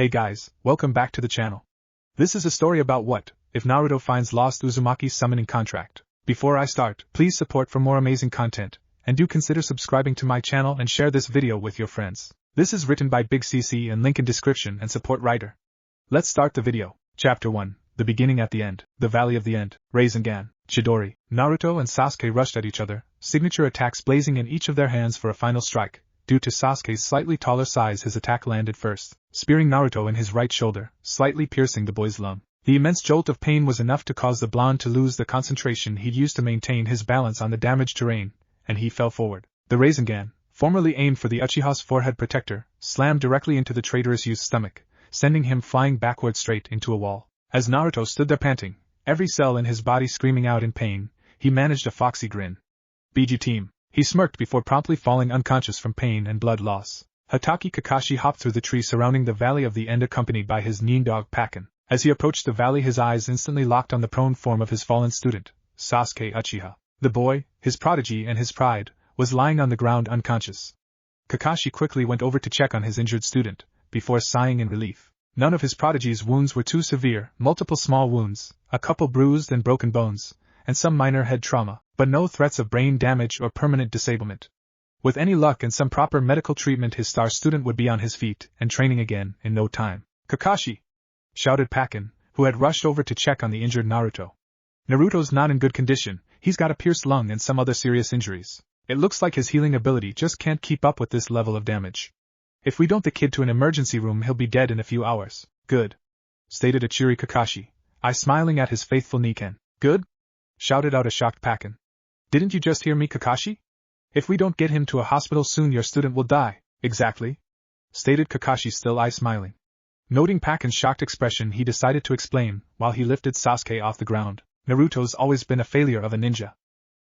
Hey guys, welcome back to the channel. This is a story about what if Naruto finds lost Uzumaki summoning contract. Before I start, please support for more amazing content, and do consider subscribing to my channel and share this video with your friends. This is written by BigCC and link in description and support writer. Let's start the video. Chapter 1, The Beginning at the End, The Valley of the End, Rasengan, Chidori, Naruto and Sasuke rushed at each other, signature attacks blazing in each of their hands for a final strike. Due to Sasuke's slightly taller size, his attack landed first, spearing Naruto in his right shoulder, slightly piercing the boy's lung. The immense jolt of pain was enough to cause the blonde to lose the concentration he'd used to maintain his balance on the damaged terrain, and he fell forward. The Rasengan, formerly aimed for the Uchiha's forehead protector, slammed directly into the traitorous youth's stomach, sending him flying backward straight into a wall. As Naruto stood there panting, every cell in his body screaming out in pain, he managed a foxy grin. "BG team," he smirked before promptly falling unconscious from pain and blood loss. Hatake Kakashi hopped through the tree surrounding the Valley of the End accompanied by his nin dog Pakken. As he approached the valley, his eyes instantly locked on the prone form of his fallen student, Sasuke Uchiha. The boy, his prodigy and his pride, was lying on the ground unconscious. Kakashi quickly went over to check on his injured student, before sighing in relief. None of his prodigy's wounds were too severe, multiple small wounds, a couple bruised and broken bones, and some minor head trauma, but no threats of brain damage or permanent disablement. With any luck and some proper medical treatment, his star student would be on his feet and training again in no time. "Kakashi!" shouted Pakken, who had rushed over to check on the injured Naruto. "Naruto's not in good condition, he's got a pierced lung and some other serious injuries. It looks like his healing ability just can't keep up with this level of damage. If we don't the kid to an emergency room, he'll be dead in a few hours." "Good," stated a cheery Kakashi, eye smiling at his faithful Niken. "Good?" shouted out a shocked Pakken. "Didn't you just hear me, Kakashi? If we don't get him to a hospital soon, your student will die." "Exactly," stated Kakashi, still eye smiling. Noting Pakken's shocked expression, he decided to explain, while he lifted Sasuke off the ground. "Naruto's always been a failure of a ninja.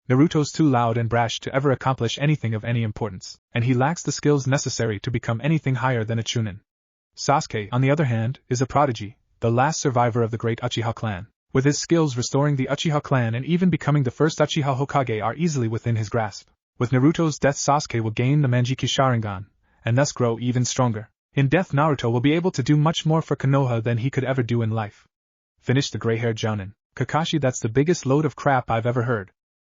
Naruto's too loud and brash to ever accomplish anything of any importance, and he lacks the skills necessary to become anything higher than a Chunin. Sasuke, on the other hand, is a prodigy, the last survivor of the great Uchiha clan. With his skills, restoring the Uchiha clan and even becoming the first Uchiha Hokage are easily within his grasp. With Naruto's death, Sasuke will gain the Manjiki Sharingan, and thus grow even stronger. In death, Naruto will be able to do much more for Konoha than he could ever do in life," finished the gray-haired jounin. "Kakashi, that's the biggest load of crap I've ever heard.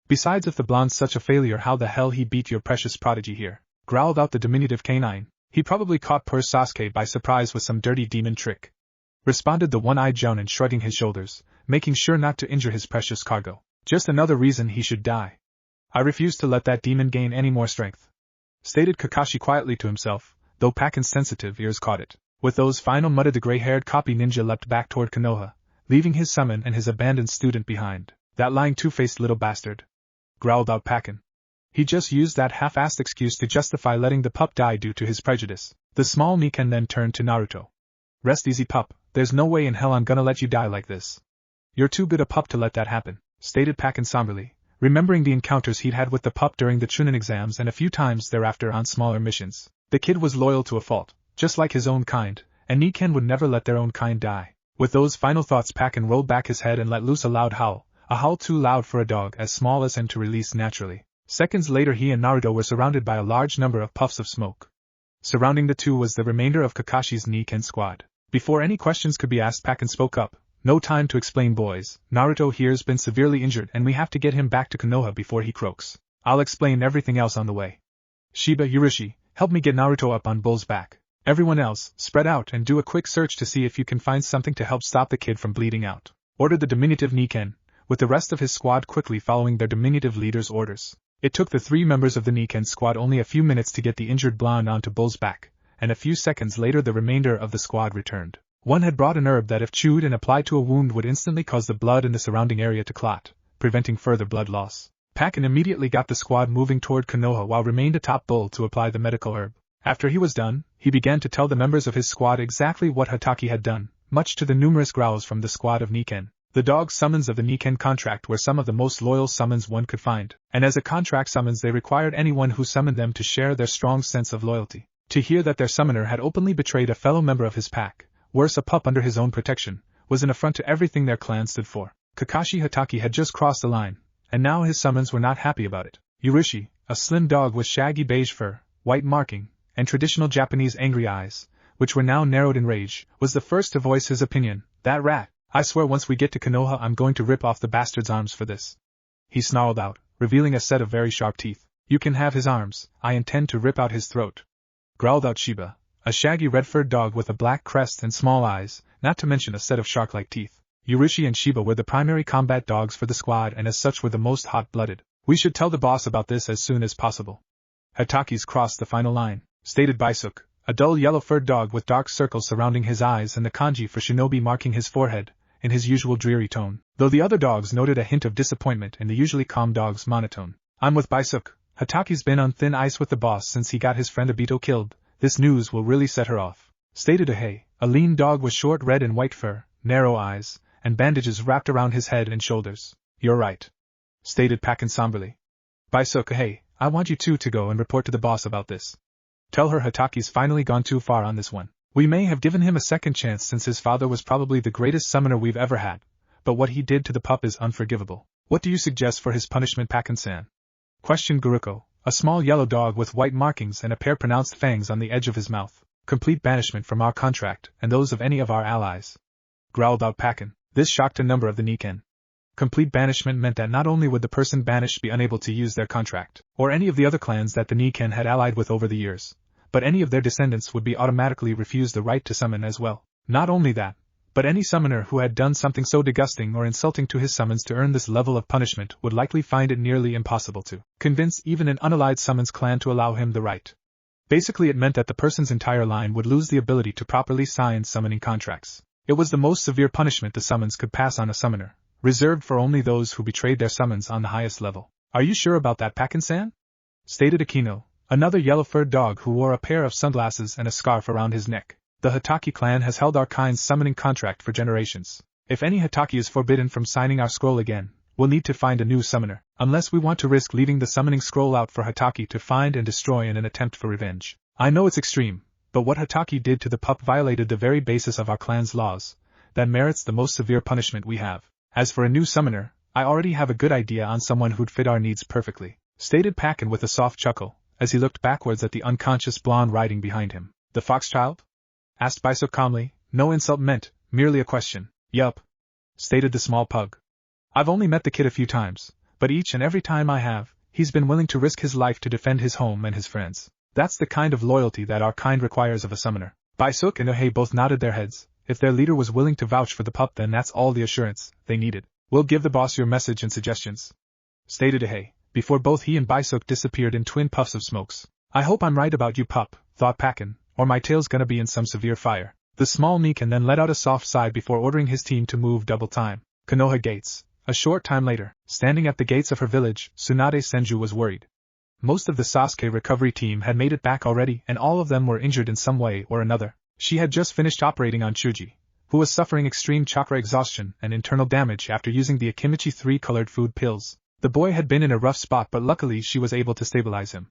Besides, if the blonde's such a failure, how the hell he beat your precious prodigy here?" growled out the diminutive canine. "He probably caught poor Sasuke by surprise with some dirty demon trick," responded the one-eyed jounin, shrugging his shoulders, making sure not to injure his precious cargo. "Just another reason he should die. I refuse to let that demon gain any more strength," stated Kakashi quietly to himself, though Pakken's sensitive ears caught it. With those final muttered, the gray-haired copy ninja leapt back toward Konoha, leaving his summon and his abandoned student behind. "That lying two-faced little bastard," growled out Pakken. "He just used that half-assed excuse to justify letting the pup die due to his prejudice." The small Niken then turned to Naruto. "Rest easy, pup, there's no way in hell I'm gonna let you die like this. You're too good a pup to let that happen," stated Pakken somberly, remembering the encounters he'd had with the pup during the Chunin exams and a few times thereafter on smaller missions. The kid was loyal to a fault, just like his own kind, and Niken would never let their own kind die. With those final thoughts, Pakken rolled back his head and let loose a loud howl, a howl too loud for a dog as small as him to release naturally. Seconds later, he and Naruto were surrounded by a large number of puffs of smoke. Surrounding the two was the remainder of Kakashi's Niken squad. Before any questions could be asked, Pakken spoke up. "No time to explain, boys. Naruto here's been severely injured and we have to get him back to Konoha before he croaks. I'll explain everything else on the way. Shiba, Urishi, help me get Naruto up on Bull's back. Everyone else, spread out and do a quick search to see if you can find something to help stop the kid from bleeding out," ordered the diminutive Niken, with the rest of his squad quickly following their diminutive leader's orders. It took the three members of the Niken squad only a few minutes to get the injured blonde onto Bull's back, and a few seconds later the remainder of the squad returned. One had brought an herb that, if chewed and applied to a wound, would instantly cause the blood in the surrounding area to clot, preventing further blood loss. Pakken immediately got the squad moving toward Konoha while remained atop Bull to apply the medical herb. After he was done, he began to tell the members of his squad exactly what Hatake had done, much to the numerous growls from the squad of Niken. The dog summons of the Niken contract were some of the most loyal summons one could find, and as a contract summons they required anyone who summoned them to share their strong sense of loyalty. To hear that their summoner had openly betrayed a fellow member of his pack, worse a pup under his own protection, was an affront to everything their clan stood for. Kakashi Hatake had just crossed the line, and now his summons were not happy about it. Urishi, a slim dog with shaggy beige fur, white marking, and traditional Japanese angry eyes, which were now narrowed in rage, was the first to voice his opinion. "That rat! I swear once we get to Konoha I'm going to rip off the bastard's arms for this," he snarled out, revealing a set of very sharp teeth. "You can have his arms, I intend to rip out his throat," growled out Shiba, a shaggy red-furred dog with a black crest and small eyes, not to mention a set of shark-like teeth. Yurushi and Shiba were the primary combat dogs for the squad and as such were the most hot-blooded. "We should tell the boss about this as soon as possible." Hataki's crossed the final line, stated Baisuk, a dull yellow-furred dog with dark circles surrounding his eyes and the kanji for shinobi marking his forehead, in his usual dreary tone, though the other dogs noted a hint of disappointment in the usually calm dog's monotone. "I'm with Baisuk. Hataki's been on thin ice with the boss since he got his friend Obito killed. This news will really set her off," stated Ahei, a lean dog with short red and white fur, narrow eyes, and bandages wrapped around his head and shoulders. "You're right," stated Pakken somberly. "Baisuk, Ahei, I want you two to go and report to the boss about this. Tell her Hataki's finally gone too far on this one. We may have given him a second chance since his father was probably the greatest summoner we've ever had, but what he did to the pup is unforgivable. What do you suggest for his punishment, Pakken-san?" questioned Guruko, a small yellow dog with white markings and a pair pronounced fangs on the edge of his mouth. "Complete banishment from our contract and those of any of our allies," growled out Pakken. This shocked a number of the Nikken. Complete banishment meant that not only would the person banished be unable to use their contract, or any of the other clans that the Nikken had allied with over the years, but any of their descendants would be automatically refused the right to summon as well. Not only that, but any summoner who had done something so disgusting or insulting to his summons to earn this level of punishment would likely find it nearly impossible to convince even an unallied summons clan to allow him the right. Basically it meant that the person's entire line would lose the ability to properly sign summoning contracts. It was the most severe punishment the summons could pass on a summoner, reserved for only those who betrayed their summons on the highest level. "Are you sure about that, Pakken-san?" stated Akino, another yellow-furred dog who wore a pair of sunglasses and a scarf around his neck. "The Hataki clan has held our kind's summoning contract for generations. If any Hataki is forbidden from signing our scroll again, we'll need to find a new summoner, unless we want to risk leaving the summoning scroll out for Hataki to find and destroy in an attempt for revenge. I know it's extreme, but what Hataki did to the pup violated the very basis of our clan's laws. That merits the most severe punishment we have. As for a new summoner, I already have a good idea on someone who'd fit our needs perfectly," stated Pakken with a soft chuckle, as he looked backwards at the unconscious blonde riding behind him. "The fox child?" asked Baisuk calmly, no insult meant, merely a question. "Yup," stated the small pug. "I've only met the kid a few times, but each and every time I have, he's been willing to risk his life to defend his home and his friends. That's the kind of loyalty that our kind requires of a summoner." Baisuk and Ohei both nodded their heads. If their leader was willing to vouch for the pup, then that's all the assurance they needed. "We'll give the boss your message and suggestions," stated Ohei, before both he and Baisuk disappeared in twin puffs of smokes. "I hope I'm right about you, pup," thought Pakken, "or my tail's gonna be in some severe fire." The small Nikken then let out a soft sigh before ordering his team to move double time. Konoha Gates. A short time later, standing at the gates of her village, Tsunade Senju was worried. Most of the Sasuke recovery team had made it back already and all of them were injured in some way or another. She had just finished operating on Chuji, who was suffering extreme chakra exhaustion and internal damage after using the Akimichi 3-colored food pills. The boy had been in a rough spot, but luckily she was able to stabilize him.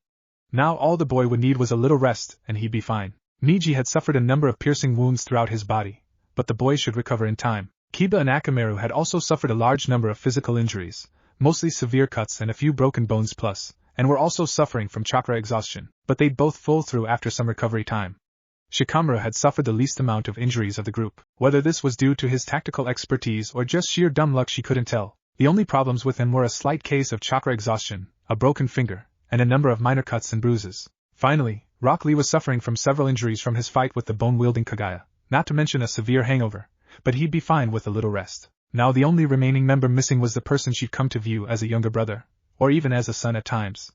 Now all the boy would need was a little rest and he'd be fine. Niji had suffered a number of piercing wounds throughout his body, but the boy should recover in time. Kiba and Akamaru had also suffered a large number of physical injuries, mostly severe cuts and a few broken bones plus, and were also suffering from chakra exhaustion, but they'd both pull through after some recovery time. Shikamaru had suffered the least amount of injuries of the group. Whether this was due to his tactical expertise or just sheer dumb luck she couldn't tell. The only problems with him were a slight case of chakra exhaustion, a broken finger, and a number of minor cuts and bruises. Finally, Rock Lee was suffering from several injuries from his fight with the bone-wielding Kagaya, not to mention a severe hangover, but he'd be fine with a little rest. Now the only remaining member missing was the person she'd come to view as a younger brother, or even as a son at times.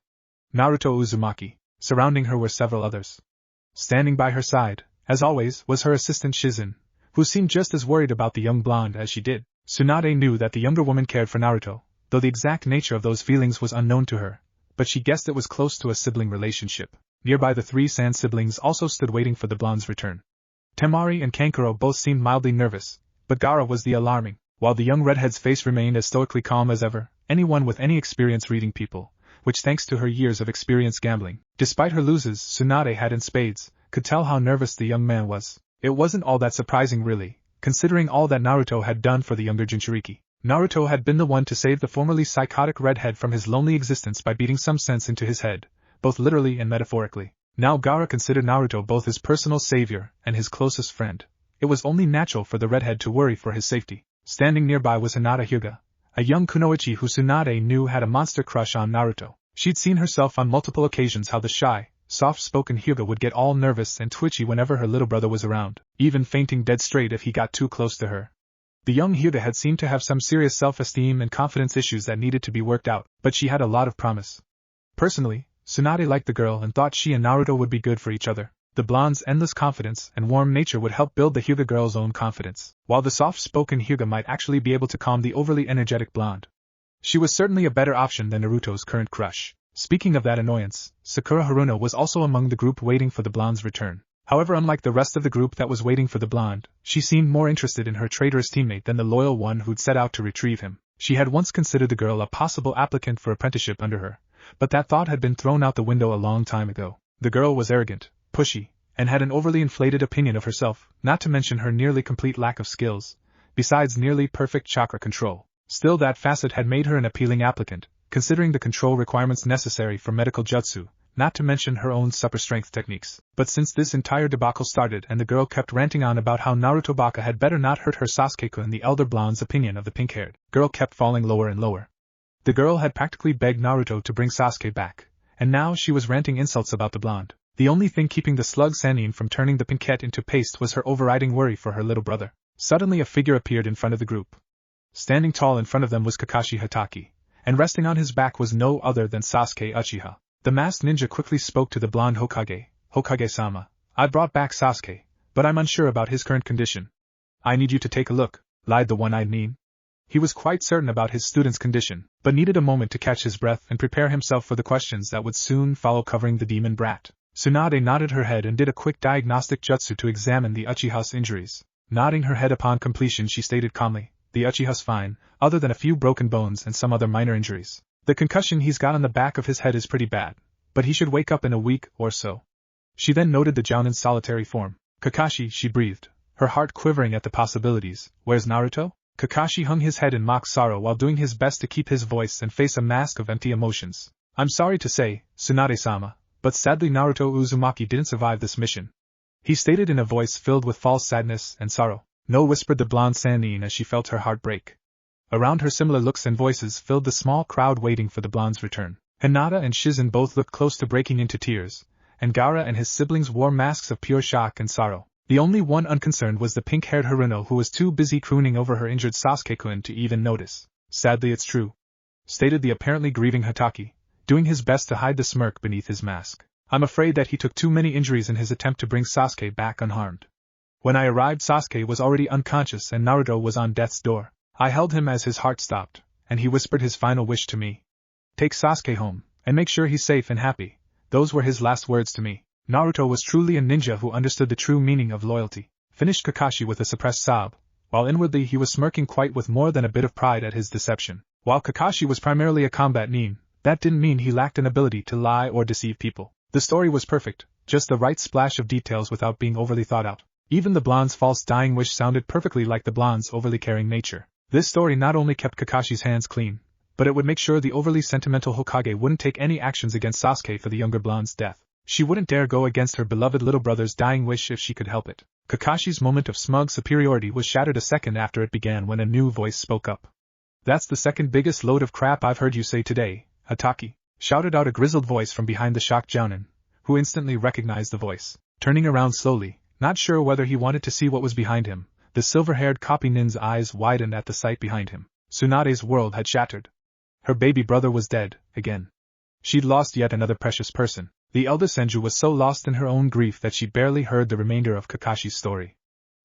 Naruto Uzumaki. Surrounding her were several others. Standing by her side, as always, was her assistant Shizen, who seemed just as worried about the young blonde as she did. Tsunade knew that the younger woman cared for Naruto, though the exact nature of those feelings was unknown to her, but she guessed it was close to a sibling relationship. Nearby the three Sand siblings also stood waiting for the blonde's return. Temari and Kankuro both seemed mildly nervous, but Gaara was the alarming, while the young redhead's face remained as stoically calm as ever. Anyone with any experience reading people, which thanks to her years of experience gambling, despite her losses Tsunade had in spades, could tell how nervous the young man was. It wasn't all that surprising really, considering all that Naruto had done for the younger Jinchuriki. Naruto had been the one to save the formerly psychotic redhead from his lonely existence by beating some sense into his head, both literally and metaphorically. Now Gaara considered Naruto both his personal savior and his closest friend. It was only natural for the redhead to worry for his safety. Standing nearby was Hinata Hyuga, a young kunoichi who Tsunade knew had a monster crush on Naruto. She'd seen herself on multiple occasions how the shy, soft-spoken Hyuga would get all nervous and twitchy whenever her little brother was around, even fainting dead straight if he got too close to her. The young Hyuga had seemed to have some serious self-esteem and confidence issues that needed to be worked out, but she had a lot of promise. Personally, Tsunade liked the girl and thought she and Naruto would be good for each other. The blonde's endless confidence and warm nature would help build the Hyuga girl's own confidence, while the soft-spoken Hyuga might actually be able to calm the overly energetic blonde. She was certainly a better option than Naruto's current crush. Speaking of that annoyance, Sakura Haruno was also among the group waiting for the blonde's return. However, unlike the rest of the group that was waiting for the blonde, she seemed more interested in her traitorous teammate than the loyal one who'd set out to retrieve him. She had once considered the girl a possible applicant for apprenticeship under her, but that thought had been thrown out the window a long time ago. The girl was arrogant, pushy, and had an overly inflated opinion of herself, not to mention her nearly complete lack of skills, besides nearly perfect chakra control. Still, that facet had made her an appealing applicant, considering the control requirements necessary for medical jutsu, not to mention her own super strength techniques. But since this entire debacle started and the girl kept ranting on about how Naruto Baka had better not hurt her Sasuke-kun, the elder blonde's opinion of the pink-haired girl kept falling lower and lower. The girl had practically begged Naruto to bring Sasuke back, and now she was ranting insults about the blonde. The only thing keeping the slug Sannin from turning the pinkette into paste was her overriding worry for her little brother. Suddenly a figure appeared in front of the group. Standing tall in front of them was Kakashi Hatake, and resting on his back was no other than Sasuke Uchiha. The masked ninja quickly spoke to the blonde Hokage. Hokage-sama, I brought back Sasuke, but I'm unsure about his current condition. I need you to take a look, lied the one-eyed nin. He was quite certain about his student's condition, but needed a moment to catch his breath and prepare himself for the questions that would soon follow covering the demon brat. Tsunade nodded her head and did a quick diagnostic jutsu to examine the Uchiha's injuries. Nodding her head upon completion, she stated calmly, the Uchiha's fine, other than a few broken bones and some other minor injuries. The concussion he's got on the back of his head is pretty bad, but he should wake up in a week or so. She then noted the Jounin's solitary form. Kakashi, she breathed, her heart quivering at the possibilities. Where's Naruto? Kakashi hung his head in mock sorrow while doing his best to keep his voice and face a mask of empty emotions. I'm sorry to say, Tsunade-sama, but sadly Naruto Uzumaki didn't survive this mission. He stated in a voice filled with false sadness and sorrow. No, whispered the blonde Sannin as she felt her heart break. Around her similar looks and voices filled the small crowd waiting for the blonde's return. Hinata and Shizen both looked close to breaking into tears, and Gaara and his siblings wore masks of pure shock and sorrow. The only one unconcerned was the pink-haired Haruno, who was too busy crooning over her injured Sasuke-kun to even notice. Sadly, it's true, stated the apparently grieving Hatake, doing his best to hide the smirk beneath his mask. I'm afraid that he took too many injuries in his attempt to bring Sasuke back unharmed. When I arrived, Sasuke was already unconscious and Naruto was on death's door. I held him as his heart stopped, and he whispered his final wish to me. Take Sasuke home, and make sure he's safe and happy. Those were his last words to me. Naruto was truly a ninja who understood the true meaning of loyalty, finished Kakashi with a suppressed sob, while inwardly he was smirking quite with more than a bit of pride at his deception. While Kakashi was primarily a combat nin, that didn't mean he lacked an ability to lie or deceive people. The story was perfect, just the right splash of details without being overly thought out. Even the blonde's false dying wish sounded perfectly like the blonde's overly caring nature. This story not only kept Kakashi's hands clean, but it would make sure the overly sentimental Hokage wouldn't take any actions against Sasuke for the younger blonde's death. She wouldn't dare go against her beloved little brother's dying wish if she could help it. Kakashi's moment of smug superiority was shattered a second after it began when a new voice spoke up. That's the second biggest load of crap I've heard you say today, Hatake, shouted out a grizzled voice from behind the shocked Jounin, who instantly recognized the voice. Turning around slowly, not sure whether he wanted to see what was behind him, the silver-haired copy nin's eyes widened at the sight behind him. Tsunade's world had shattered. Her baby brother was dead, again. She'd lost yet another precious person. The elder Senju was so lost in her own grief that she barely heard the remainder of Kakashi's story.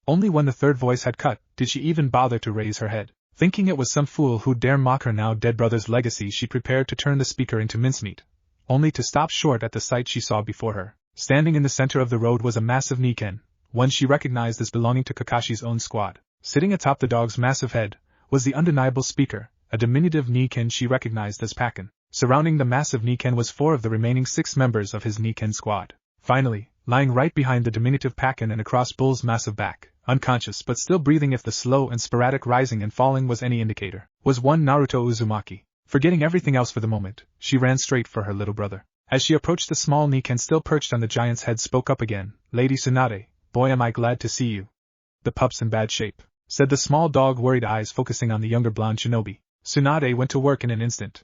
Only when the third voice had cut did she even bother to raise her head. Thinking it was some fool who'd dare mock her now dead brother's legacy, she prepared to turn the speaker into mincemeat, only to stop short at the sight she saw before her. Standing in the center of the road was a massive Niken, one she recognized as belonging to Kakashi's own squad. Sitting atop the dog's massive head was the undeniable speaker, a diminutive Niken she recognized as Pakken. Surrounding the massive Niken was 4 of the remaining 6 members of his Niken squad. Finally, lying right behind the diminutive Pakken and across Bull's massive back, unconscious but still breathing if the slow and sporadic rising and falling was any indicator, was one Naruto Uzumaki. Forgetting everything else for the moment, she ran straight for her little brother. As she approached, the small Niken still perched on the giant's head spoke up again. Lady Tsunade, boy am I glad to see you. The pup's in bad shape, said the small dog, worried eyes focusing on the younger blonde shinobi. Tsunade went to work in an instant.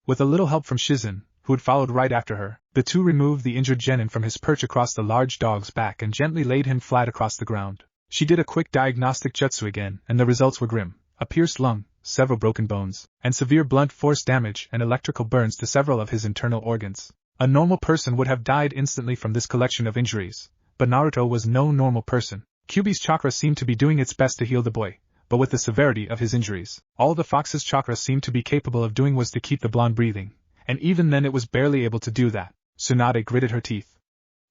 With a little help from Shizen, who had followed right after her, the two removed the injured genin from his perch across the large dog's back and gently laid him flat across the ground. She did a quick diagnostic jutsu again, and the results were grim. A pierced lung, several broken bones, and severe blunt force damage and electrical burns to several of his internal organs. A normal person would have died instantly from this collection of injuries, but Naruto was no normal person. Kyuubi's chakra seemed to be doing its best to heal the boy, but with the severity of his injuries, all the fox's chakra seemed to be capable of doing was to keep the blonde breathing, and even then it was barely able to do that. Tsunade gritted her teeth.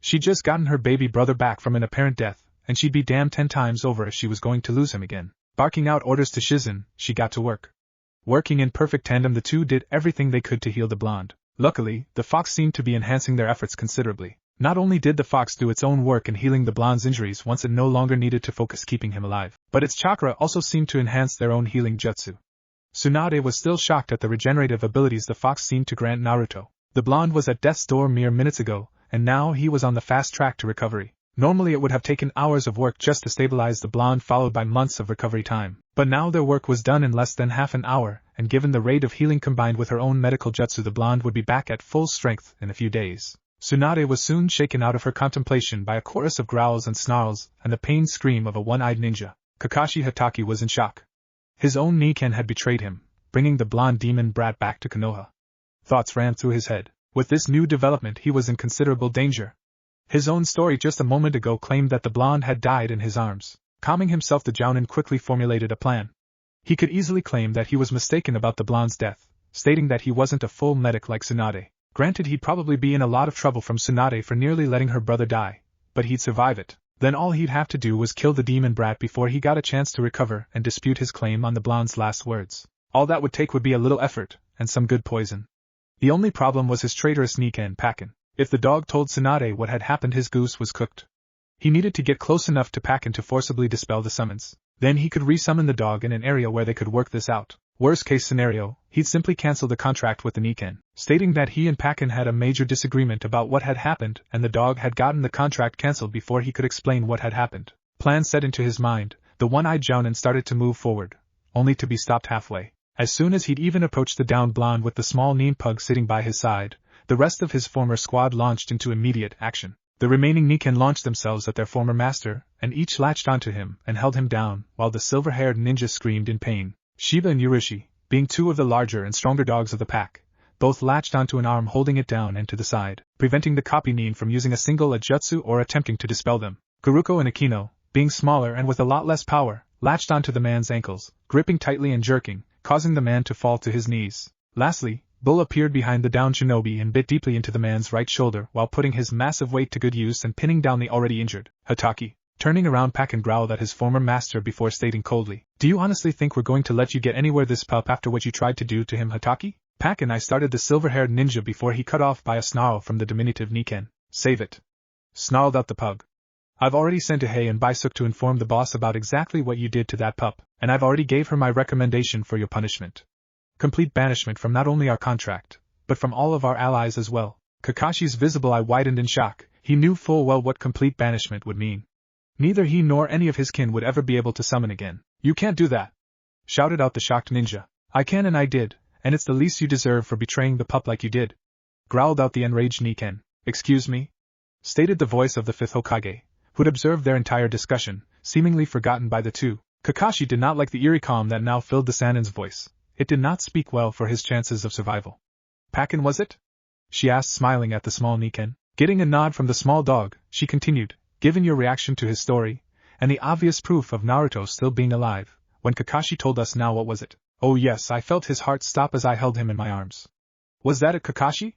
She'd just gotten her baby brother back from an apparent death, and she'd be damned 10 times over if she was going to lose him again. Barking out orders to Shizen, she got to work. Working in perfect tandem, the two did everything they could to heal the blonde. Luckily, the fox seemed to be enhancing their efforts considerably. Not only did the fox do its own work in healing the blonde's injuries once it no longer needed to focus keeping him alive, but its chakra also seemed to enhance their own healing jutsu. Tsunade was still shocked at the regenerative abilities the fox seemed to grant Naruto. The blonde was at death's door mere minutes ago, and now he was on the fast track to recovery. Normally it would have taken hours of work just to stabilize the blonde, followed by months of recovery time, but now their work was done in less than half an hour, and given the rate of healing combined with her own medical jutsu, the blonde would be back at full strength in a few days. Tsunade was soon shaken out of her contemplation by a chorus of growls and snarls and the pained scream of a one-eyed ninja. Kakashi Hatake was in shock. His own Niken had betrayed him, bringing the blonde demon brat back to Konoha. Thoughts ran through his head. With this new development, he was in considerable danger. His own story just a moment ago claimed that the blonde had died in his arms. Calming himself, the Jounin quickly formulated a plan. He could easily claim that he was mistaken about the blonde's death, stating that he wasn't a full medic like Tsunade. Granted, he'd probably be in a lot of trouble from Tsunade for nearly letting her brother die, but he'd survive it. Then all he'd have to do was kill the demon brat before he got a chance to recover and dispute his claim on the blonde's last words. All that would take would be a little effort, and some good poison. The only problem was his traitorous Niken Pakin. If the dog told Tsunade what had happened, his goose was cooked. He needed to get close enough to Pakin to forcibly dispel the summons. Then he could resummon the dog in an area where they could work this out. Worst case scenario, he'd simply cancel the contract with the Niken, stating that he and Pakin had a major disagreement about what had happened and the dog had gotten the contract cancelled before he could explain what had happened. Plan set into his mind, the one-eyed Jounin started to move forward, only to be stopped halfway. As soon as he'd even approached the downed blonde with the small Nin pug sitting by his side, the rest of his former squad launched into immediate action. The remaining Niken launched themselves at their former master, and each latched onto him and held him down, while the silver-haired ninja screamed in pain. Shiba and Yurushi, being two of the larger and stronger dogs of the pack, both latched onto an arm holding it down and to the side, preventing the copy Nin from using a single jutsu or attempting to dispel them. Garuko and Akino, being smaller and with a lot less power, latched onto the man's ankles, gripping tightly and jerking, causing the man to fall to his knees. Lastly, Bull appeared behind the downed shinobi and bit deeply into the man's right shoulder while putting his massive weight to good use and pinning down the already injured Hatake. Turning around, Pakin growled at his former master before stating coldly, "Do you honestly think we're going to let you get anywhere, this pup, after what you tried to do to him, Hatake?" Pakin, I started the silver-haired ninja before he cut off by a snarl from the diminutive Niken. "Save it," snarled out the pug. "I've already sent Ahei and Baisuk to inform the boss about exactly what you did to that pup, and I've already gave her my recommendation for your punishment. Complete banishment from not only our contract, but from all of our allies as well." Kakashi's visible eye widened in shock. He knew full well what complete banishment would mean. Neither he nor any of his kin would ever be able to summon again. "You can't do that!" shouted out the shocked ninja. "I can and I did, and it's the least you deserve for betraying the pup like you did," growled out the enraged Niken. "Excuse me?" stated the voice of the fifth Hokage, who'd observed their entire discussion, seemingly forgotten by the two. Kakashi did not like the eerie calm that now filled the Sanin's voice. It did not speak well for his chances of survival. "Pakin, was it?" she asked, smiling at the small Niken. Getting a nod from the small dog, she continued, "Given your reaction to his story, and the obvious proof of Naruto still being alive, when Kakashi told us now, what was it?" "Oh yes, I felt his heart stop as I held him in my arms." "Was that it, Kakashi?"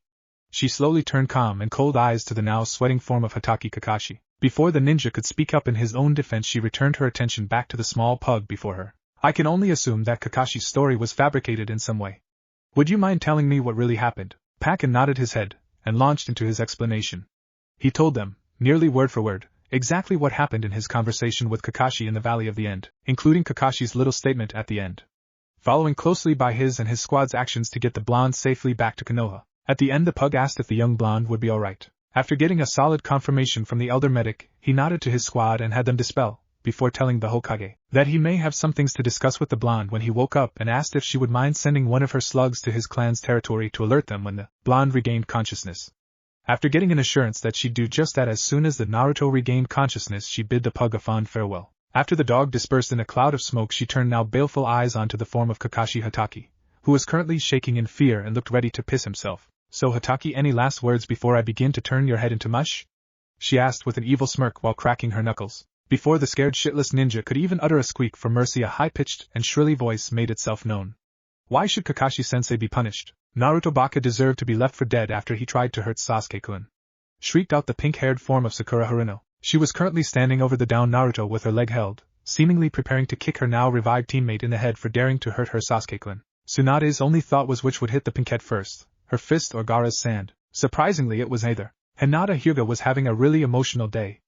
She slowly turned calm and cold eyes to the now sweating form of Hatake Kakashi. Before the ninja could speak up in his own defense, she returned her attention back to the small pug before her. "I can only assume that Kakashi's story was fabricated in some way. Would you mind telling me what really happened?" Pakin nodded his head, and launched into his explanation. He told them, nearly word for word, exactly what happened in his conversation with Kakashi in the Valley of the End, including Kakashi's little statement at the end. Following closely by his and his squad's actions to get the blonde safely back to Konoha. At the end the pug asked if the young blonde would be alright. After getting a solid confirmation from the elder medic, he nodded to his squad and had them dispel, before telling the Hokage that he may have some things to discuss with the blonde when he woke up and asked if she would mind sending one of her slugs to his clan's territory to alert them when the blonde regained consciousness. After getting an assurance that she'd do just that as soon as the Naruto regained consciousness, she bid the pug a fond farewell. After the dog dispersed in a cloud of smoke, she turned now baleful eyes onto the form of Kakashi Hatake, who was currently shaking in fear and looked ready to piss himself. So Hatake, any last words before I begin to turn your head into mush? She asked with an evil smirk while cracking her knuckles. Before the scared shitless ninja could even utter a squeak for mercy, a high-pitched and shrilly voice made itself known. Why should Kakashi-sensei be punished? Naruto Baka deserved to be left for dead after he tried to hurt Sasuke-kun. Shrieked out the pink-haired form of Sakura Haruno. She was currently standing over the downed Naruto with her leg held, seemingly preparing to kick her now revived teammate in the head for daring to hurt her Sasuke-kun. Tsunade's only thought was which would hit the pinkette first, her fist or Gaara's sand. Surprisingly, it was neither. Hinata Hyuga was having a really emotional day.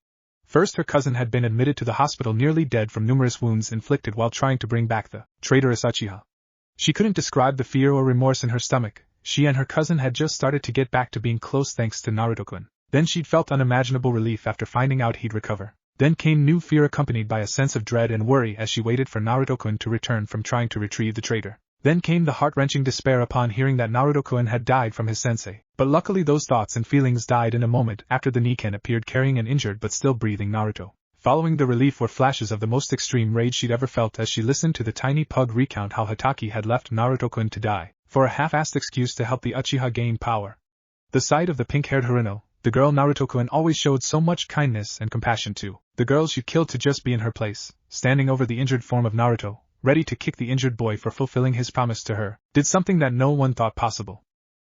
First, her cousin had been admitted to the hospital nearly dead from numerous wounds inflicted while trying to bring back the traitorous Uchiha. She couldn't describe the fear or remorse in her stomach. She and her cousin had just started to get back to being close thanks to Naruto-kun. Then she'd felt unimaginable relief after finding out he'd recover. Then came new fear accompanied by a sense of dread and worry as she waited for Naruto-kun to return from trying to retrieve the traitor. Then came the heart-wrenching despair upon hearing that Naruto-kun had died from his sensei. But luckily those thoughts and feelings died in a moment after the Nikken appeared carrying an injured but still breathing Naruto. Following the relief were flashes of the most extreme rage she'd ever felt as she listened to the tiny pug recount how Hatake had left Naruto-kun to die, for a half-assed excuse to help the Uchiha gain power. The sight of the pink-haired Haruno, the girl Naruto-kun always showed so much kindness and compassion to, the girl she'd killed to just be in her place, standing over the injured form of Naruto, ready to kick the injured boy for fulfilling his promise to her, did something that no one thought possible.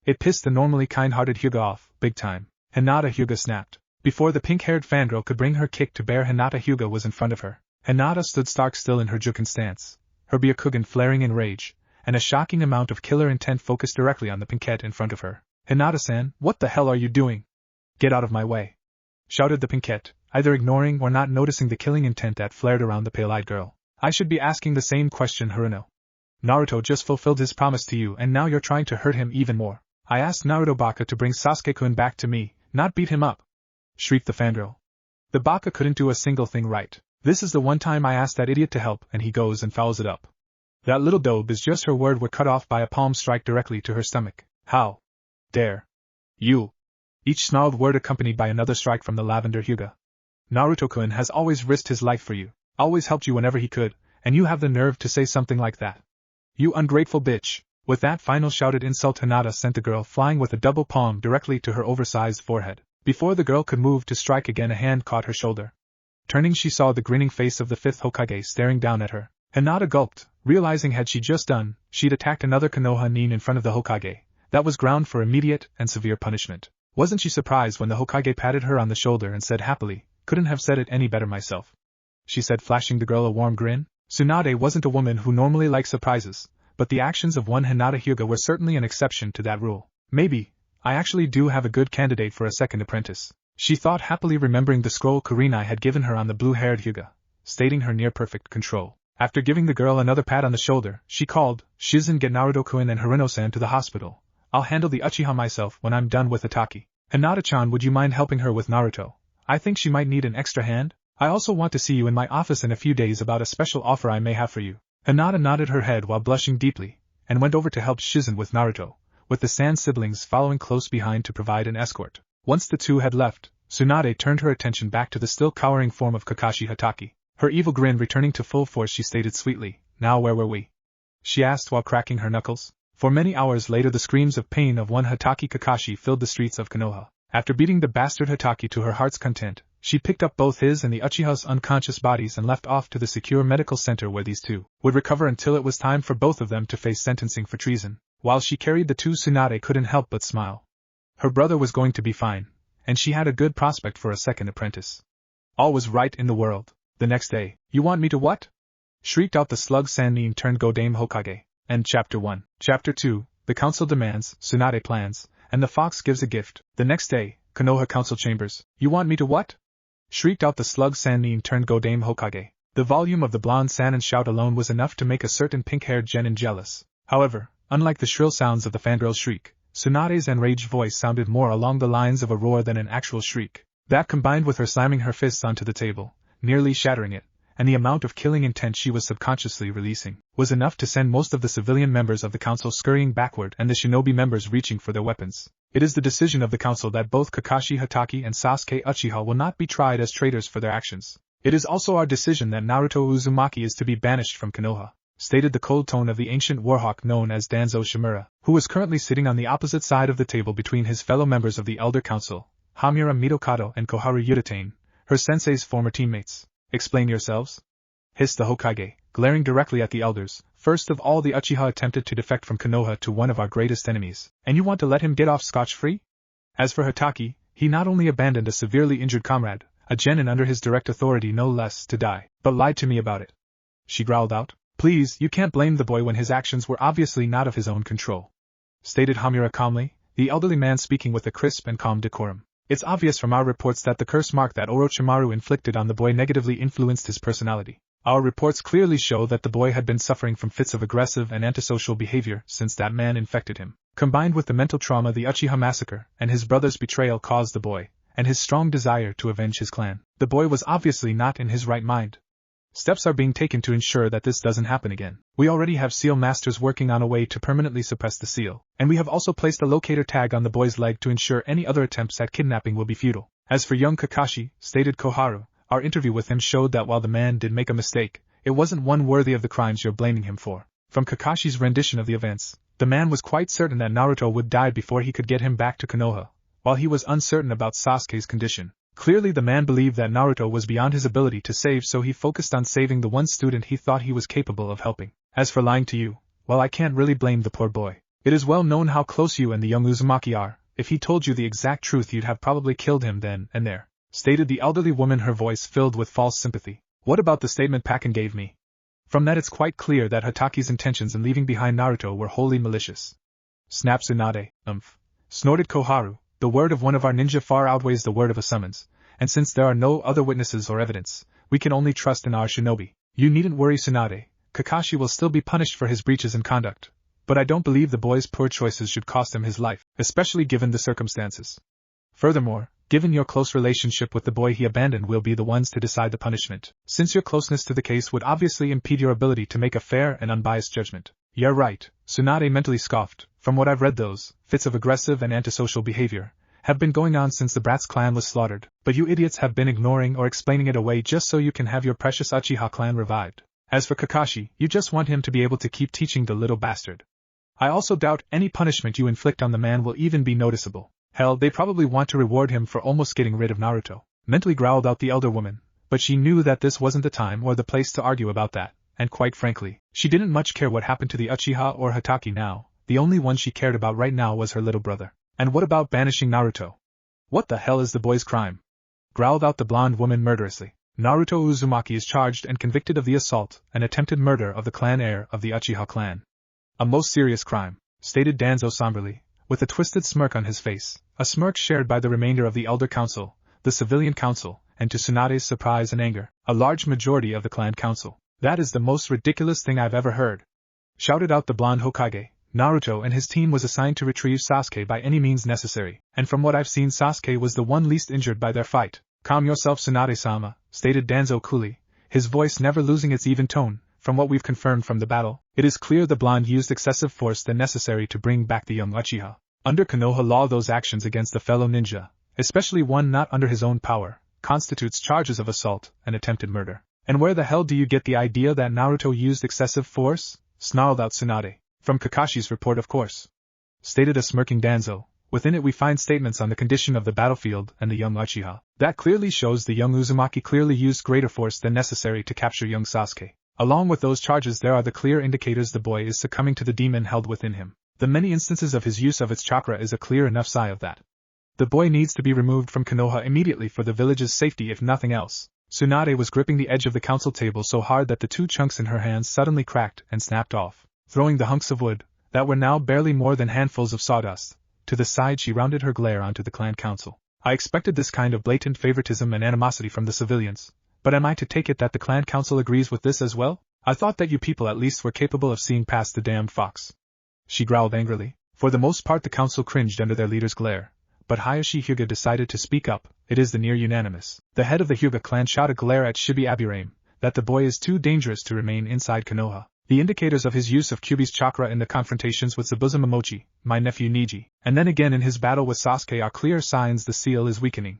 It pissed the normally kind-hearted Hyuga off, big time. Hinata Hyuga snapped. Before the pink-haired fangirl could bring her kick to bear, Hinata Hyuga was in front of her. Hinata stood stark still in her Juken stance, her Byakugan flaring in rage, and a shocking amount of killer intent focused directly on the pinkette in front of her. Hinata-san, what the hell are you doing? Get out of my way! Shouted the pinkette, either ignoring or not noticing the killing intent that flared around the pale-eyed girl. I should be asking the same question, Haruno. Naruto just fulfilled his promise to you and now you're trying to hurt him even more. I asked Naruto Baka to bring Sasuke-kun back to me, not beat him up, shrieked the fangirl. The Baka couldn't do a single thing right. This is the one time I asked that idiot to help and he goes and fouls it up. That little dope is just her word were cut off by a palm strike directly to her stomach. How dare you? Each snarled word accompanied by another strike from the Lavender Hyuga. Naruto-kun has always risked his life for you, always helped you whenever he could, and you have the nerve to say something like that. You ungrateful bitch. With that final shouted insult, Hinata sent the girl flying with a double palm directly to her oversized forehead. Before the girl could move to strike again, a hand caught her shoulder. Turning, she saw the grinning face of the fifth Hokage staring down at her. Hinata gulped, realizing had she just done, she'd attacked another Konoha nin in front of the Hokage. That was ground for immediate and severe punishment. Wasn't she surprised when the Hokage patted her on the shoulder and said happily, couldn't have said it any better myself, she said, flashing the girl a warm grin. Tsunade wasn't a woman who normally liked surprises, but the actions of one Hinata Hyuga were certainly an exception to that rule. Maybe I actually do have a good candidate for a second apprentice, she thought happily, remembering the scroll Kurenai had given her on the blue-haired Hyuga, stating her near-perfect control. After giving the girl another pat on the shoulder, she called, Shizen, get Naruto-kun and Haruno-san to the hospital. I'll handle the Uchiha myself when I'm done with Hatake. Hinata-chan, would you mind helping her with Naruto? I think she might need an extra hand. I also want to see you in my office in a few days about a special offer I may have for you. Hinata nodded her head while blushing deeply, and went over to help Shizen with Naruto, with the Sand siblings following close behind to provide an escort. Once the two had left, Tsunade turned her attention back to the still cowering form of Kakashi Hatake. Her evil grin returning to full force, she stated sweetly, now where were we? She asked while cracking her knuckles. For many hours later, the screams of pain of one Hatake Kakashi filled the streets of Konoha. After beating the bastard Hatake to her heart's content, she picked up both his and the Uchiha's unconscious bodies and left off to the secure medical center where these two would recover until it was time for both of them to face sentencing for treason. While she carried the two, Tsunade couldn't help but smile. Her brother was going to be fine, and she had a good prospect for a second apprentice. All was right in the world. The next day, you want me to what? Shrieked out the slug Sannin turned Godame Hokage. End Chapter 1. Chapter 2, the council demands, Tsunade plans, and the fox gives a gift. The next day, Konoha council chambers. You want me to what? Shrieked out the slug Sannin turned Godame Hokage. The volume of the blonde Sannin shout alone was enough to make a certain pink-haired genin jealous. However, unlike the shrill sounds of the fangirl's shriek, Tsunade's enraged voice sounded more along the lines of a roar than an actual shriek. That, combined with her slamming her fists onto the table, nearly shattering it, and the amount of killing intent she was subconsciously releasing, was enough to send most of the civilian members of the council scurrying backward and the shinobi members reaching for their weapons. It is the decision of the council that both Kakashi Hatake and Sasuke Uchiha will not be tried as traitors for their actions. It is also our decision that Naruto Uzumaki is to be banished from Konoha, stated the cold tone of the ancient warhawk known as Danzo Shimura, who was currently sitting on the opposite side of the table between his fellow members of the Elder Council, Hamura Mitokado and Koharu Yutane, her sensei's former teammates. Explain yourselves? Hissed the Hokage, glaring directly at the elders. First of all, the Uchiha attempted to defect from Konoha to one of our greatest enemies, and you want to let him get off scotch-free? As for Hatake, he not only abandoned a severely injured comrade, a genin under his direct authority no less, to die, but lied to me about it. She growled out. Please, you can't blame the boy when his actions were obviously not of his own control, stated Hamura calmly, the elderly man speaking with a crisp and calm decorum. It's obvious from our reports that the curse mark that Orochimaru inflicted on the boy negatively influenced his personality. Our reports clearly show that the boy had been suffering from fits of aggressive and antisocial behavior since that man infected him. Combined with the mental trauma the Uchiha massacre and his brother's betrayal caused the boy, and his strong desire to avenge his clan, the boy was obviously not in his right mind. Steps are being taken to ensure that this doesn't happen again. We already have seal masters working on a way to permanently suppress the seal, and we have also placed a locator tag on the boy's leg to ensure any other attempts at kidnapping will be futile. As for young Kakashi, stated Koharu, our interview with him showed that while the man did make a mistake, it wasn't one worthy of the crimes you're blaming him for. From Kakashi's rendition of the events, the man was quite certain that Naruto would die before he could get him back to Konoha, while he was uncertain about Sasuke's condition. Clearly the man believed that Naruto was beyond his ability to save, so he focused on saving the one student he thought he was capable of helping. As for lying to you, well, I can't really blame the poor boy. It is well known how close you and the young Uzumaki are. If he told you the exact truth, you'd have probably killed him then and there, stated the elderly woman, her voice filled with false sympathy. What about the statement Pakken gave me? From that it's quite clear that Hatake's intentions in leaving behind Naruto were wholly malicious. Snap Tsunade, snorted Koharu. The word of one of our ninja far outweighs the word of a summons, and since there are no other witnesses or evidence, we can only trust in our shinobi. You needn't worry, Tsunade. Kakashi will still be punished for his breaches in conduct, but I don't believe the boy's poor choices should cost him his life, especially given the circumstances. Furthermore, given your close relationship with the boy he abandoned, we'll be the ones to decide the punishment, since your closeness to the case would obviously impede your ability to make a fair and unbiased judgment. You're right, Tsunade mentally scoffed. From what I've read, those fits of aggressive and antisocial behavior have been going on since the Bratz clan was slaughtered, but you idiots have been ignoring or explaining it away just so you can have your precious Uchiha clan revived. As for Kakashi, you just want him to be able to keep teaching the little bastard. I also doubt any punishment you inflict on the man will even be noticeable. Hell, they probably want to reward him for almost getting rid of Naruto, mentally growled out the elder woman, but she knew that this wasn't the time or the place to argue about that, and quite frankly, she didn't much care what happened to the Uchiha or Hatake now. The only one she cared about right now was her little brother. And what about banishing Naruto? What the hell is the boy's crime? Growled out the blonde woman murderously. Naruto Uzumaki is charged and convicted of the assault and attempted murder of the clan heir of the Uchiha clan. A most serious crime, stated Danzo somberly, with a twisted smirk on his face, a smirk shared by the remainder of the Elder Council, the Civilian Council, and to Tsunade's surprise and anger, a large majority of the clan council. That is the most ridiculous thing I've ever heard, shouted out the blonde Hokage. Naruto and his team was assigned to retrieve Sasuke by any means necessary, and from what I've seen, Sasuke was the one least injured by their fight. Calm yourself, Tsunade-sama, stated Danzo coolly, his voice never losing its even tone. From what we've confirmed from the battle, it is clear the blonde used excessive force than necessary to bring back the young Uchiha. Under Konoha law, those actions against a fellow ninja, especially one not under his own power, constitutes charges of assault and attempted murder. And where the hell do you get the idea that Naruto used excessive force? Snarled out Tsunade. From Kakashi's report, of course, stated a smirking Danzo. Within it we find statements on the condition of the battlefield and the young Uchiha. That clearly shows the young Uzumaki clearly used greater force than necessary to capture young Sasuke. Along with those charges, there are the clear indicators the boy is succumbing to the demon held within him. The many instances of his use of its chakra is a clear enough sign of that. The boy needs to be removed from Konoha immediately for the village's safety, if nothing else. Tsunade was gripping the edge of the council table so hard that the two chunks in her hands suddenly cracked and snapped off. Throwing the hunks of wood, that were now barely more than handfuls of sawdust, to the side, she rounded her glare onto the clan council. I expected this kind of blatant favoritism and animosity from the civilians, but am I to take it that the clan council agrees with this as well? I thought that you people at least were capable of seeing past the damned fox. She growled angrily. For the most part the council cringed under their leader's glare, but Hayashi Hyuga decided to speak up. It is the near unanimous. The head of the Hyuga clan shouted glare at Shibi Aburame, that the boy is too dangerous to remain inside Konoha. The indicators of his use of Kyuubi's chakra in the confrontations with Zabuza Momochi, my nephew Niji, and then again in his battle with Sasuke are clear signs the seal is weakening.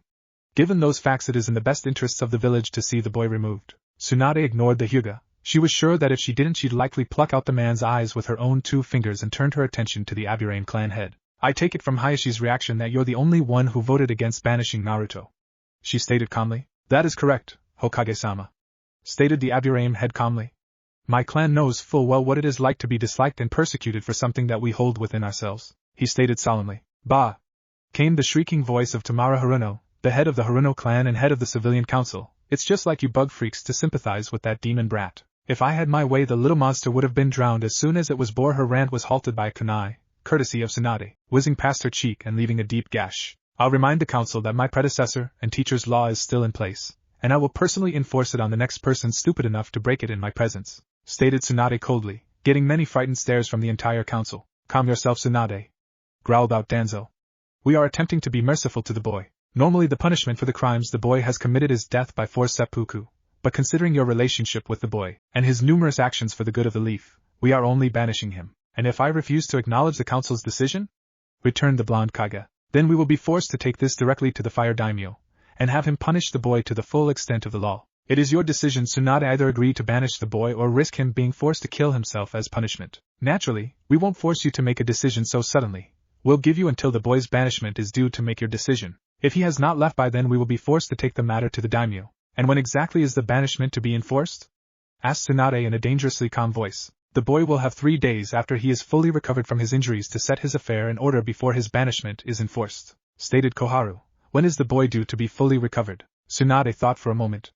Given those facts, it is in the best interests of the village to see the boy removed. Tsunade ignored the Hyuga. She was sure that if she didn't she'd likely pluck out the man's eyes with her own 2 fingers and turned her attention to the Aburame clan head. I take it from Hayashi's reaction that you're the only one who voted against banishing Naruto, she stated calmly. That is correct, Hokage-sama, stated the Aburame head calmly. My clan knows full well what it is like to be disliked and persecuted for something that we hold within ourselves, he stated solemnly. Bah! Came the shrieking voice of Tamara Haruno, the head of the Haruno clan and head of the civilian council. It's just like you bug freaks to sympathize with that demon brat. If I had my way the little monster would have been drowned as soon as it was born. Her rant was halted by a kunai, courtesy of Tsunade, whizzing past her cheek and leaving a deep gash. I'll remind the council that my predecessor and teacher's law is still in place, and I will personally enforce it on the next person stupid enough to break it in my presence, stated Tsunade coldly, getting many frightened stares from the entire council. Calm yourself, Tsunade, growled out Danzo. We are attempting to be merciful to the boy. Normally the punishment for the crimes the boy has committed is death by forced seppuku, but considering your relationship with the boy, and his numerous actions for the good of the leaf, we are only banishing him. And if I refuse to acknowledge the council's decision? Returned the blonde Kage. Then we will be forced to take this directly to the fire daimyo, and have him punish the boy to the full extent of the law. It is your decision, Tsunade. Either agree to banish the boy or risk him being forced to kill himself as punishment. Naturally, we won't force you to make a decision so suddenly. We'll give you until the boy's banishment is due to make your decision. If he has not left by then, we will be forced to take the matter to the daimyo. And when exactly is the banishment to be enforced? Asked Tsunade in a dangerously calm voice. The boy will have 3 days after he is fully recovered from his injuries to set his affair in order before his banishment is enforced, stated Koharu. When is the boy due to be fully recovered? Tsunade thought for a moment.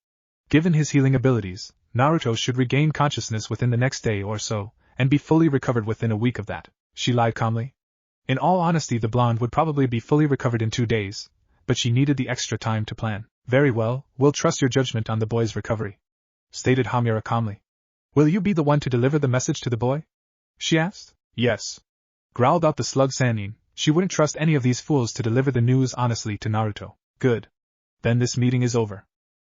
Given his healing abilities, Naruto should regain consciousness within the next day or so, and be fully recovered within a week of that, she lied calmly. In all honesty, the blonde would probably be fully recovered in 2 days, but she needed the extra time to plan. Very well, we'll trust your judgment on the boy's recovery, stated Hamura calmly. Will you be the one to deliver the message to the boy? She asked. Yes, growled out the slug Sannin. She wouldn't trust any of these fools to deliver the news honestly to Naruto. Good. Then this meeting is over,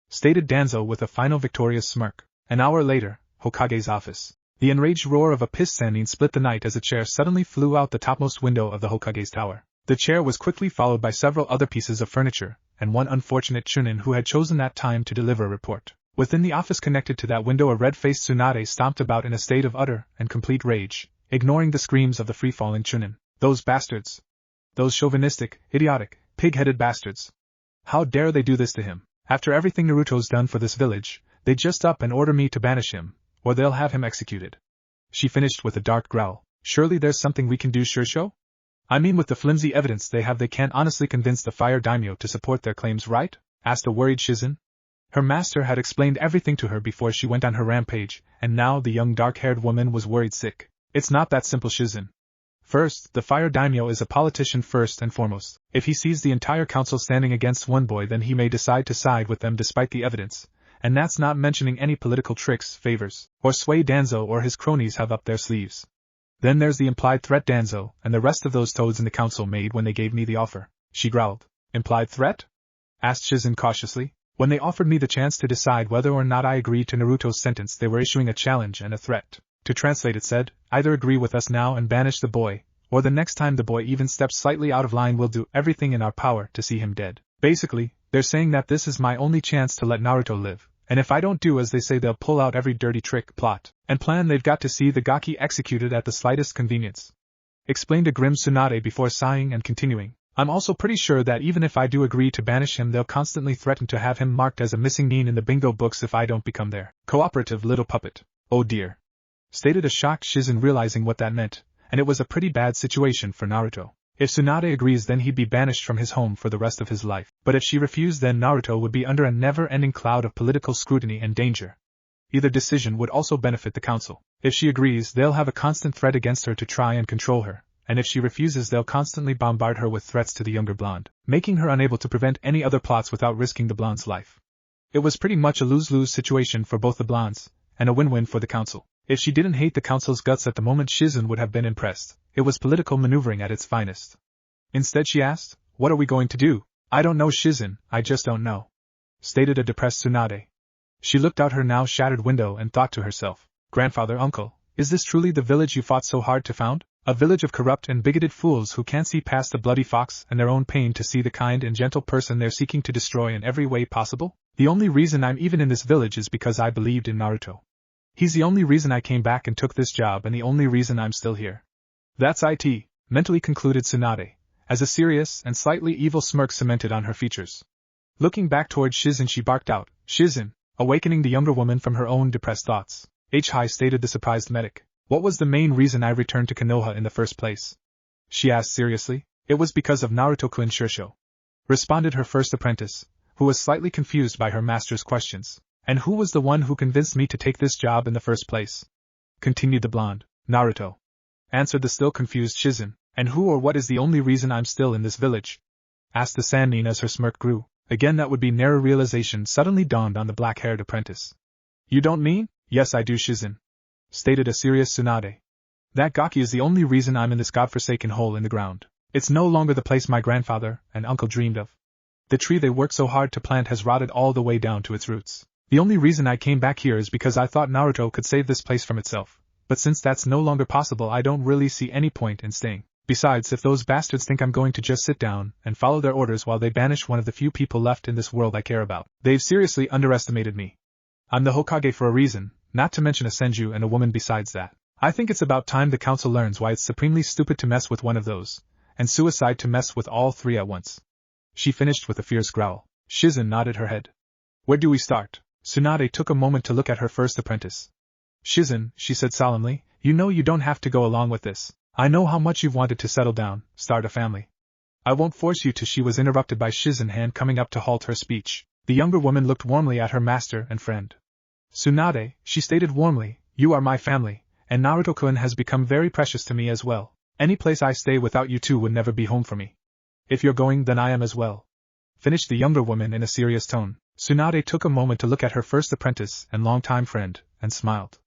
stated Danzo with a final victorious smirk. An hour later, Hokage's office. The enraged roar of a pissed Sannin split the night as a chair suddenly flew out the topmost window of the Hokage's tower. The chair was quickly followed by several other pieces of furniture, and one unfortunate chunin who had chosen that time to deliver a report. Within the office connected to that window, a red-faced Tsunade stomped about in a state of utter and complete rage, ignoring the screams of the free-falling chunin. Those bastards! Those chauvinistic, idiotic, pig-headed bastards! How dare they do this to him? After everything Naruto's done for this village, they just up and order me to banish him, or they'll have him executed. She finished with a dark growl. Surely there's something we can do, Shursho? I mean, with the flimsy evidence they have, they can't honestly convince the fire daimyo to support their claims, right? Asked a worried Shizen. Her master had explained everything to her before she went on her rampage, and now the young dark-haired woman was worried sick. It's not that simple, Shizen. First, the fire daimyo is a politician first and foremost. If he sees the entire council standing against one boy, then he may decide to side with them despite the evidence, and that's not mentioning any political tricks, favors, or sway Danzo or his cronies have up their sleeves. Then there's the implied threat Danzo and the rest of those toads in the council made when they gave me the offer. She growled. Implied threat? Asked Shizen cautiously. When they offered me the chance to decide whether or not I agreed to Naruto's sentence, they were issuing a challenge and a threat. To translate, it said, either agree with us now and banish the boy, or the next time the boy even steps slightly out of line we'll do everything in our power to see him dead. Basically, they're saying that this is my only chance to let Naruto live, and if I don't do as they say, they'll pull out every dirty trick, plot, and plan they've got to see the Gaki executed at the slightest convenience. Explained a grim Tsunade before sighing and continuing. I'm also pretty sure that even if I do agree to banish him, they'll constantly threaten to have him marked as a missing nin in the bingo books if I don't become their cooperative little puppet. Oh dear. Stated a shocked Shizen, realizing what that meant, and it was a pretty bad situation for Naruto. If Tsunade agrees, then he'd be banished from his home for the rest of his life. But if she refused, then Naruto would be under a never-ending cloud of political scrutiny and danger. Either decision would also benefit the council. If she agrees, they'll have a constant threat against her to try and control her, and if she refuses, they'll constantly bombard her with threats to the younger blonde, making her unable to prevent any other plots without risking the blonde's life. It was pretty much a lose-lose situation for both the blondes, and a win-win for the council. If she didn't hate the council's guts at the moment, Shizen would have been impressed, it was political maneuvering at its finest. Instead she asked, "What are we going to do?" "I don't know, Shizen, I just don't know," stated a depressed Tsunade. She looked out her now shattered window and thought to herself, "Grandfather, uncle, is this truly the village you fought so hard to found? A village of corrupt and bigoted fools who can't see past the bloody fox and their own pain to see the kind and gentle person they're seeking to destroy in every way possible? The only reason I'm even in this village is because I believed in Naruto. He's the only reason I came back and took this job and the only reason I'm still here." "That's it," mentally concluded Tsunade, as a serious and slightly evil smirk cemented on her features. Looking back toward Shizen she barked out, "Shizen," awakening the younger woman from her own depressed thoughts. "Hi," stated the surprised medic. "What was the main reason I returned to Konoha in the first place?" she asked seriously. "It was because of Naruto-kun Shirsho," responded her first apprentice, who was slightly confused by her master's questions. "And who was the one who convinced me to take this job in the first place?" continued the blonde. "Naruto," answered the still confused Shizen. "And who or what is the only reason I'm still in this village?" asked the Sannin as her smirk grew. Again that would be narrow realization suddenly dawned on the black-haired apprentice. "You don't mean?" "Yes I do, Shizen," stated a serious Tsunade. "That gaki is the only reason I'm in this godforsaken hole in the ground. It's no longer the place my grandfather and uncle dreamed of. The tree they worked so hard to plant has rotted all the way down to its roots. The only reason I came back here is because I thought Naruto could save this place from itself, but since that's no longer possible I don't really see any point in staying. Besides, if those bastards think I'm going to just sit down and follow their orders while they banish one of the few people left in this world I care about, they've seriously underestimated me. I'm the Hokage for a reason, not to mention a senju and a woman besides that. I think it's about time the council learns why it's supremely stupid to mess with one of those, and suicide to mess with all three at once." She finished with a fierce growl. Shizen nodded her head. "Where do we start?" Tsunade took a moment to look at her first apprentice. "Shizen," she said solemnly, "you know you don't have to go along with this. I know how much you've wanted to settle down, start a family. I won't force you to." She was interrupted by Shizen hand coming up to halt her speech. The younger woman looked warmly at her master and friend. "Tsunade," she stated warmly, "you are my family, and Naruto-kun has become very precious to me as well. Any place I stay without you two would never be home for me. If you're going, then I am as well," finished the younger woman in a serious tone. Tsunade took a moment to look at her first apprentice and longtime friend, and smiled.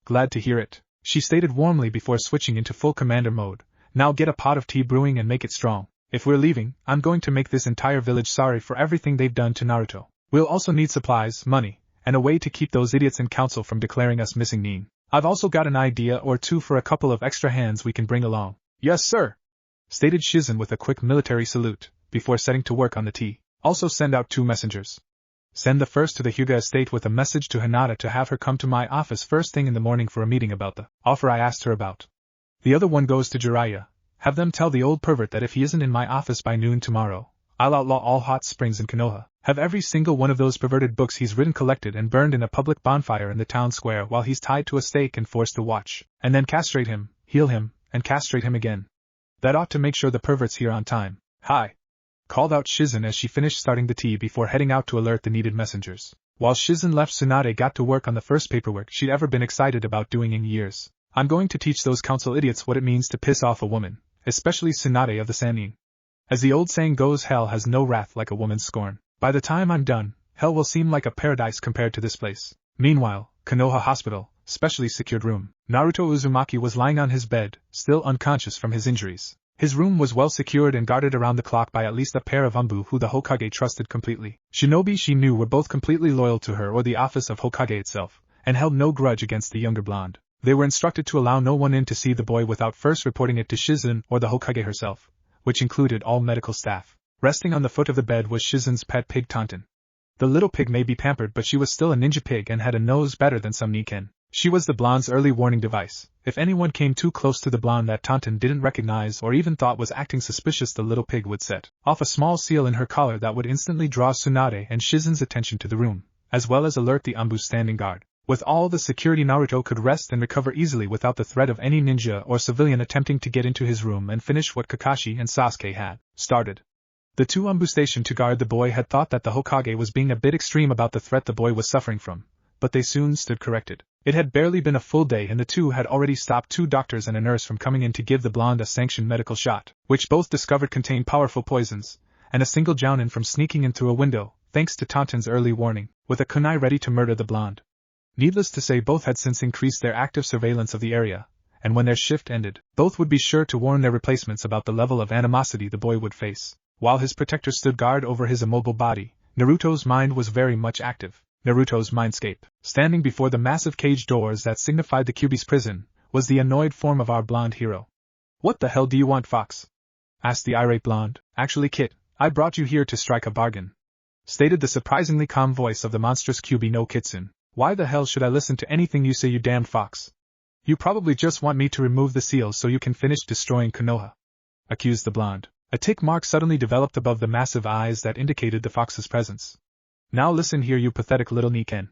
"Glad to hear it," she stated warmly before switching into full commander mode. "Now get a pot of tea brewing and make it strong. If we're leaving, I'm going to make this entire village sorry for everything they've done to Naruto. We'll also need supplies, money, and a way to keep those idiots in council from declaring us missing Nin. I've also got an idea or two for a couple of extra hands we can bring along." "Yes, sir," stated Shizen with a quick military salute, before setting to work on the tea. "Also send out 2 messengers. Send the first to the Hyuga estate with a message to Hinata to have her come to my office first thing in the morning for a meeting about the offer I asked her about. The other one goes to Jiraiya. Have them tell the old pervert that if he isn't in my office by noon tomorrow, I'll outlaw all hot springs in Konoha. Have every single one of those perverted books he's written collected and burned in a public bonfire in the town square while he's tied to a stake and forced to watch, and then castrate him, heal him, and castrate him again. That ought to make sure the pervert's here on time. Hi!" called out Shizen as she finished starting the tea before heading out to alert the needed messengers. While Shizen left, Tsunade got to work on the first paperwork she'd ever been excited about doing in years. "I'm going to teach those council idiots what it means to piss off a woman, especially Tsunade of the Sannin. As the old saying goes, hell has no wrath like a woman's scorn. By the time I'm done, hell will seem like a paradise compared to this place." Meanwhile, Konoha Hospital, specially secured room. Naruto Uzumaki was lying on his bed, still unconscious from his injuries. His room was well secured and guarded around the clock by at least a pair of Anbu who the Hokage trusted completely. Shinobi she knew were both completely loyal to her or the office of Hokage itself, and held no grudge against the younger blonde. They were instructed to allow no one in to see the boy without first reporting it to Shizen or the Hokage herself, which included all medical staff. Resting on the foot of the bed was Shizen's pet pig Tonton. The little pig may be pampered, but she was still a ninja pig and had a nose better than some Niken. She was the blonde's early warning device. If anyone came too close to the blonde that Tonton didn't recognize or even thought was acting suspicious, the little pig would set off a small seal in her collar that would instantly draw Tsunade and Shizen's attention to the room, as well as alert the Anbu standing guard. With all the security, Naruto could rest and recover easily without the threat of any ninja or civilian attempting to get into his room and finish what Kakashi and Sasuke had started. The 2 Anbu stationed to guard the boy had thought that the Hokage was being a bit extreme about the threat the boy was suffering from, but they soon stood corrected. It had barely been a full day and the 2 had already stopped 2 doctors and a nurse from coming in to give the blonde a sanctioned medical shot, which both discovered contained powerful poisons, and a single jounin from sneaking in through a window, thanks to Tonton's early warning, with a kunai ready to murder the blonde. Needless to say, both had since increased their active surveillance of the area, and when their shift ended, both would be sure to warn their replacements about the level of animosity the boy would face. While his protector stood guard over his immobile body, Naruto's mind was very much active. Naruto's mindscape, standing before the massive cage doors that signified the Kyuubi's prison, was the annoyed form of our blonde hero. "What the hell do you want, Fox?" asked the irate blonde. "Actually, Kit, I brought you here to strike a bargain," stated the surprisingly calm voice of the monstrous Kyuubi no Kitsune. "Why the hell should I listen to anything you say, you damned fox? You probably just want me to remove the seal so you can finish destroying Konoha," accused the blonde. A tick mark suddenly developed above the massive eyes that indicated the fox's presence. "Now listen here, you pathetic little Niken,"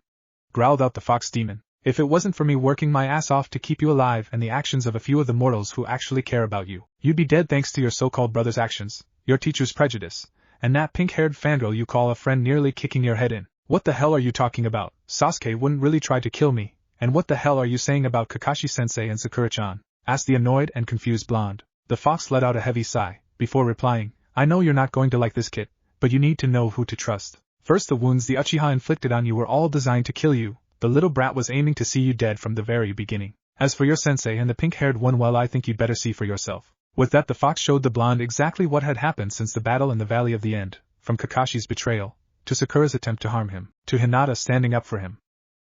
growled out the fox demon. "If it wasn't for me working my ass off to keep you alive and the actions of a few of the mortals who actually care about you, you'd be dead thanks to your so-called brother's actions, your teacher's prejudice, and that pink-haired fangirl you call a friend nearly kicking your head in." "What the hell are you talking about? Sasuke wouldn't really try to kill me, and what the hell are you saying about Kakashi-sensei and Sakura-chan?" asked the annoyed and confused blonde. The fox let out a heavy sigh, before replying, "I know you're not going to like this, Kit, but you need to know who to trust. First, the wounds the Uchiha inflicted on you were all designed to kill you. The little brat was aiming to see you dead from the very beginning. As for your sensei and the pink-haired one, well, I think you'd better see for yourself." With that, the fox showed the blonde exactly what had happened since the battle in the Valley of the End, from Kakashi's betrayal, to Sakura's attempt to harm him, to Hinata standing up for him.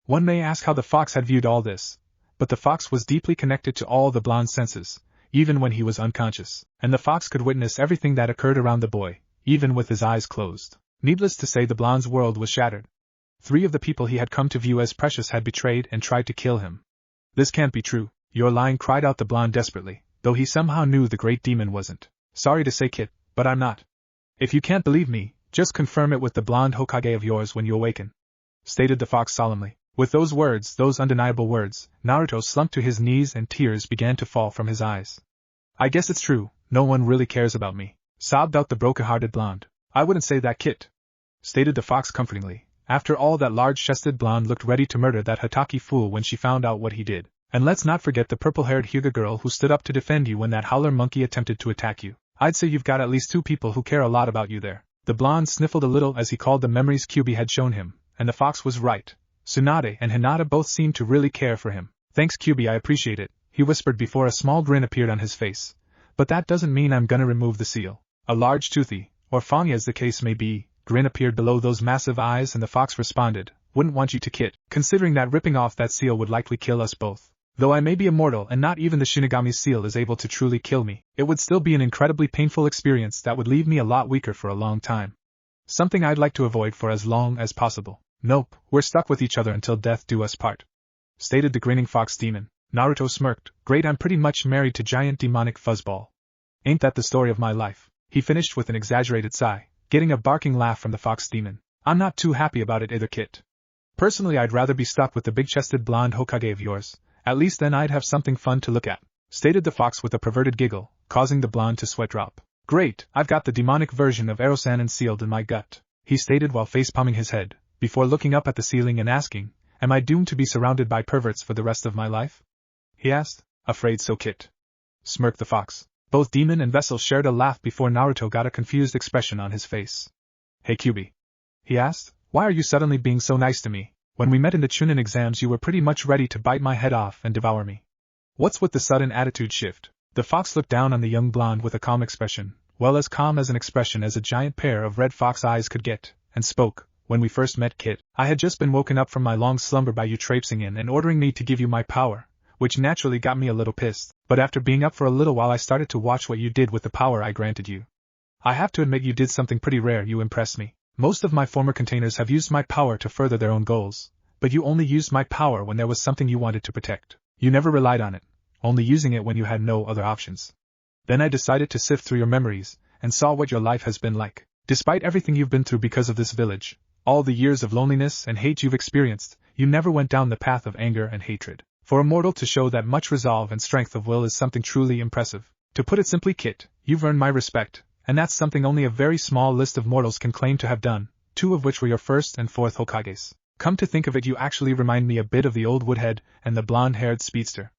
One may ask how the fox had viewed all this, but the fox was deeply connected to all the blonde's senses, even when he was unconscious, and the fox could witness everything that occurred around the boy, even with his eyes closed. Needless to say, the blonde's world was shattered. 3 of the people he had come to view as precious had betrayed and tried to kill him. "This can't be true, you're lying," cried out the blonde desperately, though he somehow knew the great demon wasn't. "Sorry to say, Kit, but I'm not. If you can't believe me, just confirm it with the blonde Hokage of yours when you awaken," stated the fox solemnly. With those words, those undeniable words, Naruto slumped to his knees and tears began to fall from his eyes. "I guess it's true, no one really cares about me," sobbed out the broken-hearted blonde. "I wouldn't say that, Kit," stated the fox comfortingly. "After all, that large-chested blonde looked ready to murder that Hatake fool when she found out what he did. And let's not forget the purple-haired Hyuga girl who stood up to defend you when that howler monkey attempted to attack you. I'd say you've got at least 2 people who care a lot about you there." The blonde sniffled a little as he called the memories Kyuubi had shown him, and the fox was right. Tsunade and Hinata both seemed to really care for him. "Thanks, Kyuubi, I appreciate it," he whispered before a small grin appeared on his face. "But that doesn't mean I'm gonna remove the seal." A large toothy, or fangy as the case may be, grin appeared below those massive eyes, and the fox responded, "Wouldn't want you to, Kit, considering that ripping off that seal would likely kill us both. Though I may be immortal and not even the Shinigami seal is able to truly kill me, it would still be an incredibly painful experience that would leave me a lot weaker for a long time. Something I'd like to avoid for as long as possible." "Nope, we're stuck with each other until death do us part," stated the grinning fox demon. Naruto smirked. "Great, I'm pretty much married to giant demonic fuzzball. Ain't that the story of my life?" he finished with an exaggerated sigh, getting a barking laugh from the fox demon. "I'm not too happy about it either, Kit. Personally, I'd rather be stuck with the big-chested blonde Hokage of yours. At least then I'd have something fun to look at," stated the fox with a perverted giggle, causing the blonde to sweat drop. "Great, I've got the demonic version of Erosan sealed in my gut," he stated while face-palming his head, before looking up at the ceiling and asking, "Am I doomed to be surrounded by perverts for the rest of my life?" he asked. "Afraid so, Kit," smirked the fox. Both demon and vessel shared a laugh before Naruto got a confused expression on his face. "Hey, Kyuubi," he asked, "why are you suddenly being so nice to me? When we met in the Chunin exams you were pretty much ready to bite my head off and devour me. What's with the sudden attitude shift?" The fox looked down on the young blonde with a calm expression, well as calm as an expression as a giant pair of red fox eyes could get, and spoke. "When we first met, Kit, I had just been woken up from my long slumber by you traipsing in and ordering me to give you my power, which naturally got me a little pissed, but after being up for a little while I started to watch what you did with the power I granted you. I have to admit you did something pretty rare. You impressed me. Most of my former containers have used my power to further their own goals, but you only used my power when there was something you wanted to protect. You never relied on it, only using it when you had no other options. Then I decided to sift through your memories, and saw what your life has been like. Despite everything you've been through because of this village, all the years of loneliness and hate you've experienced, you never went down the path of anger and hatred. For a mortal to show that much resolve and strength of will is something truly impressive. To put it simply, Kit, you've earned my respect, and that's something only a very small list of mortals can claim to have done, 2 of which were your first and fourth Hokages. Come to think of it, you actually remind me a bit of the old woodhead and the blonde-haired speedster,"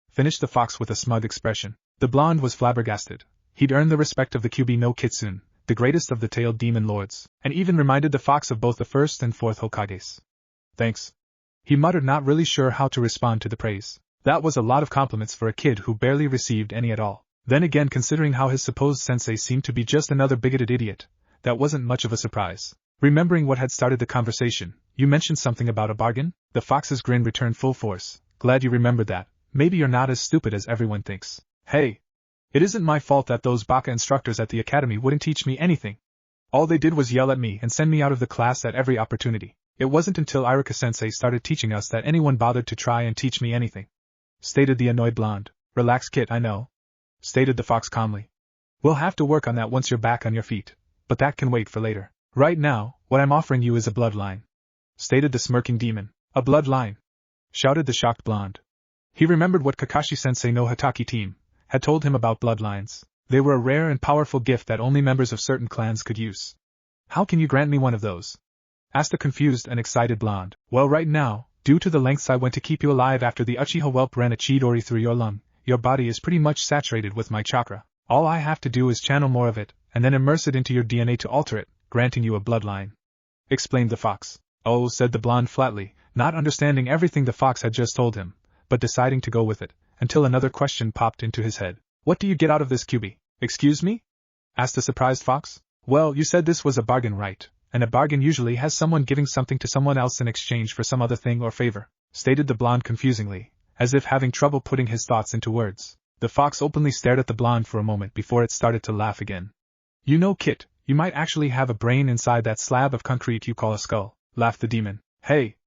finished the fox with a smug expression. The blonde was flabbergasted. He'd earned the respect of the Kyuubi no Kitsune, the greatest of the tailed demon lords, and even reminded the fox of both the first and fourth Hokages. "Thanks," he muttered, not really sure how to respond to the praise. That was a lot of compliments for a kid who barely received any at all. Then again, considering how his supposed sensei seemed to be just another bigoted idiot, that wasn't much of a surprise. Remembering what had started the conversation, you mentioned something about a bargain? The fox's grin returned full force. Glad you remembered that. Maybe you're not as stupid as everyone thinks. Hey! It isn't my fault that those baka instructors at the academy wouldn't teach me anything. All they did was yell at me and send me out of the class at every opportunity. It wasn't until Iruka-sensei started teaching us that anyone bothered to try and teach me anything. Stated the annoyed blonde. Relax, kid, I know. Stated the fox calmly. We'll have to work on that once you're back on your feet, but that can wait for later. Right now, what I'm offering you is a bloodline. Stated the smirking demon. A bloodline? Shouted the shocked blonde. He remembered what Kakashi-sensei no Hataki team had told him about bloodlines. They were a rare and powerful gift that only members of certain clans could use. How can you grant me one of those? Asked the confused and excited blonde. Well, right now, due to the lengths I went to keep you alive after the Uchiha whelp ran a Chidori through your lung, your body is pretty much saturated with my chakra. All I have to do is channel more of it, and then immerse it into your DNA to alter it, granting you a bloodline. Explained the fox. Oh, said the blonde flatly, not understanding everything the fox had just told him, but deciding to go with it, until another question popped into his head. What do you get out of this, QB? Excuse me? Asked the surprised fox. Well, you said this was a bargain, right? And a bargain usually has someone giving something to someone else in exchange for some other thing or favor, stated the blonde confusingly, as if having trouble putting his thoughts into words. The fox openly stared at the blonde for a moment before it started to laugh again. You know, Kit, you might actually have a brain inside that slab of concrete you call a skull, laughed the demon. Hey!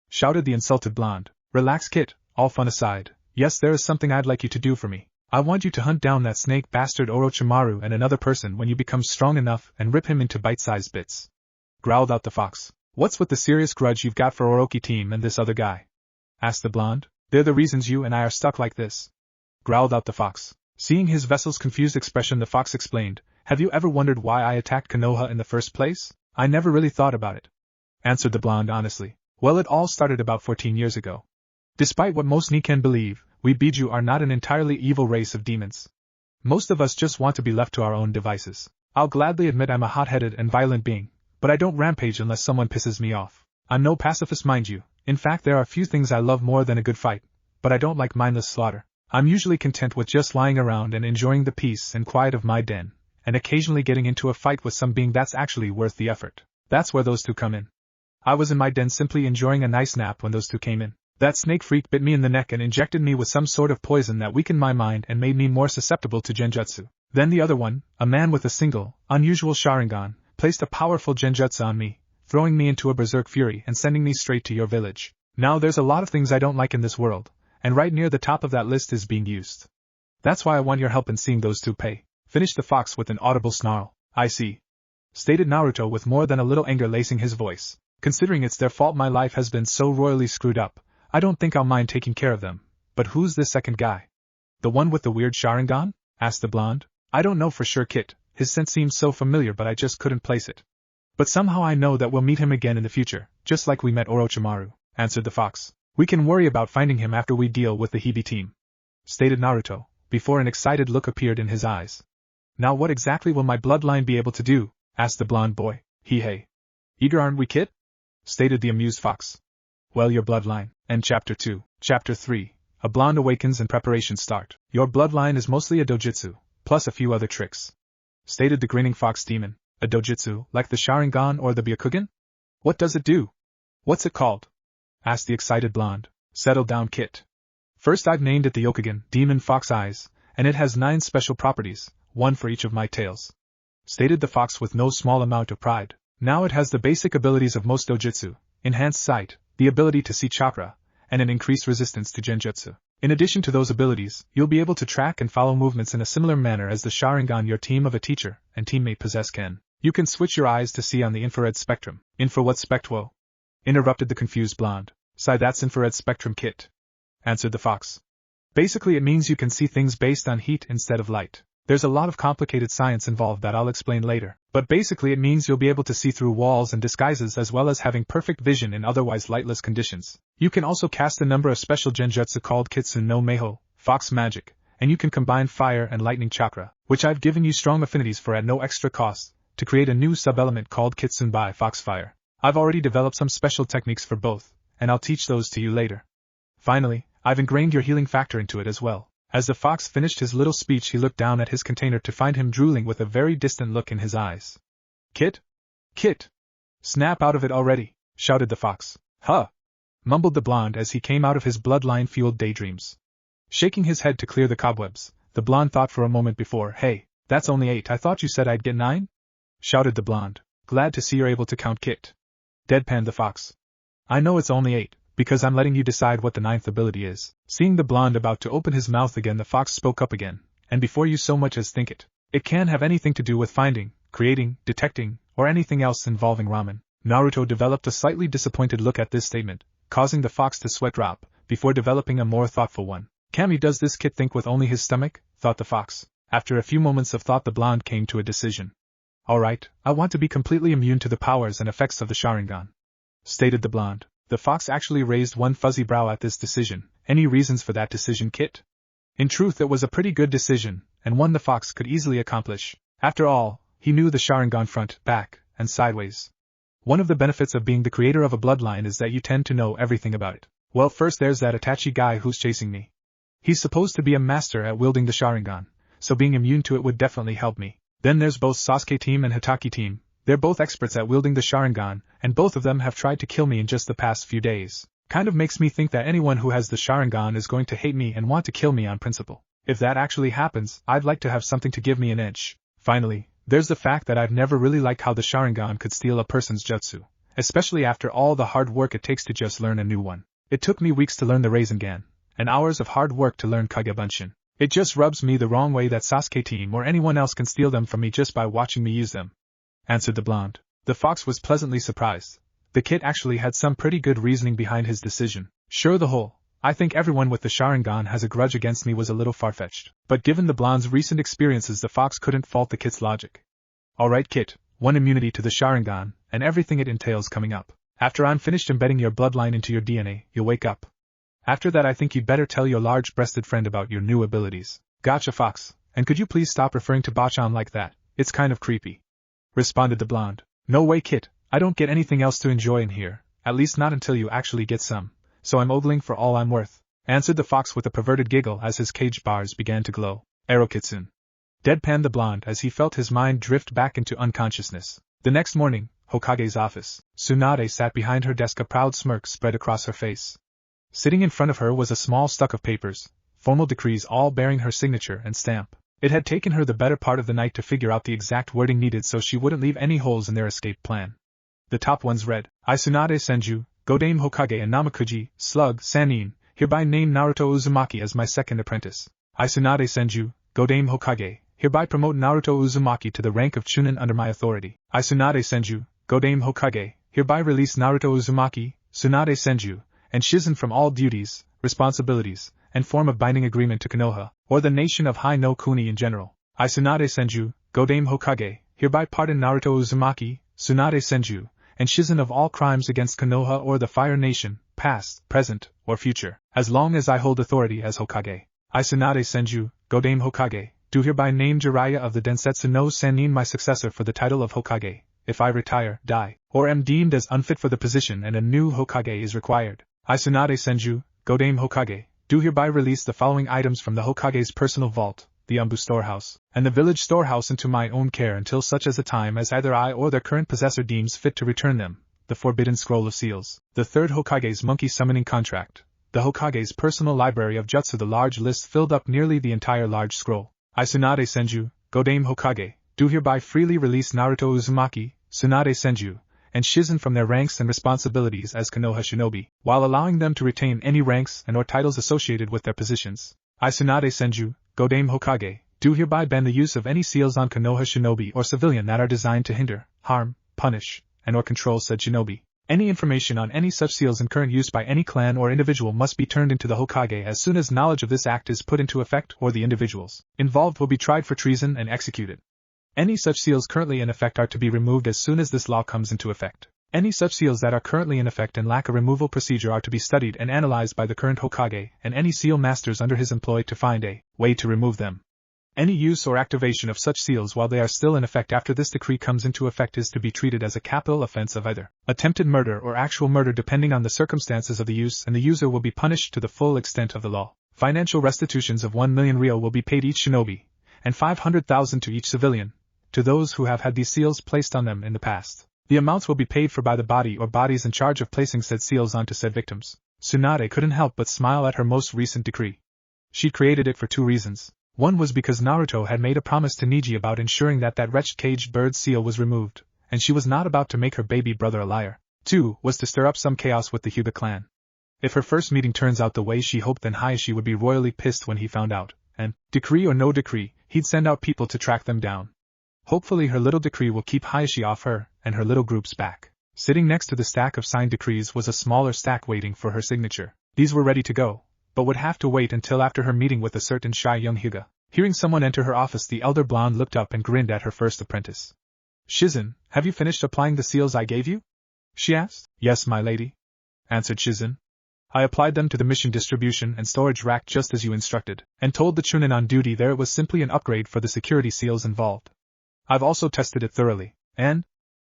Shouted the insulted blonde. Relax, Kit, all fun aside. Yes, there is something I'd like you to do for me. I want you to hunt down that snake bastard Orochimaru and another person when you become strong enough and rip him into bite-sized bits. Growled out the fox. What's with the serious grudge you've got for Orochi team and this other guy? Asked the blonde. They're the reasons you and I are stuck like this. Growled out the fox. Seeing his vessel's confused expression, the fox explained. Have you ever wondered why I attacked Konoha in the first place? I never really thought about it. Answered the blonde honestly. Well, it all started about 14 years ago. Despite what most Nikken believe, we Biju are not an entirely evil race of demons. Most of us just want to be left to our own devices. I'll gladly admit I'm a hot-headed and violent being, but I don't rampage unless someone pisses me off. I'm no pacifist, mind you. In fact, there are few things I love more than a good fight, but I don't like mindless slaughter. I'm usually content with just lying around and enjoying the peace and quiet of my den, and occasionally getting into a fight with some being that's actually worth the effort. That's where those two come in. I was in my den simply enjoying a nice nap when those two came in. That snake freak bit me in the neck and injected me with some sort of poison that weakened my mind and made me more susceptible to genjutsu. Then the other one, a man with a single, unusual Sharingan, placed a powerful genjutsu on me, throwing me into a berserk fury and sending me straight to your village. Now there's a lot of things I don't like in this world, and right near the top of that list is being used. That's why I want your help in seeing those two pay. Finished the fox with an audible snarl. I see. Stated Naruto with more than a little anger lacing his voice. Considering it's their fault my life has been so royally screwed up, I don't think I'll mind taking care of them. But who's this second guy? The one with the weird Sharingan? Asked the blonde. I don't know for sure, Kit. His scent seems so familiar but I just couldn't place it. But somehow I know that we'll meet him again in the future, just like we met Orochimaru, answered the fox. We can worry about finding him after we deal with the Hibi team. Stated Naruto, before an excited look appeared in his eyes. Now what exactly will my bloodline be able to do? Asked the blonde boy. Hey. Eager aren't we, Kit? Stated the amused fox. Well, your bloodline. And Chapter 2. Chapter 3. A blonde awakens and preparations start. Your bloodline is mostly a dojutsu, plus a few other tricks. Stated the grinning fox demon. A dojutsu, like the Sharingan or the Byakugan? What does it do? What's it called? Asked the excited blonde. Settle down, Kit. First I've named it the Yokugan, Demon Fox Eyes, and it has 9 special properties, one for each of my tails. Stated the fox with no small amount of pride. Now it has the basic abilities of most dojutsu, enhanced sight, the ability to see chakra, and an increased resistance to genjutsu. In addition to those abilities, you'll be able to track and follow movements in a similar manner as the Sharingan your team of a teacher and teammate possess can. You can switch your eyes to see on the infrared spectrum. Infra what spectwo? Interrupted the confused blonde. Sigh, that's infrared spectrum, Kit. Answered the fox. Basically it means you can see things based on heat instead of light. There's a lot of complicated science involved that I'll explain later, but basically it means you'll be able to see through walls and disguises as well as having perfect vision in otherwise lightless conditions. You can also cast a number of special genjutsu called Kitsu no Meiho, fox magic, and you can combine fire and lightning chakra, which I've given you strong affinities for at no extra cost, to create a new sub-element called Kitsunbai Foxfire. I've already developed some special techniques for both, and I'll teach those to you later. Finally, I've ingrained your healing factor into it as well. As the fox finished his little speech, he looked down at his container to find him drooling with a very distant look in his eyes. Kit? Kit! Snap out of it already, shouted the fox. Huh! Mumbled the blonde as he came out of his bloodline-fueled daydreams. Shaking his head to clear the cobwebs, the blonde thought for a moment before, Hey, that's only 8, I thought you said I'd get 9? Shouted the blonde. Glad to see you're able to count, Kit. Deadpanned the fox. I know it's only 8, because I'm letting you decide what the 9th ability is. Seeing the blonde about to open his mouth again, the fox spoke up again, and before you so much as think it, it can't have anything to do with finding, creating, detecting, or anything else involving ramen. Naruto developed a slightly disappointed look at this statement, causing the fox to sweat drop, before developing a more thoughtful one. Kami, does this Kit think with only his stomach? Thought the fox. After a few moments of thought, the blonde came to a decision. Alright, I want to be completely immune to the powers and effects of the Sharingan, stated the blonde. The fox actually raised one fuzzy brow at this decision. Any reasons for that decision, Kit? In truth, it was a pretty good decision, and one the fox could easily accomplish. After all, he knew the Sharingan front, back, and sideways. One of the benefits of being the creator of a bloodline is that you tend to know everything about it. Well, first there's that Itachi guy who's chasing me. He's supposed to be a master at wielding the Sharingan, so being immune to it would definitely help me. Then there's both Sasuke team and Hitaki team. They're both experts at wielding the Sharingan, and both of them have tried to kill me in just the past few days. Kind of makes me think that anyone who has the Sharingan is going to hate me and want to kill me on principle. If that actually happens, I'd like to have something to give me an edge. Finally, there's the fact that I've never really liked how the Sharingan could steal a person's jutsu, especially after all the hard work it takes to just learn a new one. It took me weeks to learn the Rasengan, and hours of hard work to learn Kagebunshin. It just rubs me the wrong way that Sasuke team or anyone else can steal them from me just by watching me use them, answered the blonde. The fox was pleasantly surprised. The Kit actually had some pretty good reasoning behind his decision. Sure, the whole, I think everyone with the Sharingan has a grudge against me, was a little far-fetched, but given the blonde's recent experiences, the fox couldn't fault the Kit's logic. Alright, Kit, 1 immunity to the Sharingan, and everything it entails coming up. After I'm finished embedding your bloodline into your DNA, you'll wake up. After that, I think you'd better tell your large-breasted friend about your new abilities. Gotcha, fox, and could you please stop referring to Bachan like that? It's kind of creepy, responded the blonde. No way, Kit, I don't get anything else to enjoy in here, at least not until you actually get some, so I'm ogling for all I'm worth, answered the fox with a perverted giggle as his cage bars began to glow. Arrow-kitsune, deadpanned the blonde as he felt his mind drift back into unconsciousness. The next morning, Hokage's office. Tsunade sat behind her desk, a proud smirk spread across her face. Sitting in front of her was a small stack of papers, formal decrees all bearing her signature and stamp. It had taken her the better part of the night to figure out the exact wording needed so she wouldn't leave any holes in their escape plan. The top ones read, I, Tsunade Senju, Godame Hokage and Namakuji, Slug, Sannin, hereby name Naruto Uzumaki as my second apprentice. I, Tsunade Senju, Godame Hokage, hereby promote Naruto Uzumaki to the rank of Chunin under my authority. I, Tsunade Senju, Godame Hokage, hereby release Naruto Uzumaki, Tsunade Senju, and Shizen from all duties, responsibilities, and form of binding agreement to Konoha, or the nation of Hai no Kuni in general. I, Tsunade Senju, Godame Hokage, hereby pardon Naruto Uzumaki, Tsunade Senju, and Shizen of all crimes against Konoha or the Fire Nation, past, present, or future, as long as I hold authority as Hokage. I, Tsunade Senju, Godame Hokage, do hereby name Jiraiya of the Densetsu no Sannin my successor for the title of Hokage, if I retire, die, or am deemed as unfit for the position and a new Hokage is required. I, Tsunade Senju, Godame Hokage, do hereby release the following items from the Hokage's personal vault, the Umbu storehouse, and the village storehouse into my own care until such as a time as either I or their current possessor deems fit to return them. The Forbidden Scroll of Seals, the third Hokage's monkey summoning contract, the Hokage's personal library of jutsu. The large list filled up nearly the entire large scroll. I, Tsunade Senju, Godame Hokage, do hereby freely release Naruto Uzumaki, Tsunade Senju, and Shizen from their ranks and responsibilities as Konoha shinobi, while allowing them to retain any ranks and or titles associated with their positions. I, Tsunade Senju, Godame Hokage, do hereby ban the use of any seals on Konoha shinobi or civilian that are designed to hinder, harm, punish, and or control said shinobi. Any information on any such seals in current use by any clan or individual must be turned into the Hokage as soon as knowledge of this act is put into effect, or the individuals involved will be tried for treason and executed. Any such seals currently in effect are to be removed as soon as this law comes into effect. Any such seals that are currently in effect and lack a removal procedure are to be studied and analyzed by the current Hokage and any seal masters under his employ to find a way to remove them. Any use or activation of such seals while they are still in effect after this decree comes into effect is to be treated as a capital offense of either attempted murder or actual murder depending on the circumstances of the use, and the user will be punished to the full extent of the law. Financial restitutions of 1 million real will be paid each shinobi, and 500,000 to each civilian, to those who have had these seals placed on them in the past. The amounts will be paid for by the body or bodies in charge of placing said seals onto said victims. Tsunade couldn't help but smile at her most recent decree. She created it for two reasons. One was because Naruto had made a promise to Niji about ensuring that wretched caged bird seal was removed, and she was not about to make her baby brother a liar. Two was to stir up some chaos with the Hyuga clan. If her first meeting turns out the way she hoped, then Hayashi would be royally pissed when he found out, and, decree or no decree, he'd send out people to track them down. Hopefully her little decree will keep Hayashi off her and her little group's back. Sitting next to the stack of signed decrees was a smaller stack waiting for her signature. These were ready to go, but would have to wait until after her meeting with a certain shy young Hyuga. Hearing someone enter her office, the elder blonde looked up and grinned at her first apprentice. "Shizen, have you finished applying the seals I gave you?" she asked. "Yes, my lady," answered Shizen. "I applied them to the mission distribution and storage rack just as you instructed, and told the Chunin on duty there it was simply an upgrade for the security seals involved. I've also tested it thoroughly, and?"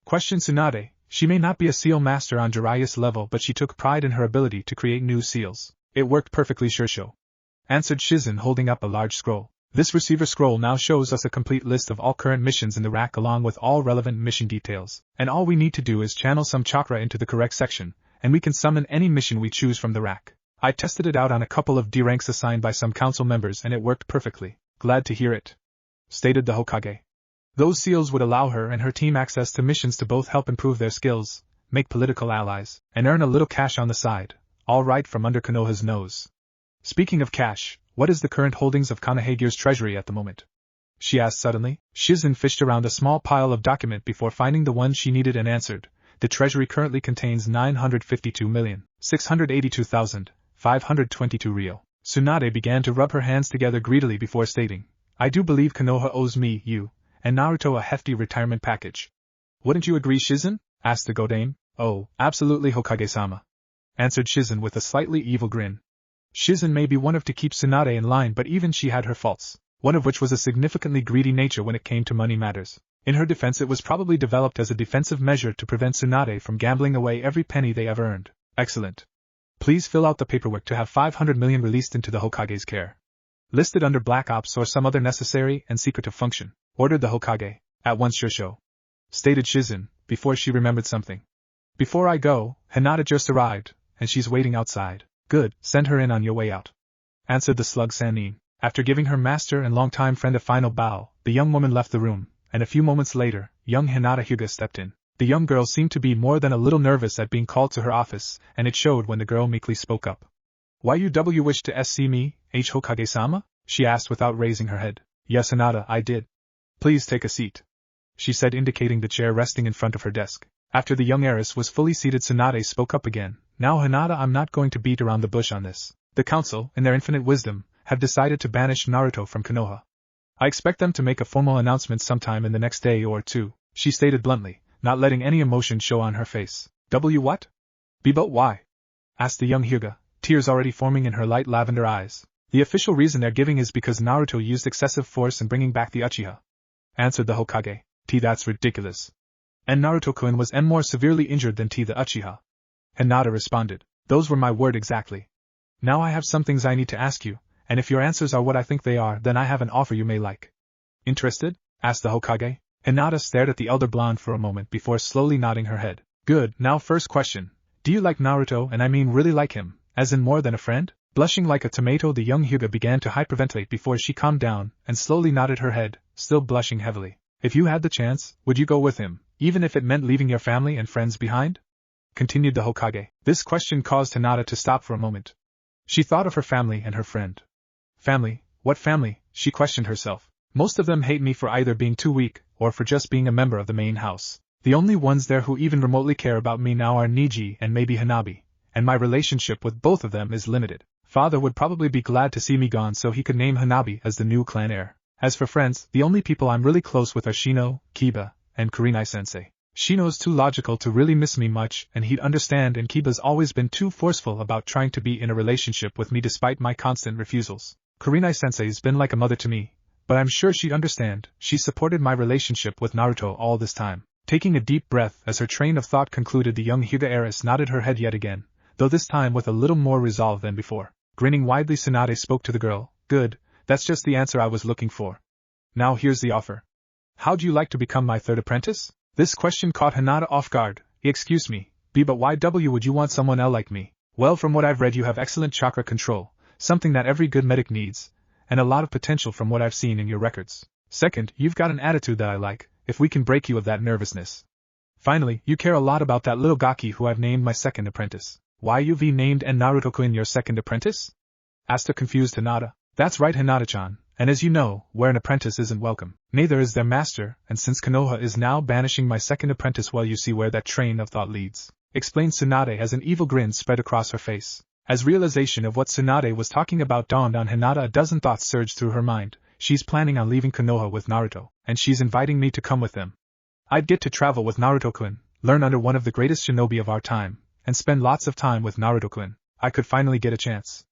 questioned Tsunade. She may not be a seal master on Jiraiya's level, but she took pride in her ability to create new seals. "It worked perfectly, Shursho," answered Shizen, holding up a large scroll. "This receiver scroll now shows us a complete list of all current missions in the rack along with all relevant mission details, and all we need to do is channel some chakra into the correct section, and we can summon any mission we choose from the rack. I tested it out on a couple of D ranks assigned by some council members and it worked perfectly." "Glad to hear it," stated the Hokage. Those seals would allow her and her team access to missions to both help improve their skills, make political allies, and earn a little cash on the side, all right from under Konoha's nose. "Speaking of cash, what is the current holdings of Konohagear's treasury at the moment?" she asked suddenly. Shizen fished around a small pile of document before finding the one she needed and answered. "The treasury currently contains 952,682,522 real." Tsunade began to rub her hands together greedily before stating, "I do believe Konoha owes me, you, and Naruto a hefty retirement package. Wouldn't you agree, Shizen?" asked the Godame. "Oh, absolutely, Hokage-sama," answered Shizen with a slightly evil grin. Shizen may be one of to keep Tsunade in line, but even she had her faults, one of which was a significantly greedy nature when it came to money matters. In her defense, it was probably developed as a defensive measure to prevent Tsunade from gambling away every penny they ever earned. "Excellent. Please fill out the paperwork to have 500 million released into the Hokage's care. Listed under Black Ops or some other necessary and secretive function," ordered the Hokage. "At once, Shursho," stated Shizen, before she remembered something. "Before I go, Hinata just arrived, and she's waiting outside." "Good, send her in on your way out," answered the slug Sannin. After giving her master and longtime friend a final bow, the young woman left the room, and a few moments later, young Hinata Hyuga stepped in. The young girl seemed to be more than a little nervous at being called to her office, and it showed when the girl meekly spoke up. "Why you wish to see me, Hokage-sama?" she asked without raising her head. "Yes, Hinata, I did." "Please take a seat," she said, indicating the chair resting in front of her desk. After the young heiress was fully seated, Tsunade spoke up again. "Now, Hinata, I'm not going to beat around the bush on this. The council, in their infinite wisdom, have decided to banish Naruto from Konoha. I expect them to make a formal announcement sometime in the next day or two," she stated bluntly, not letting any emotion show on her face. What? But why?" asked the young Hyuga, tears already forming in her light lavender eyes. "The official reason they're giving is because Naruto used excessive force in bringing back the Uchiha," answered the Hokage. That's ridiculous. "And Naruto-kun was more severely injured than the Uchiha," Hinata responded. "Those were my word exactly. Now I have some things I need to ask you, and if your answers are what I think they are, then I have an offer you may like." "Interested?" asked the Hokage. Hinata stared at the elder blonde for a moment before slowly nodding her head. "Good, now first question. Do you like Naruto, and I mean really like him, as in more than a friend?" Blushing like a tomato, the young Hyuga began to hyperventilate before she calmed down, and slowly nodded her head, still blushing heavily. "If you had the chance, would you go with him, even if it meant leaving your family and friends behind?" continued the Hokage. This question caused Hinata to stop for a moment. She thought of her family and her friend. "Family? What family?" she questioned herself. "Most of them hate me for either being too weak, or for just being a member of the main house. The only ones there who even remotely care about me now are Niji and maybe Hanabi, and my relationship with both of them is limited. Father would probably be glad to see me gone so he could name Hanabi as the new clan heir. As for friends, the only people I'm really close with are Shino, Kiba, and Kurenai-sensei. Shino's too logical to really miss me much, and he'd understand, and Kiba's always been too forceful about trying to be in a relationship with me despite my constant refusals. Kurenai-sensei's been like a mother to me, but I'm sure she'd understand. She supported my relationship with Naruto all this time. Taking a deep breath as her train of thought concluded, the young Hyuga heiress nodded her head yet again, though this time with a little more resolve than before. Grinning widely, Tsunade spoke to the girl. Good, that's just the answer I was looking for. Now here's the offer. How'd you like to become my third apprentice? This question caught Hinata off guard. Excuse me, but why would you want someone else like me? Well, from what I've read, you have excellent chakra control, something that every good medic needs, and a lot of potential from what I've seen in your records. Second, you've got an attitude that I like, if we can break you of that nervousness. Finally, you care a lot about that little Gaki who I've named my second apprentice. Why you've named and Naruto-kun your second apprentice? Asked a confused Hinata. That's right, Hinata-chan, and as you know, where an apprentice isn't welcome, neither is their master, and since Konoha is now banishing my second apprentice, well, you see where that train of thought leads, explained Tsunade as an evil grin spread across her face. As realization of what Tsunade was talking about dawned on Hinata, a dozen thoughts surged through her mind. She's planning on leaving Konoha with Naruto, and she's inviting me to come with them. I'd get to travel with Naruto-kun, learn under one of the greatest shinobi of our time, and spend lots of time with Naruto-kun. I could finally get a chance.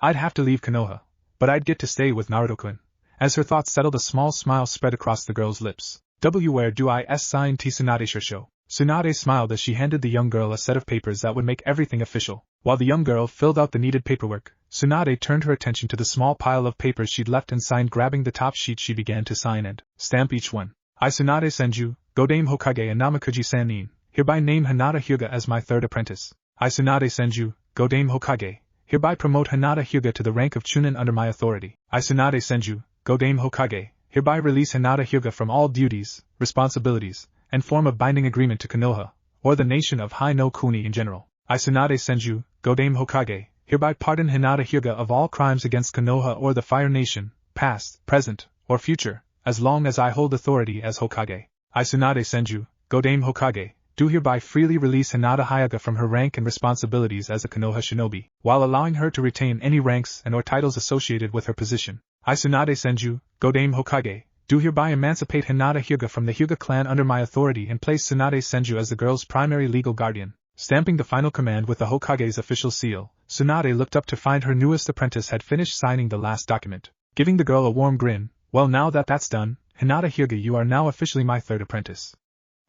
I'd have to leave Konoha, but I'd get to stay with Naruto-kun. As her thoughts settled, a small smile spread across the girl's lips. Where do I sign Tsunade Shirsho? Tsunade smiled as she handed the young girl a set of papers that would make everything official. While the young girl filled out the needed paperwork, Tsunade turned her attention to the small pile of papers she'd left and signed. Grabbing the top sheet, she began to sign and stamp each one. I, Tsunade Senju, Godame Hokage and Namakuji Sanin, hereby name Hinata Hyuga as my third apprentice. I, Tsunade Senju, Godame Hokage, hereby promote Hinata Hyuga to the rank of Chunin under my authority. I, Tsunade Senju, Godame Hokage, hereby release Hinata Hyuga from all duties, responsibilities, and form a binding agreement to Konoha, or the nation of Hai no Kuni in general. I, Tsunade Senju, Godame Hokage, hereby pardon Hinata Hyuga of all crimes against Konoha or the Fire Nation, past, present, or future, as long as I hold authority as Hokage. I, Tsunade Senju, Godame Hokage, do hereby freely release Hinata Hyuga from her rank and responsibilities as a Konoha shinobi, while allowing her to retain any ranks and or titles associated with her position. I, Tsunade Senju, Godame Hokage, do hereby emancipate Hinata Hyuga from the Hyuga clan under my authority and place Tsunade Senju as the girl's primary legal guardian. Stamping the final command with the Hokage's official seal, Tsunade looked up to find her newest apprentice had finished signing the last document. Giving the girl a warm grin, well, now that that's done, Hinata Hyuga, you are now officially my third apprentice.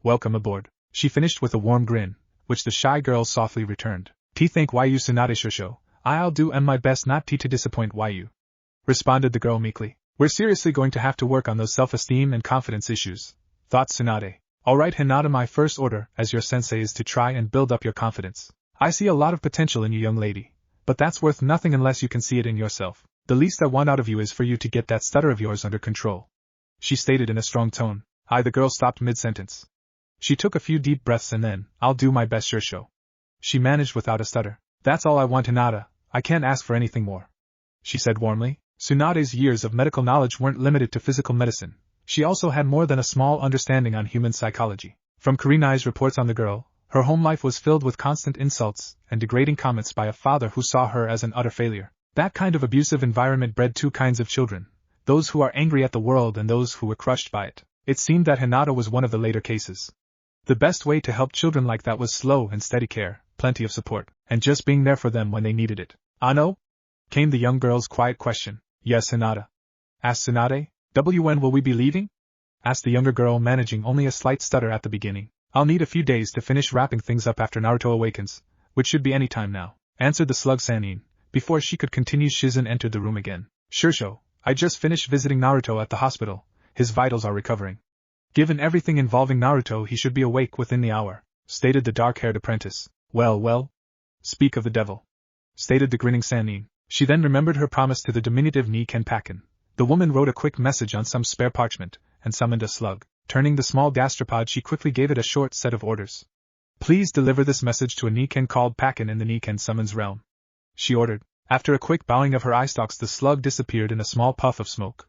Welcome aboard. She finished with a warm grin, which the shy girl softly returned. Thank you, Tsunade Shirsho. I'll do my best not to disappoint you, responded the girl meekly. We're seriously going to have to work on those self-esteem and confidence issues, thought Tsunade. Alright, Hinata, my first order as your sensei is to try and build up your confidence. I see a lot of potential in you, young lady, but that's worth nothing unless you can see it in yourself. The least I want out of you is for you to get that stutter of yours under control, she stated in a strong tone. The girl stopped mid-sentence. She took a few deep breaths and then, I'll do my best, Shirsho, she managed without a stutter. That's all I want, Hinata, I can't ask for anything more, she said warmly. Tsunade's years of medical knowledge weren't limited to physical medicine. She also had more than a small understanding on human psychology. From Kurenai's reports on the girl, her home life was filled with constant insults and degrading comments by a father who saw her as an utter failure. That kind of abusive environment bred two kinds of children, those who are angry at the world and those who were crushed by it. It seemed that Hinata was one of the later cases. The best way to help children like that was slow and steady care, plenty of support, and just being there for them when they needed it. No? Came the young girl's quiet question. Yes, Hinata, asked Tsunade. When will we be leaving? Asked the younger girl, managing only a slight stutter at the beginning. I'll need a few days to finish wrapping things up after Naruto awakens, which should be any time now, answered the slug Sanin. Before she could continue, Shizen entered the room again. Shirsho, I just finished visiting Naruto at the hospital. His vitals are recovering. Given everything involving Naruto, he should be awake within the hour, stated the dark-haired apprentice. Well, speak of the devil, stated the grinning Sanin. She then remembered her promise to the diminutive Niken Pakken. The woman wrote a quick message on some spare parchment, and summoned a slug. Turning the small gastropod, she quickly gave it a short set of orders. Please deliver this message to a Niken called Pakken in the Niken summons realm, she ordered. After a quick bowing of her eye stalks, the slug disappeared in a small puff of smoke.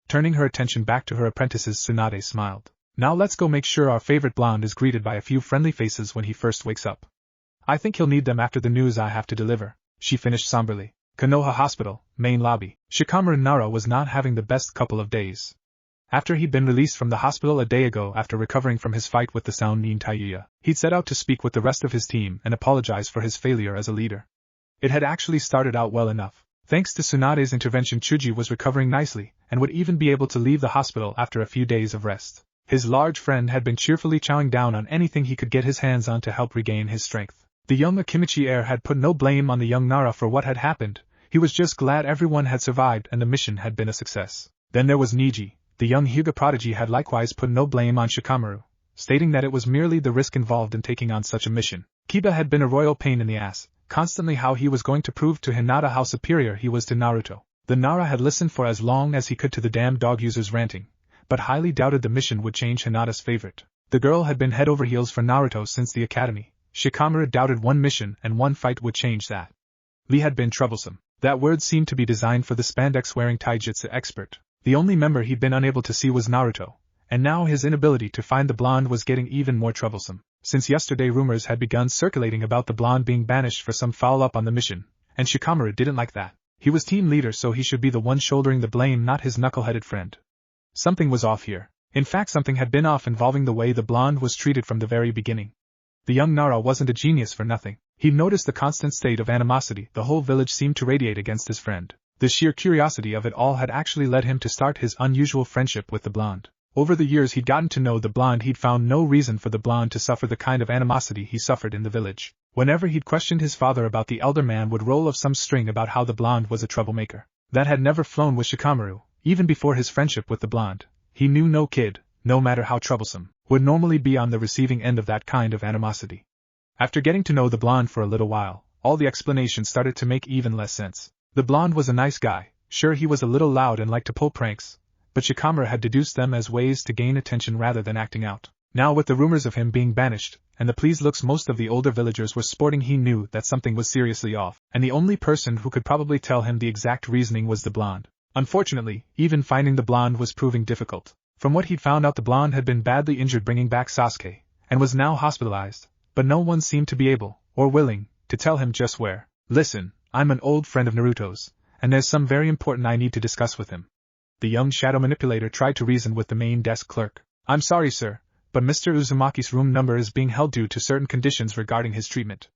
Turning her attention back to her apprentices, Tsunade smiled. Now let's go make sure our favorite blonde is greeted by a few friendly faces when he first wakes up. I think he'll need them after the news I have to deliver, she finished somberly. Konoha Hospital, main lobby. Shikamaru Nara was not having the best couple of days. After he'd been released from the hospital a day ago after recovering from his fight with the Sound Nin Taiyuya, he'd set out to speak with the rest of his team and apologize for his failure as a leader. It had actually started out well enough. Thanks to Tsunade's intervention, Chuji was recovering nicely, and would even be able to leave the hospital after a few days of rest. His large friend had been cheerfully chowing down on anything he could get his hands on to help regain his strength. The young Akimichi heir had put no blame on the young Nara for what had happened. He was just glad everyone had survived and the mission had been a success. Then there was Niji. The young Hyuga prodigy had likewise put no blame on Shikamaru, stating that it was merely the risk involved in taking on such a mission. Kiba had been a royal pain in the ass, constantly how he was going to prove to Hinata how superior he was to Naruto. The Nara had listened for as long as he could to the damn dog user's ranting, but highly doubted the mission would change Hinata's favorite. The girl had been head over heels for Naruto since the academy. Shikamaru doubted one mission and one fight would change that. Lee had been troublesome. That word seemed to be designed for the spandex-wearing taijutsu expert. The only member he'd been unable to see was Naruto, and now his inability to find the blonde was getting even more troublesome. Since yesterday, rumors had begun circulating about the blonde being banished for some foul-up on the mission, and Shikamaru didn't like that. He was team leader, so he should be the one shouldering the blame, not his knuckle-headed friend. Something was off here. In fact, something had been off involving the way the blonde was treated from the very beginning. The young Nara wasn't a genius for nothing. He noticed the constant state of animosity the whole village seemed to radiate against his friend. The sheer curiosity of it all had actually led him to start his unusual friendship with the blonde. Over the years he'd gotten to know the blonde. He'd found no reason for the blonde to suffer the kind of animosity he suffered in the village. Whenever he'd questioned his father about the elder man would roll of some string about how the blonde was a troublemaker. That had never flown with Shikamaru. Even before his friendship with the blonde, he knew no kid, no matter how troublesome, would normally be on the receiving end of that kind of animosity. After getting to know the blonde for a little while, all the explanations started to make even less sense. The blonde was a nice guy. Sure, he was a little loud and liked to pull pranks, but Shikamaru had deduced them as ways to gain attention rather than acting out. Now with the rumors of him being banished, and the pleased looks most of the older villagers were sporting, he knew that something was seriously off, and the only person who could probably tell him the exact reasoning was the blonde. Unfortunately, even finding the blonde was proving difficult. From what he'd found out, the blonde had been badly injured bringing back Sasuke, and was now hospitalized, but no one seemed to be able, or willing, to tell him just where. Listen, I'm an old friend of Naruto's, and there's some very important I need to discuss with him. The young shadow manipulator tried to reason with the main desk clerk. I'm sorry, sir, but Mr. Uzumaki's room number is being held due to certain conditions regarding his treatment.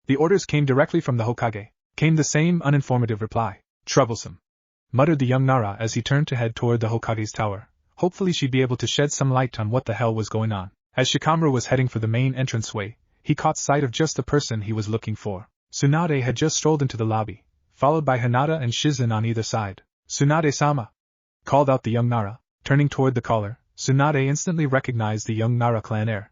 The orders came directly from the Hokage. Came the same uninformative reply. Troublesome, muttered the young Nara as he turned to head toward the Hokage's tower. Hopefully she'd be able to shed some light on what the hell was going on. As Shikamaru was heading for the main entranceway, he caught sight of just the person he was looking for. Tsunade had just strolled into the lobby, followed by Hinata and Shizen on either side. Tsunade-sama, called out the young Nara. Turning toward the caller, Tsunade instantly recognized the young Nara clan heir.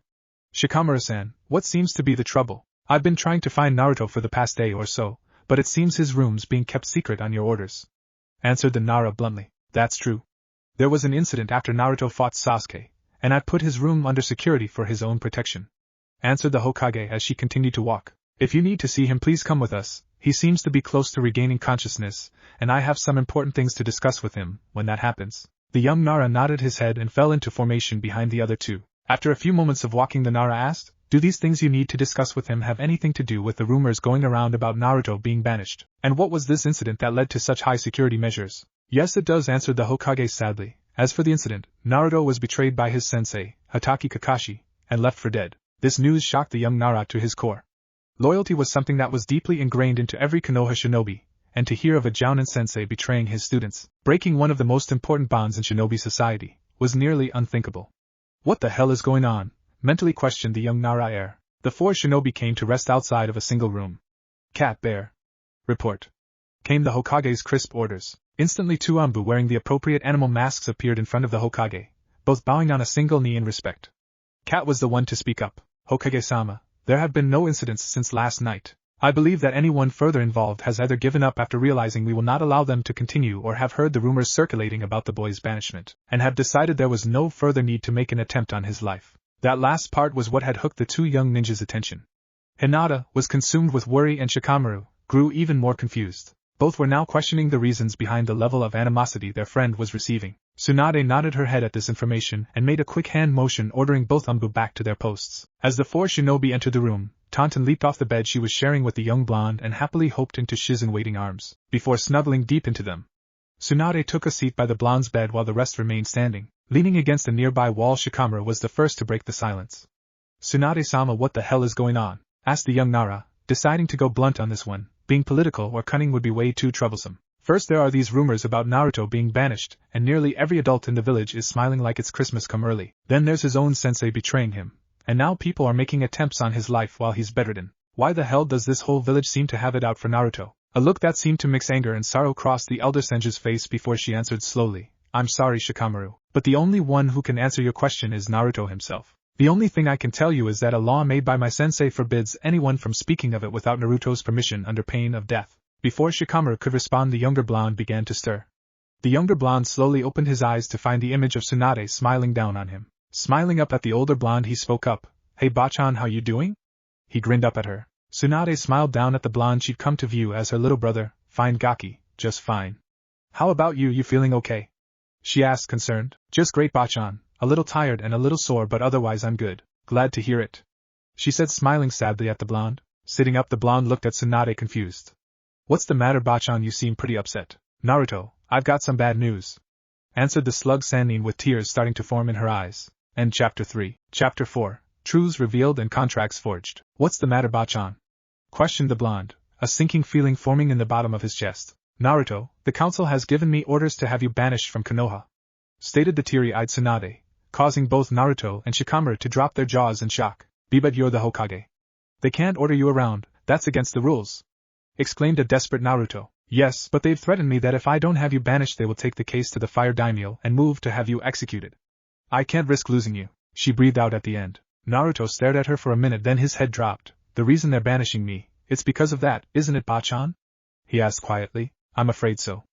Shikamaru-san, what seems to be the trouble? I've been trying to find Naruto for the past day or so, but it seems his room's being kept secret on your orders, answered the Nara bluntly. That's true. There was an incident after Naruto fought Sasuke, and I put his room under security for his own protection, answered the Hokage as she continued to walk. If you need to see him, please come with us. He seems to be close to regaining consciousness, and I have some important things to discuss with him when that happens. The young Nara nodded his head and fell into formation behind the other two. After a few moments of walking, the Nara asked, Do these things you need to discuss with him have anything to do with the rumors going around about Naruto being banished? And what was this incident that led to such high security measures? Yes, it does, answered the Hokage sadly. As for the incident, Naruto was betrayed by his sensei, Hatake Kakashi, and left for dead. This news shocked the young Nara to his core. Loyalty was something that was deeply ingrained into every Konoha shinobi, and to hear of a Jounin sensei betraying his students, breaking one of the most important bonds in shinobi society, was nearly unthinkable. What the hell is going on? Mentally questioned the young Nara heir. The four shinobi came to rest outside of a single room. Cat, bear. Report. Came the Hokage's crisp orders. Instantly 2 Anbu wearing the appropriate animal masks appeared in front of the Hokage, both bowing on a single knee in respect. Cat was the one to speak up. Hokage-sama, there have been no incidents since last night. I believe that anyone further involved has either given up after realizing we will not allow them to continue or have heard the rumors circulating about the boy's banishment, and have decided there was no further need to make an attempt on his life. That last part was what had hooked the 2 young ninjas' attention. Hinata was consumed with worry and Shikamaru grew even more confused. Both were now questioning the reasons behind the level of animosity their friend was receiving. Tsunade nodded her head at this information and made a quick hand motion ordering both Anbu back to their posts. As the 4 shinobi entered the room, Taunton leaped off the bed she was sharing with the young blonde and happily hopped into Shizen waiting arms, before snuggling deep into them. Tsunade took a seat by the blonde's bed while the rest remained standing. Leaning against a nearby wall, Shikamaru was the first to break the silence. Tsunade-sama, what the hell is going on? Asked the young Nara, deciding to go blunt on this one. Being political or cunning would be way too troublesome. First there are these rumors about Naruto being banished, and nearly every adult in the village is smiling like it's Christmas come early. Then there's his own sensei betraying him, and now people are making attempts on his life while he's bedridden. Why the hell does this whole village seem to have it out for Naruto? A look that seemed to mix anger and sorrow crossed the elder Senju's face before she answered slowly, I'm sorry Shikamaru, but the only one who can answer your question is Naruto himself. The only thing I can tell you is that a law made by my sensei forbids anyone from speaking of it without Naruto's permission under pain of death. Before Shikamaru could respond, the younger blonde began to stir. The younger blonde slowly opened his eyes to find the image of Tsunade smiling down on him. Smiling up at the older blonde, he spoke up, Hey Bachan, how you doing? He grinned up at her. Tsunade smiled down at the blonde she'd come to view as her little brother. Fine Gaki, just fine. How about you feeling okay? She asked concerned. Just great Bachan, a little tired and a little sore but otherwise I'm good. Glad to hear it. She said, smiling sadly at the blonde. Sitting up, the blonde looked at Tsunade confused. What's the matter Bachan, you seem pretty upset. Naruto, I've got some bad news, answered the slug Sannin with tears starting to form in her eyes. End Chapter 3. Chapter 4. Truths revealed and contracts forged. What's the matter Bachan? Questioned the blonde, a sinking feeling forming in the bottom of his chest. Naruto, the council has given me orders to have you banished from Konoha, stated the teary-eyed Tsunade, causing both Naruto and Shikamaru to drop their jaws in shock. But you're the Hokage. They can't order you around, that's against the rules, exclaimed a desperate Naruto. Yes, but they've threatened me that if I don't have you banished they will take the case to the Fire Daimyo and move to have you executed. I can't risk losing you, she breathed out at the end. Naruto stared at her for a minute, then his head dropped. The reason they're banishing me, it's because of that, isn't it Bachan? He asked quietly. I'm afraid so.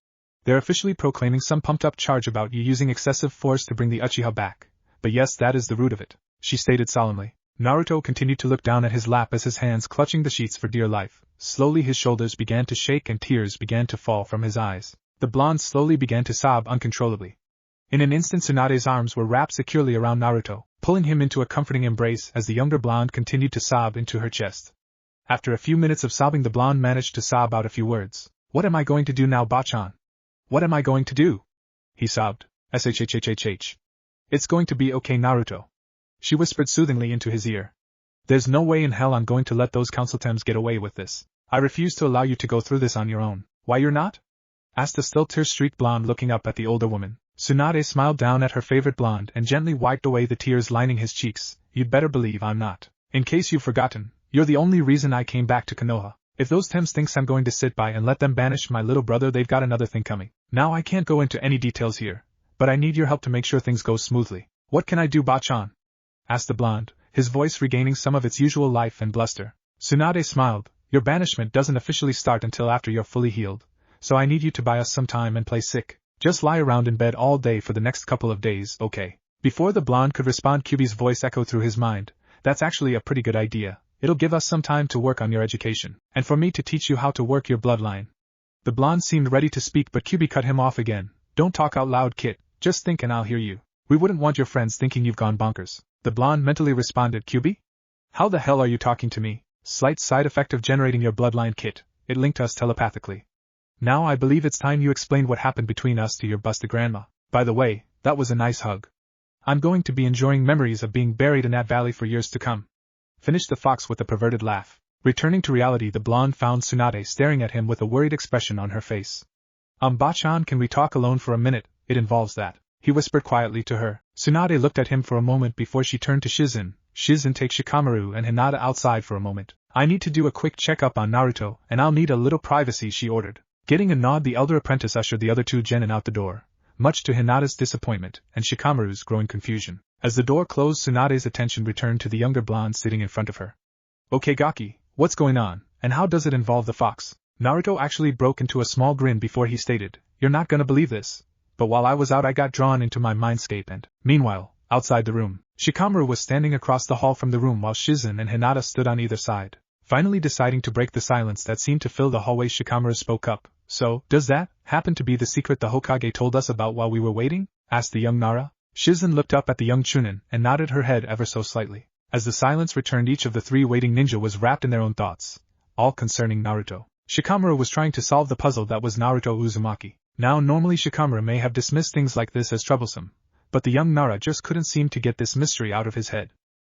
They're officially proclaiming some pumped-up charge about you using excessive force to bring the Uchiha back. But yes, that is the root of it, she stated solemnly. Naruto continued to look down at his lap as his hands clutching the sheets for dear life. Slowly his shoulders began to shake and tears began to fall from his eyes. The blonde slowly began to sob uncontrollably. In an instant Tsunade's arms were wrapped securely around Naruto, pulling him into a comforting embrace as the younger blonde continued to sob into her chest. After a few minutes of sobbing, the blonde managed to sob out a few words. What am I going to do now Bachan? What am I going to do? He sobbed. Shhhhh. It's going to be okay Naruto, she whispered soothingly into his ear. There's no way in hell I'm going to let those counciltems get away with this. I refuse to allow you to go through this on your own. Why you're not? Asked the still tear-streaked blonde looking up at the older woman. Tsunade smiled down at her favorite blonde and gently wiped away the tears lining his cheeks. You'd better believe I'm not. In case you've forgotten, you're the only reason I came back to Konoha. If those Tems thinks I'm going to sit by and let them banish my little brother, they've got another thing coming. Now I can't go into any details here, but I need your help to make sure things go smoothly. What can I do Bachan? Asked the blonde, his voice regaining some of its usual life and bluster. Tsunade smiled. Your banishment doesn't officially start until after you're fully healed, so I need you to buy us some time and play sick. Just lie around in bed all day for the next couple of days, okay? Before the blonde could respond, Kyubi's voice echoed through his mind. That's actually a pretty good idea. It'll give us some time to work on your education, and for me to teach you how to work your bloodline. The blonde seemed ready to speak, but Kyubi cut him off again. Don't talk out loud, Kit. Just think and I'll hear you. We wouldn't want your friends thinking you've gone bonkers. The blonde mentally responded. Kyubi? How the hell are you talking to me? Slight side effect of generating your bloodline, Kit. It linked us telepathically. Now I believe it's time you explained what happened between us to your busted grandma. By the way, that was a nice hug. I'm going to be enjoying memories of being buried in that valley for years to come. Finished the fox with a perverted laugh. Returning to reality, the blonde found Tsunade staring at him with a worried expression on her face. Bachan, can we talk alone for a minute? It involves that, he whispered quietly to her. Tsunade looked at him for a moment before she turned to Shizen. Shizen, take Shikamaru and Hinata outside for a moment. I need to do a quick checkup on Naruto, and I'll need a little privacy, she ordered. Getting a nod, the elder apprentice ushered the other two genin out the door, much to Hinata's disappointment and Shikamaru's growing confusion. As the door closed, Tsunade's attention returned to the younger blonde sitting in front of her. Okay Gaki, what's going on, and how does it involve the fox? Naruto actually broke into a small grin before he stated, You're not gonna believe this, but while I was out I got drawn into my mindscape and, meanwhile, outside the room, Shikamaru was standing across the hall from the room while Shizen and Hinata stood on either side. Finally deciding to break the silence that seemed to fill the hallway, Shikamaru spoke up. So, does that happen to be the secret the Hokage told us about while we were waiting? Asked the young Nara. Shizen looked up at the young Chunin and nodded her head ever so slightly. As the silence returned, each of the three waiting ninja was wrapped in their own thoughts, all concerning Naruto. Shikamaru was trying to solve the puzzle that was Naruto Uzumaki. Now normally Shikamaru may have dismissed things like this as troublesome, but the young Nara just couldn't seem to get this mystery out of his head.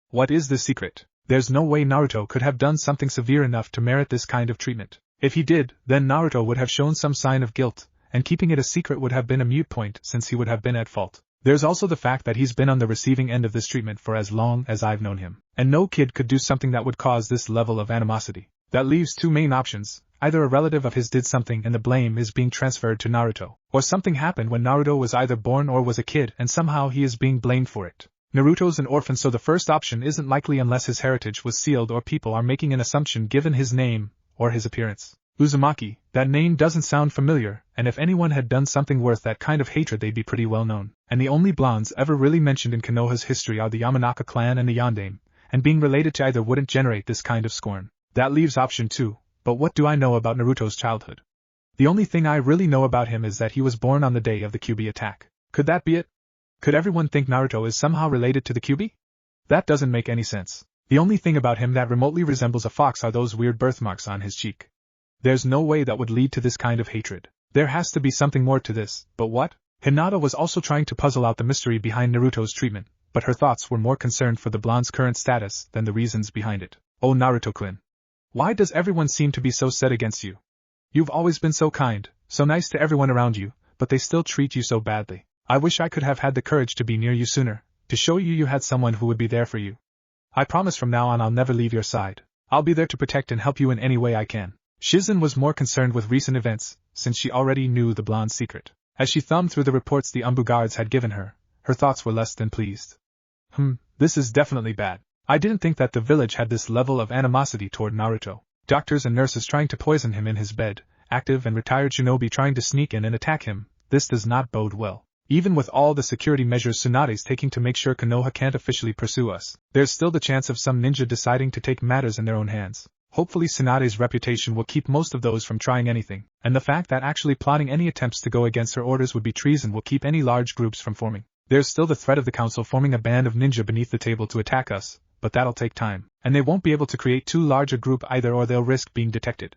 What is the secret? There's no way Naruto could have done something severe enough to merit this kind of treatment. If he did, then Naruto would have shown some sign of guilt, and keeping it a secret would have been a moot point since he would have been at fault. There's also the fact that he's been on the receiving end of this treatment for as long as I've known him, and no kid could do something that would cause this level of animosity. That leaves two main options: either a relative of his did something and the blame is being transferred to Naruto, or something happened when Naruto was either born or was a kid and somehow he is being blamed for it. Naruto's an orphan, so the first option isn't likely unless his heritage was sealed or people are making an assumption given his name or his appearance. Uzumaki, that name doesn't sound familiar, and if anyone had done something worth that kind of hatred they'd be pretty well known. And the only blondes ever really mentioned in Konoha's history are the Yamanaka clan and the Yondaime, and being related to either wouldn't generate this kind of scorn. That leaves option 2, but what do I know about Naruto's childhood? The only thing I really know about him is that he was born on the day of the Kyuubi attack. Could that be it? Could everyone think Naruto is somehow related to the Kyuubi? That doesn't make any sense. The only thing about him that remotely resembles a fox are those weird birthmarks on his cheek. There's no way that would lead to this kind of hatred. There has to be something more to this, but what? Hinata was also trying to puzzle out the mystery behind Naruto's treatment, but her thoughts were more concerned for the blonde's current status than the reasons behind it. Oh Naruto-kun. Why does everyone seem to be so set against you? You've always been so kind, so nice to everyone around you, but they still treat you so badly. I wish I could have had the courage to be near you sooner, to show you had someone who would be there for you. I promise from now on I'll never leave your side. I'll be there to protect and help you in any way I can. Shizen was more concerned with recent events, since she already knew the blonde's secret. As she thumbed through the reports the Umbu guards had given her, her thoughts were less than pleased. This is definitely bad. I didn't think that the village had this level of animosity toward Naruto. Doctors and nurses trying to poison him in his bed, active and retired shinobi trying to sneak in and attack him. This does not bode well. Even with all the security measures Tsunade's taking to make sure Konoha can't officially pursue us, there's still the chance of some ninja deciding to take matters in their own hands. Hopefully Tsunade's reputation will keep most of those from trying anything, and the fact that actually plotting any attempts to go against her orders would be treason will keep any large groups from forming. There's still the threat of the council forming a band of ninja beneath the table to attack us, but that'll take time, and they won't be able to create too large a group either or they'll risk being detected.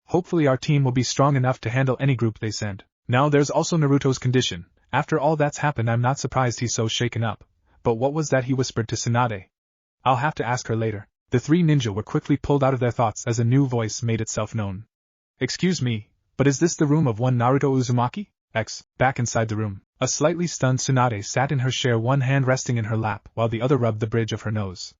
Hopefully our team will be strong enough to handle any group they send. Now there's also Naruto's condition. After all that's happened I'm not surprised he's so shaken up. But what was that he whispered to Tsunade? I'll have to ask her later. The three ninja were quickly pulled out of their thoughts as a new voice made itself known. Excuse me, but is this the room of one Naruto Uzumaki? Back inside the room, a slightly stunned Tsunade sat in her chair, one hand resting in her lap while the other rubbed the bridge of her nose.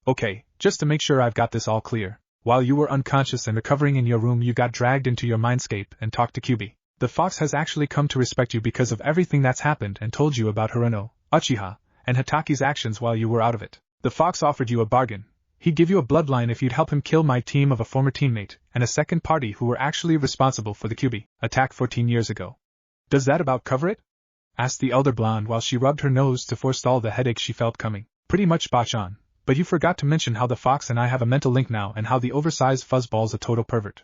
Okay, just to make sure I've got this all clear. While you were unconscious and recovering in your room you got dragged into your mindscape and talked to Kyuubi. The fox has actually come to respect you because of everything that's happened and told you about Hirono, Uchiha, and Hataki's actions while you were out of it. The fox offered you a bargain. He'd give you a bloodline if you'd help him kill my team of a former teammate and a second party who were actually responsible for the Kyuubi attack 14 years ago. Does that about cover it? Asked the elder blonde while she rubbed her nose to forestall the headache she felt coming. Pretty much Bachan, but you forgot to mention how the fox and I have a mental link now and how the oversized fuzzball's a total pervert.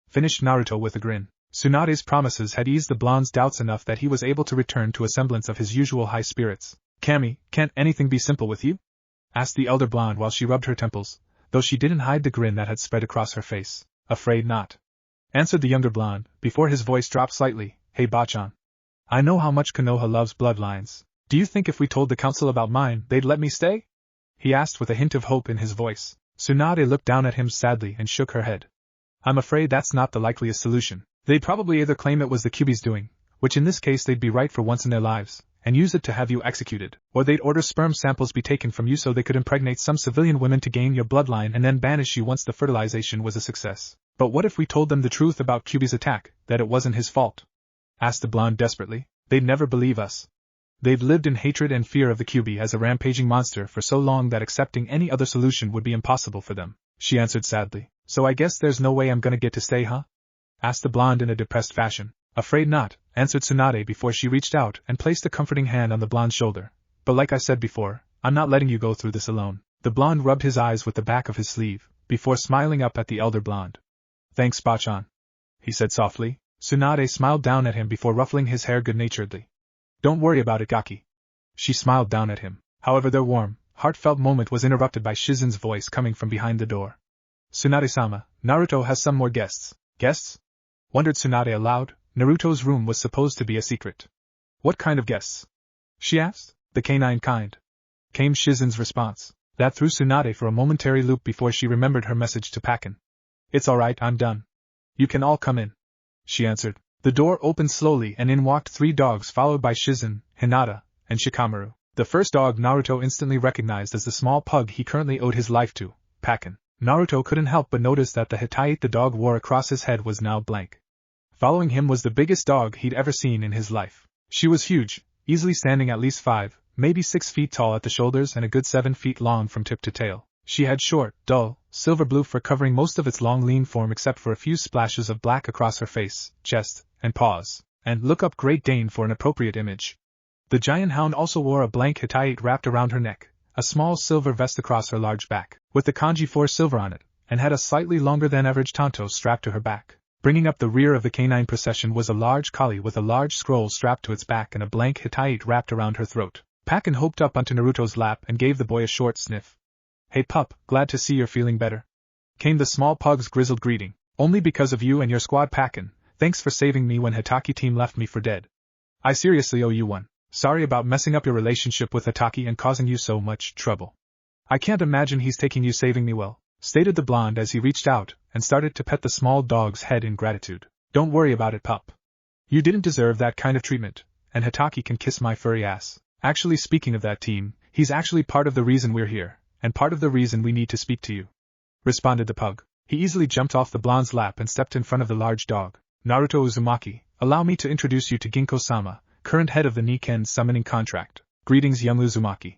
Finished Naruto with a grin. Tsunade's promises had eased the blonde's doubts enough that he was able to return to a semblance of his usual high spirits. Kami, can't anything be simple with you? Asked the elder blonde while she rubbed her temples, though she didn't hide the grin that had spread across her face. Afraid not. Answered the younger blonde, before his voice dropped slightly. Hey Bachan. I know how much Konoha loves bloodlines. Do you think if we told the council about mine, they'd let me stay? He asked with a hint of hope in his voice. Tsunade looked down at him sadly and shook her head. I'm afraid that's not the likeliest solution. They'd probably either claim it was the Kyuubi's doing, which in this case they'd be right for once in their lives, and use it to have you executed, or they'd order sperm samples be taken from you so they could impregnate some civilian women to gain your bloodline and then banish you once the fertilization was a success. But what if we told them the truth about Kyuubi's attack, that it wasn't his fault? Asked the blonde desperately. They'd never believe us. They've lived in hatred and fear of the Kyuubi as a rampaging monster for so long that accepting any other solution would be impossible for them, she answered sadly. So I guess there's no way I'm gonna get to stay, huh? Asked the blonde in a depressed fashion. Afraid not, answered Tsunade before she reached out and placed a comforting hand on the blonde's shoulder. But like I said before, I'm not letting you go through this alone. The blonde rubbed his eyes with the back of his sleeve, before smiling up at the elder blonde. Thanks Bachan, he said softly. Tsunade smiled down at him before ruffling his hair good-naturedly. Don't worry about it, Gaki. She smiled down at him. However, their warm, heartfelt moment was interrupted by Shizen's voice coming from behind the door. Tsunade-sama, Naruto has some more guests. Guests? Wondered Tsunade aloud. Naruto's room was supposed to be a secret. What kind of guests? She asked. The canine kind. Came Shizen's response. That threw Tsunade for a momentary loop before she remembered her message to Pakken. It's alright, I'm done. You can all come in, she answered. The door opened slowly and in walked 3 dogs followed by Shizen, Hinata, and Shikamaru. The first dog Naruto instantly recognized as the small pug he currently owed his life to, Pakin. Naruto couldn't help but notice that the hitite the dog wore across his head was now blank. Following him was the biggest dog he'd ever seen in his life. She was huge, easily standing at least 5, maybe 6 feet tall at the shoulders and a good 7 feet long from tip to tail. She had short, dull, silver-blue fur covering most of its long lean form except for a few splashes of black across her face, chest, and paws. And look up Great Dane for an appropriate image. The giant hound also wore a blank hitite wrapped around her neck, a small silver vest across her large back, with the kanji 4 silver on it, and had a slightly longer than average tanto strapped to her back. Bringing up the rear of the canine procession was a large collie with a large scroll strapped to its back and a blank hitite wrapped around her throat. Pakin hopped up onto Naruto's lap and gave the boy a short sniff. Hey pup, glad to see you're feeling better. Came the small pug's grizzled greeting. Only because of you and your squad, Pakin. Thanks for saving me when Hitaki team left me for dead. I seriously owe you one. Sorry about messing up your relationship with Hitaki and causing you so much trouble. I can't imagine he's taking you saving me well, stated the blonde as he reached out and started to pet the small dog's head in gratitude. Don't worry about it, pup. You didn't deserve that kind of treatment, and Hitaki can kiss my furry ass. Actually, speaking of that team, he's actually part of the reason we're here, and part of the reason we need to speak to you, responded the pug. He easily jumped off the blonde's lap and stepped in front of the large dog. Naruto Uzumaki, allow me to introduce you to Ginkgo-sama, current head of the Nikken summoning contract. Greetings, young Uzumaki,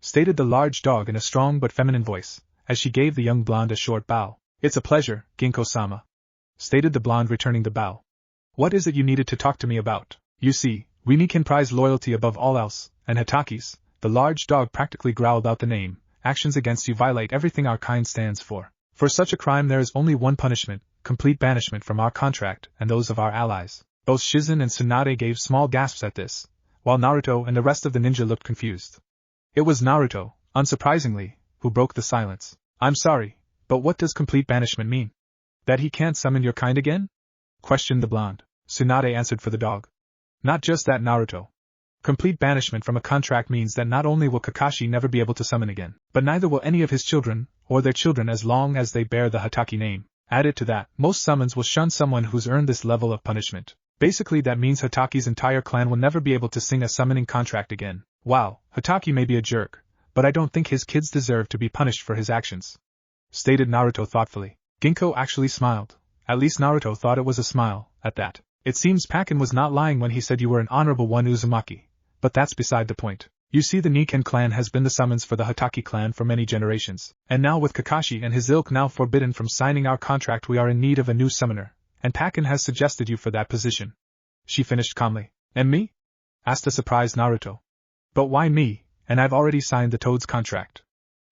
stated the large dog in a strong but feminine voice, as she gave the young blonde a short bow. It's a pleasure, Ginkgo-sama, stated the blonde, returning the bow. What is it you needed to talk to me about? You see, we Nikken prize loyalty above all else, and Hitaki's, the large dog practically growled out the name, actions against you violate everything our kind stands for. For such a crime there is only one punishment, complete banishment from our contract and those of our allies. Both Shizen and Tsunade gave small gasps at this, while Naruto and the rest of the ninja looked confused. It was Naruto, unsurprisingly, who broke the silence. I'm sorry, but what does complete banishment mean? That he can't summon your kind again? Questioned the blonde. Tsunade answered for the dog. Not just that, Naruto. Complete banishment from a contract means that not only will Kakashi never be able to summon again, but neither will any of his children, or their children as long as they bear the Hitaki name. Added to that, most summons will shun someone who's earned this level of punishment. Basically that means Hitaki's entire clan will never be able to sing a summoning contract again. Wow, Hitaki may be a jerk, but I don't think his kids deserve to be punished for his actions, stated Naruto thoughtfully. Ginkgo actually smiled. At least Naruto thought it was a smile, at that. It seems Pakin was not lying when he said you were an honorable one, Uzumaki. But that's beside the point. You see, the Nikken clan has been the summons for the Hitaki clan for many generations, and now with Kakashi and his ilk now forbidden from signing our contract, we are in need of a new summoner, and Pakin has suggested you for that position. She finished calmly. And me? Asked a surprised Naruto. But why me, and I've already signed the Toad's contract?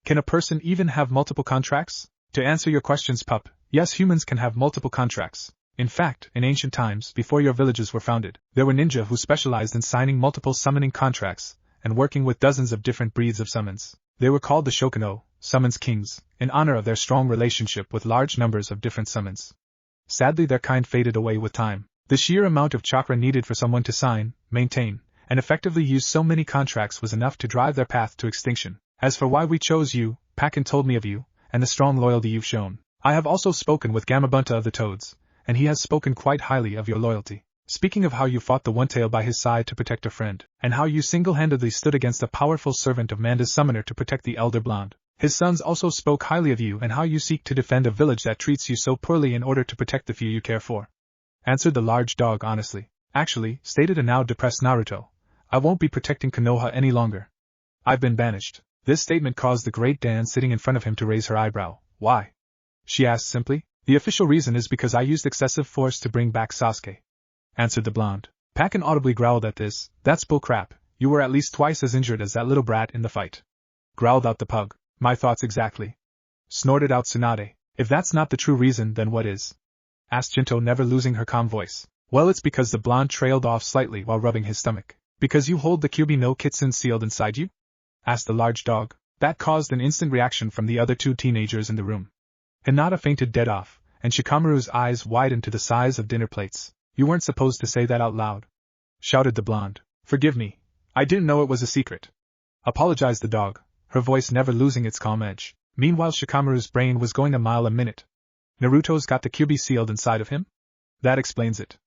Can a person even have multiple contracts? To answer your questions, pup, yes, humans can have multiple contracts. In fact, in ancient times, before your villages were founded, there were ninja who specialized in signing multiple summoning contracts, and working with dozens of different breeds of summons. They were called the Shokuno, summons kings, in honor of their strong relationship with large numbers of different summons. Sadly, their kind faded away with time. The sheer amount of chakra needed for someone to sign, maintain, and effectively use so many contracts was enough to drive their path to extinction. As for why we chose you, Pakin told me of you, and the strong loyalty you've shown. I have also spoken with Gamabunta of the Toads, and he has spoken quite highly of your loyalty. Speaking of how you fought the One-Tail by his side to protect a friend, and how you single-handedly stood against a powerful servant of Manda's summoner to protect the elder blonde. His sons also spoke highly of you and how you seek to defend a village that treats you so poorly in order to protect the few you care for. Answered the large dog honestly. Actually, stated a now depressed Naruto, I won't be protecting Konoha any longer. I've been banished. This statement caused the great Dan sitting in front of him to raise her eyebrow. Why? She asked simply. The official reason is because I used excessive force to bring back Sasuke, answered the blonde. Pakin audibly growled at this. That's bullcrap. You were at least twice as injured as that little brat in the fight. Growled out the pug. My thoughts exactly. Snorted out Tsunade. If that's not the true reason, then what is? Asked Jinto, never losing her calm voice. Well, it's because the blonde trailed off slightly while rubbing his stomach. Because you hold the Kyuubi no Kitsune sealed inside you? Asked the large dog. That caused an instant reaction from the other two teenagers in the room. Hinata fainted dead off, and Shikamaru's eyes widened to the size of dinner plates. You weren't supposed to say that out loud, shouted the blonde. Forgive me. I didn't know it was a secret. Apologized the dog, her voice never losing its calm edge. Meanwhile, Shikamaru's brain was going a mile a minute. Naruto's got the Kyuubi sealed inside of him? That explains it.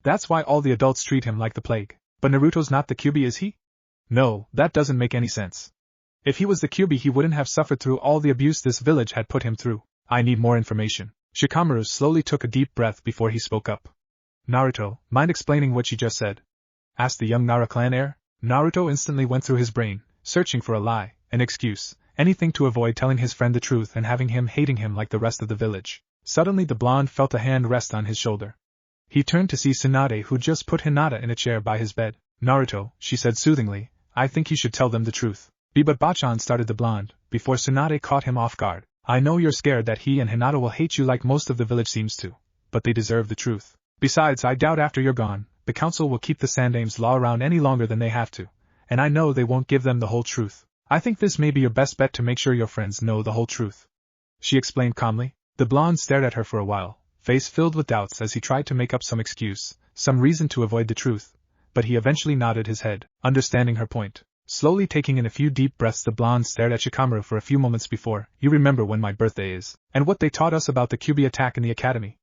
That's why all the adults treat him like the plague. But Naruto's not the Kyuubi, is he? No, that doesn't make any sense. If he was the Kyuubi, he wouldn't have suffered through all the abuse this village had put him through. I need more information. Shikamaru slowly took a deep breath before he spoke up. Naruto, mind explaining what you just said? Asked the young Nara clan heir. Naruto instantly went through his brain, searching for a lie, an excuse, anything to avoid telling his friend the truth and having him hating him like the rest of the village. Suddenly the blonde felt a hand rest on his shoulder. He turned to see Tsunade, who just put Hinata in a chair by his bed. Naruto, she said soothingly, I think you should tell them the truth. But Bachan, started the blonde, before Tsunade caught him off guard. I know you're scared that he and Hinata will hate you like most of the village seems to, but they deserve the truth. Besides, I doubt after you're gone, the council will keep the Sandame's law around any longer than they have to, and I know they won't give them the whole truth. I think this may be your best bet to make sure your friends know the whole truth. She explained calmly. The blonde stared at her for a while, face filled with doubts as he tried to make up some excuse, some reason to avoid the truth, but he eventually nodded his head, understanding her point. Slowly taking in a few deep breaths, the blonde stared at Shikamaru for a few moments before, You remember when my birthday is, and what they taught us about the Kyuubi attack in the academy?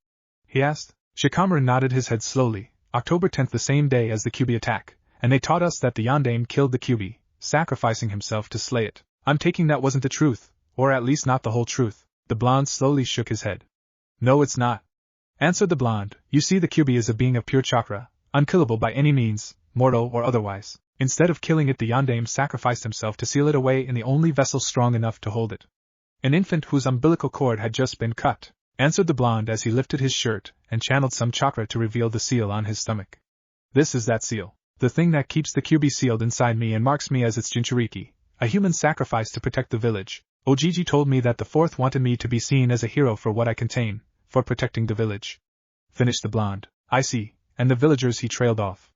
He asked. Shikamaru nodded his head slowly. October 10th, the same day as the Kyuubi attack, and they taught us that the Yondaime killed the Kyuubi, sacrificing himself to slay it. I'm taking that wasn't the truth, or at least not the whole truth. The blonde slowly shook his head. No, it's not, answered the blonde. You see, the Kyuubi is a being of pure chakra, unkillable by any means, mortal or otherwise. Instead of killing it, the Yondaime sacrificed himself to seal it away in the only vessel strong enough to hold it. An infant whose umbilical cord had just been cut, answered the blonde as he lifted his shirt and channeled some chakra to reveal the seal on his stomach. This is that seal, the thing that keeps the Kyuubi sealed inside me and marks me as its Jinchuriki, a human sacrifice to protect the village. Ojiji told me that the fourth wanted me to be seen as a hero for what I contain, for protecting the village. Finished the blonde. I see, and the villagers, he trailed off.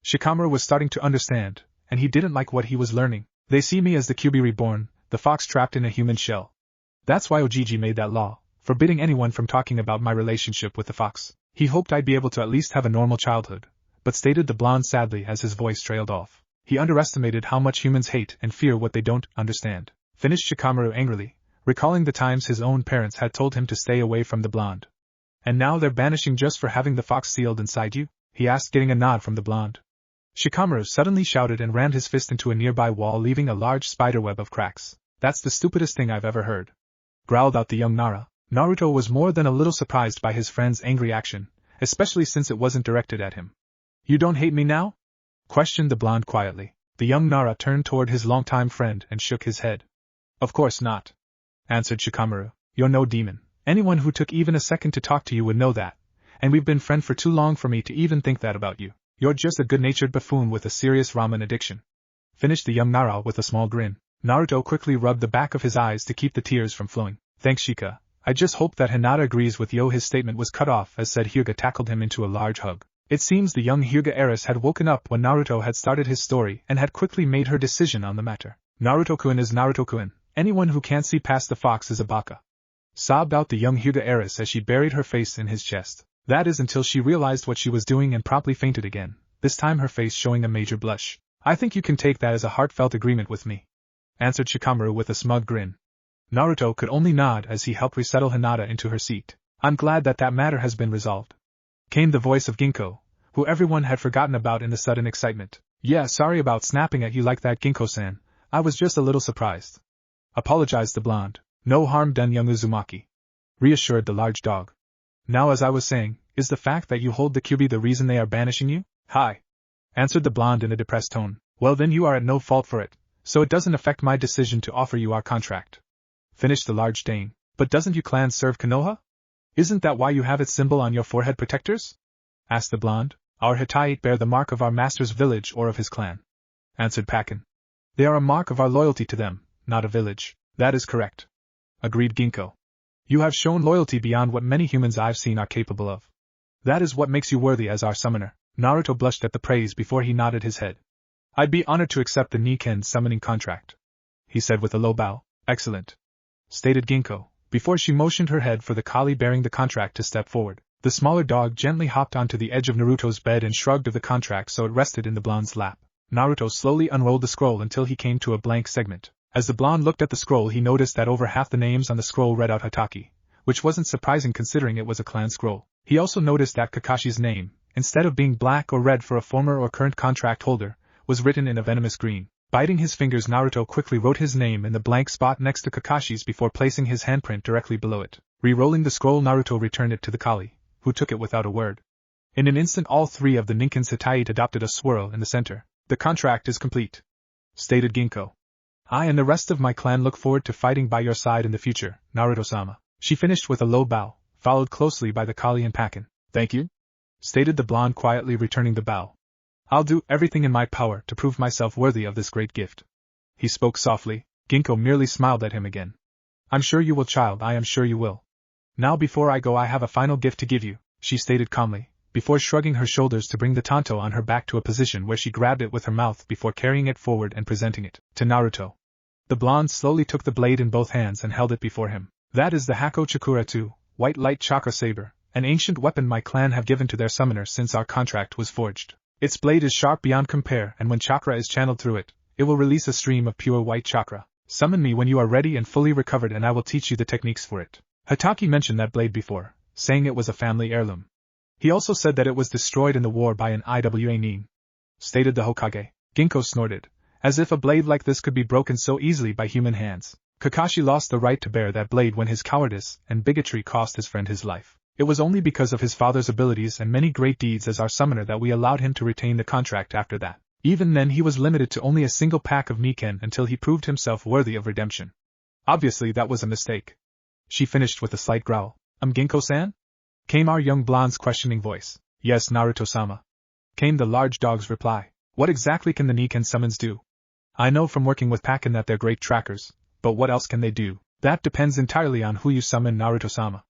Shikamaru was starting to understand, and he didn't like what he was learning. They see me as the Kyuubi reborn, the fox trapped in a human shell. That's why Ojiji made that law, forbidding anyone from talking about my relationship with the fox. He hoped I'd be able to at least have a normal childhood, but stated the blonde sadly as his voice trailed off. He underestimated how much humans hate and fear what they don't understand. Finished Shikamaru angrily, recalling the times his own parents had told him to stay away from the blonde. And now they're banishing just for having the fox sealed inside you? He asked, getting a nod from the blonde. Shikamaru suddenly shouted and rammed his fist into a nearby wall, leaving a large spiderweb of cracks. That's the stupidest thing I've ever heard, growled out the young Nara. Naruto was more than a little surprised by his friend's angry action, especially since it wasn't directed at him. You don't hate me now? Questioned the blonde quietly. The young Nara turned toward his longtime friend and shook his head. Of course not, answered Shikamaru. You're no demon. Anyone who took even a second to talk to you would know that, and we've been friends for too long for me to even think that about you. You're just a good-natured buffoon with a serious ramen addiction. Finished the young Nara with a small grin. Naruto quickly rubbed the back of his eyes to keep the tears from flowing. Thanks, Shika. I just hope that Hinata agrees with Yo. His statement was cut off as said Hyuga tackled him into a large hug. It seems the young Hyuga heiress had woken up when Naruto had started his story and had quickly made her decision on the matter. Naruto-kun is Naruto-kun. Anyone who can't see past the fox is a baka. Sobbed out the young Hyuga heiress as she buried her face in his chest. That is until she realized what she was doing and promptly fainted again, this time her face showing a major blush. I think you can take that as a heartfelt agreement with me, answered Shikamaru with a smug grin. Naruto could only nod as he helped resettle Hinata into her seat. I'm glad that matter has been resolved, came the voice of Ginkgo, who everyone had forgotten about in the sudden excitement. Yeah, sorry about snapping at you like that, Ginkgo-san. I was just a little surprised, apologized the blonde. No harm done, young Uzumaki, reassured the large dog. Now, as I was saying, is the fact that you hold the Kyuubi the reason they are banishing you? Hi, answered the blonde in a depressed tone. Well, then you are at no fault for it, so it doesn't affect my decision to offer you our contract. Finished the large Dane. But doesn't your clan serve Konoha? Isn't that why you have its symbol on your forehead protectors? Asked the blonde. Our Hittite bear the mark of our master's village or of his clan, answered Pakin. They are a mark of our loyalty to them, not a village. That is correct, agreed Ginkgo. You have shown loyalty beyond what many humans I've seen are capable of. That is what makes you worthy as our summoner. Naruto blushed at the praise before he nodded his head. I'd be honored to accept the Niken summoning contract, he said with a low bow. Excellent, stated Ginkgo, before she motioned her head for the collie bearing the contract to step forward. The smaller dog gently hopped onto the edge of Naruto's bed and shrugged of the contract so it rested in the blonde's lap. Naruto slowly unrolled the scroll until he came to a blank segment. As the blonde looked at the scroll, he noticed that over half the names on the scroll read out Hataki, which wasn't surprising considering it was a clan scroll. He also noticed that Kakashi's name, instead of being black or red for a former or current contract holder, was written in a venomous green. Biting his fingers, Naruto quickly wrote his name in the blank spot next to Kakashi's before placing his handprint directly below it. Re-rolling the scroll, Naruto returned it to the Kali, who took it without a word. In an instant, all three of the Ninkins Hittite adopted a swirl in the center. "The contract is complete," stated Ginkgo. "I and the rest of my clan look forward to fighting by your side in the future, Naruto-sama." She finished with a low bow, followed closely by the Kali and Pakin. "Thank you," stated the blonde, quietly returning the bow. "I'll do everything in my power to prove myself worthy of this great gift." He spoke softly. Ginkgo merely smiled at him again. "I'm sure you will, child, I am sure you will. Now before I go I have a final gift to give you," she stated calmly, before shrugging her shoulders to bring the tanto on her back to a position where she grabbed it with her mouth before carrying it forward and presenting it to Naruto. The blonde slowly took the blade in both hands and held it before him. "That is the Hako Chakura 2, White Light Chakra Saber, an ancient weapon my clan have given to their summoner since our contract was forged. Its blade is sharp beyond compare, and when chakra is channeled through it, it will release a stream of pure white chakra. Summon me when you are ready and fully recovered and I will teach you the techniques for it." Hatake mentioned that blade before, saying it was a family heirloom. He also said that it was destroyed in the war by an Iwa Nin, stated the Hokage. Ginkgo snorted, as if a blade like this could be broken so easily by human hands. Kakashi lost the right to bear that blade when his cowardice and bigotry cost his friend his life. It was only because of his father's abilities and many great deeds as our summoner that we allowed him to retain the contract after that. Even then he was limited to only a single pack of Niken until he proved himself worthy of redemption. Obviously that was a mistake. She finished with a slight growl. Ginkgo-san?" came our young blonde's questioning voice. "Yes, Naruto-sama," came the large dog's reply. "What exactly can the Niken summons do?" "I know from working with Pakin that they're great trackers, but what else can they do?" "That depends entirely on who you summon, Naruto-sama.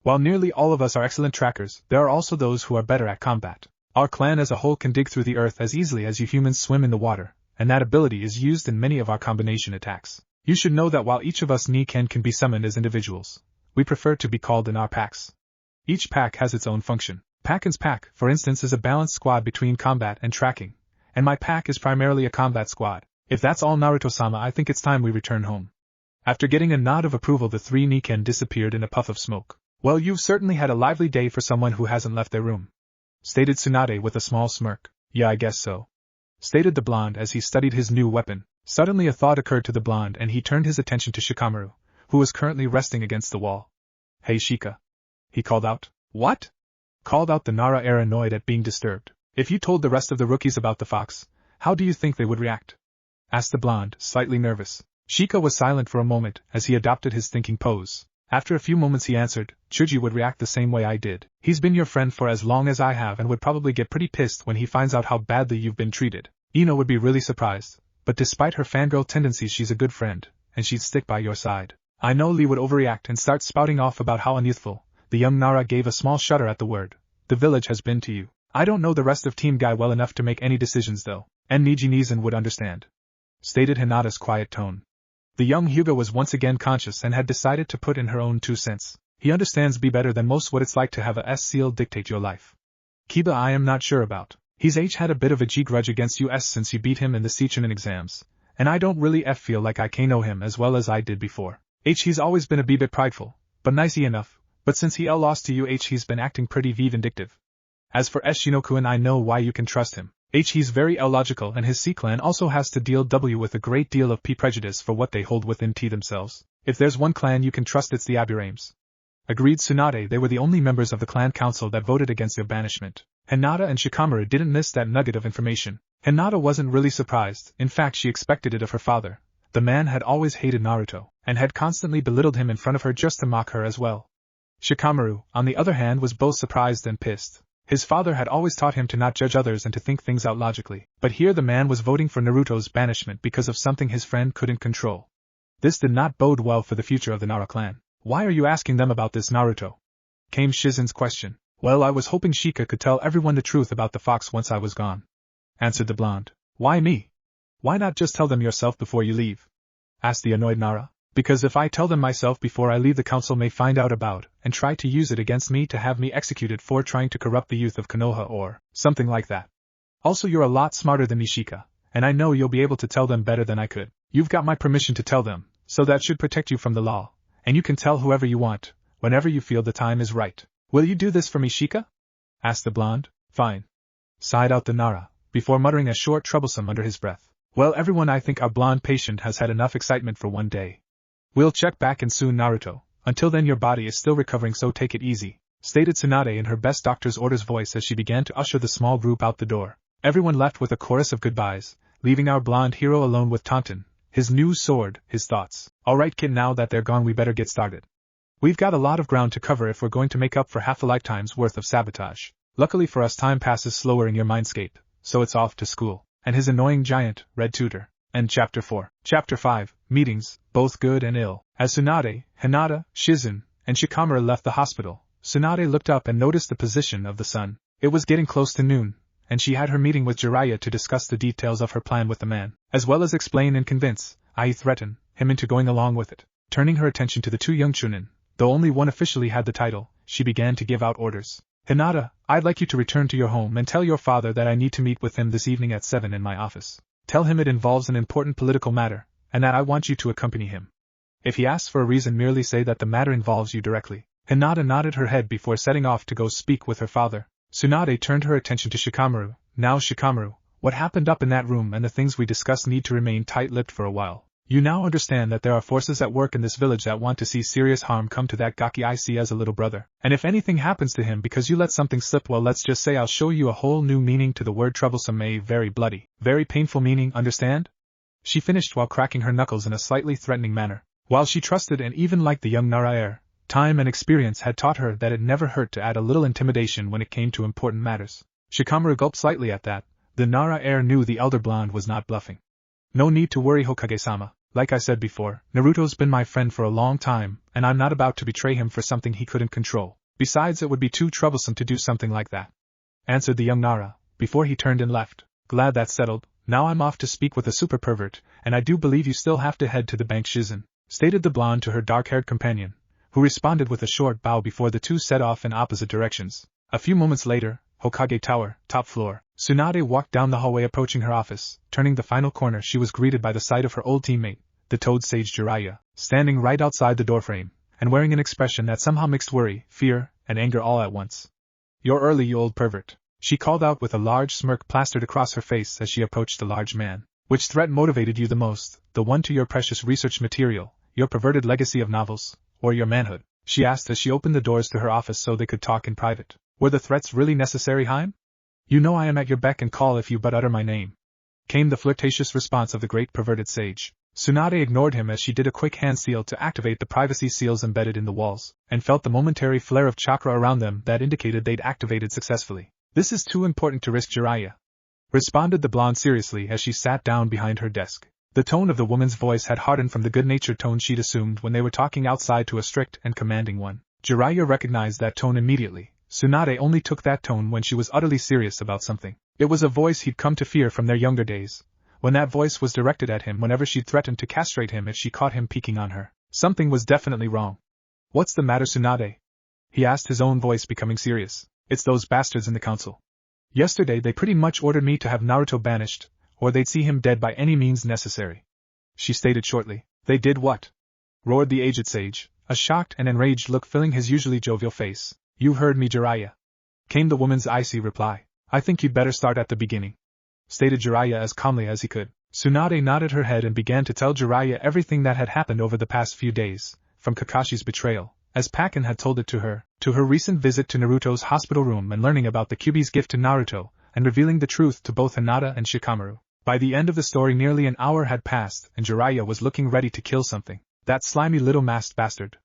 While nearly all of us are excellent trackers, there are also those who are better at combat. Our clan as a whole can dig through the earth as easily as you humans swim in the water, and that ability is used in many of our combination attacks. You should know that while each of us Niken can be summoned as individuals, we prefer to be called in our packs. Each pack has its own function. Pakin's pack, for instance, is a balanced squad between combat and tracking, and my pack is primarily a combat squad. If that's all, Naruto-sama, I think it's time we return home." After getting a nod of approval, the three Niken disappeared in a puff of smoke. "Well, you've certainly had a lively day for someone who hasn't left their room," stated Tsunade with a small smirk. "Yeah, I guess so," stated the blonde as he studied his new weapon. Suddenly a thought occurred to the blonde and he turned his attention to Shikamaru, who was currently resting against the wall. "Hey Shika," he called out. "What?" called out the Nara, heir, annoyed at being disturbed. "If you told the rest of the rookies about the fox, how do you think they would react?" asked the blonde, slightly nervous. Shika was silent for a moment as he adopted his thinking pose. After a few moments he answered, "Chuji would react the same way I did. He's been your friend for as long as I have and would probably get pretty pissed when he finds out how badly you've been treated. Ino would be really surprised, but despite her fangirl tendencies she's a good friend, and she'd stick by your side. I know Lee would overreact and start spouting off about how unyouthful." The young Nara gave a small shudder at the word. "The village has been to you. I don't know the rest of Team Guy well enough to make any decisions though, and Niji-Nizan would understand," stated Hinata's quiet tone. The young Hyuga was once again conscious and had decided to put in her own 2 cents. "He understands better than most what it's like to have a S-seal dictate your life. Kiba I am not sure about. He's had a bit of a G-grudge against you since you beat him in the Seichunin exams, and I don't really feel like I can know him as well as I did before. He's always been a bit prideful, but nicey enough, but since he lost to you he's been acting pretty vindictive. As for Shinoku-en, I know why you can trust him. He's very illogical and his C-clan also has to deal with a great deal of prejudice for what they hold within themselves. If there's one clan you can trust it's the Aburames." Agreed Tsunade. They were the only members of the clan council that voted against their banishment. Hinata and Shikamaru didn't miss that nugget of information. Hinata wasn't really surprised, in fact she expected it of her father. The man had always hated Naruto, and had constantly belittled him in front of her just to mock her as well. Shikamaru, on the other hand, was both surprised and pissed. His father had always taught him to not judge others and to think things out logically, but here the man was voting for Naruto's banishment because of something his friend couldn't control. This did not bode well for the future of the Nara clan. "Why are you asking them about this, Naruto?" came Shizen's question. "Well, I was hoping Shika could tell everyone the truth about the fox once I was gone," answered the blonde. "Why me? Why not just tell them yourself before you leave?" asked the annoyed Nara. "Because if I tell them myself before I leave, the council may find out about and try to use it against me to have me executed for trying to corrupt the youth of Konoha or something like that. Also, you're a lot smarter than me, Shika, and I know you'll be able to tell them better than I could. You've got my permission to tell them, so that should protect you from the law, and you can tell whoever you want, whenever you feel the time is right. Will you do this for me, Shika? Asked the blonde. Fine. Sighed out the Nara, before muttering a short troublesome under his breath. Well, everyone, I think our blonde patient has had enough excitement for one day. We'll check back in soon, Naruto. Until then your body is still recovering, so take it easy, stated Tsunade in her best doctor's orders voice as she began to usher the small group out the door. Everyone left with a chorus of goodbyes, leaving our blonde hero alone with Taunton, his new sword, his thoughts. Alright kid, now that they're gone we better get started. We've got a lot of ground to cover if we're going to make up for half a lifetime's worth of sabotage. Luckily for us, time passes slower in your mindscape, so it's off to school. And his annoying giant, red tutor. And Chapter 4. Chapter 5, Meetings, both good and ill. As Tsunade, Hinata, Shizun, and Shikamaru left the hospital, Tsunade looked up and noticed the position of the sun. It was getting close to noon, and she had her meeting with Jiraiya to discuss the details of her plan with the man, as well as explain and convince, i.e. threaten, him into going along with it. Turning her attention to the two young chunin, though only one officially had the title, she began to give out orders. Hinata, I'd like you to return to your home and tell your father that I need to meet with him this evening at 7 in my office. Tell him it involves an important political matter, and that I want you to accompany him. If he asks for a reason, merely say that the matter involves you directly. Hinata nodded her head before setting off to go speak with her father. Tsunade turned her attention to Shikamaru. Now Shikamaru, what happened up in that room and the things we discussed need to remain tight-lipped for a while. You now understand that there are forces at work in this village that want to see serious harm come to that Gaki I see as a little brother. And if anything happens to him because you let something slip, well, let's just say I'll show you a whole new meaning to the word troublesome, a very bloody, very painful meaning, understand? She finished while cracking her knuckles in a slightly threatening manner. While she trusted and even liked the young Nara heir, time and experience had taught her that it never hurt to add a little intimidation when it came to important matters. Shikamaru gulped slightly at that. The Nara heir knew the elder blonde was not bluffing. No need to worry, Hokage-sama. Like I said before, Naruto's been my friend for a long time, and I'm not about to betray him for something he couldn't control. Besides, it would be too troublesome to do something like that, answered the young Nara, before he turned and left. Glad that's settled. Now I'm off to speak with the super pervert, and I do believe you still have to head to the bank, Shizun, stated the blonde to her dark-haired companion, who responded with a short bow before the two set off in opposite directions. A few moments later, Hokage Tower, top floor. Tsunade walked down the hallway approaching her office. Turning the final corner, she was greeted by the sight of her old teammate, the Toad Sage Jiraiya, standing right outside the doorframe, and wearing an expression that somehow mixed worry, fear, and anger all at once. You're early, you old pervert, she called out with a large smirk plastered across her face as she approached the large man. Which threat motivated you the most, the one to your precious research material, your perverted legacy of novels, or your manhood? She asked as she opened the doors to her office so they could talk in private. Were the threats really necessary, Haim? You know I am at your beck and call if you but utter my name, came the flirtatious response of the great perverted sage. Tsunade ignored him as she did a quick hand seal to activate the privacy seals embedded in the walls, and felt the momentary flare of chakra around them that indicated they'd activated successfully. This is too important to risk, Jiraiya, responded the blonde seriously as she sat down behind her desk. The tone of the woman's voice had hardened from the good-natured tone she'd assumed when they were talking outside to a strict and commanding one. Jiraiya recognized that tone immediately. Tsunade only took that tone when she was utterly serious about something. It was a voice he'd come to fear from their younger days, when that voice was directed at him whenever she'd threatened to castrate him if she caught him peeking on her. Something was definitely wrong. What's the matter, Tsunade? He asked, his own voice becoming serious. It's those bastards in the council. Yesterday they pretty much ordered me to have Naruto banished, or they'd see him dead by any means necessary, she stated shortly. They did what? Roared the aged sage, a shocked and enraged look filling his usually jovial face. You heard me, Jiraiya, came the woman's icy reply. I think you'd better start at the beginning, stated Jiraiya as calmly as he could. Tsunade nodded her head and began to tell Jiraiya everything that had happened over the past few days, from Kakashi's betrayal, as Pakken had told it to her recent visit to Naruto's hospital room and learning about the Kyuubi's gift to Naruto, and revealing the truth to both Hinata and Shikamaru. By the end of the story nearly an hour had passed and Jiraiya was looking ready to kill something. That slimy little masked bastard,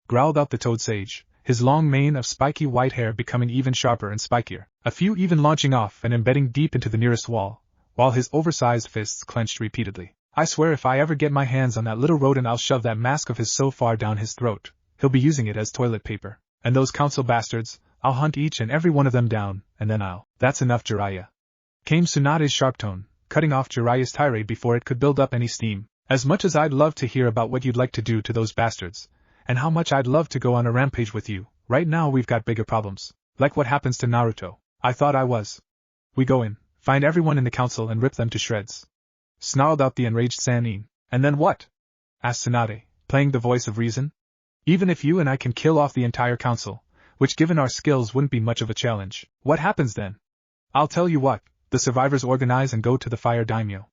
growled out the Toad Sage, his long mane of spiky white hair becoming even sharper and spikier, a few even launching off and embedding deep into the nearest wall, while his oversized fists clenched repeatedly. I swear if I ever get my hands on that little rodent I'll shove that mask of his so far down his throat, he'll be using it as toilet paper. And those council bastards, I'll hunt each and every one of them down, and then That's enough, Jiraiya, came Tsunade's sharp tone, cutting off Jiraiya's tirade before it could build up any steam. As much as I'd love to hear about what you'd like to do to those bastards, and how much I'd love to go on a rampage with you, right now we've got bigger problems. Like what happens to Naruto. I thought I was. We go in, find everyone in the council and rip them to shreds, snarled out the enraged Sannin. And then what? Asked Tsunade, playing the voice of reason. Even if you and I can kill off the entire council, which given our skills wouldn't be much of a challenge, what happens then? I'll tell you what, the survivors organize and go to the fire daimyo.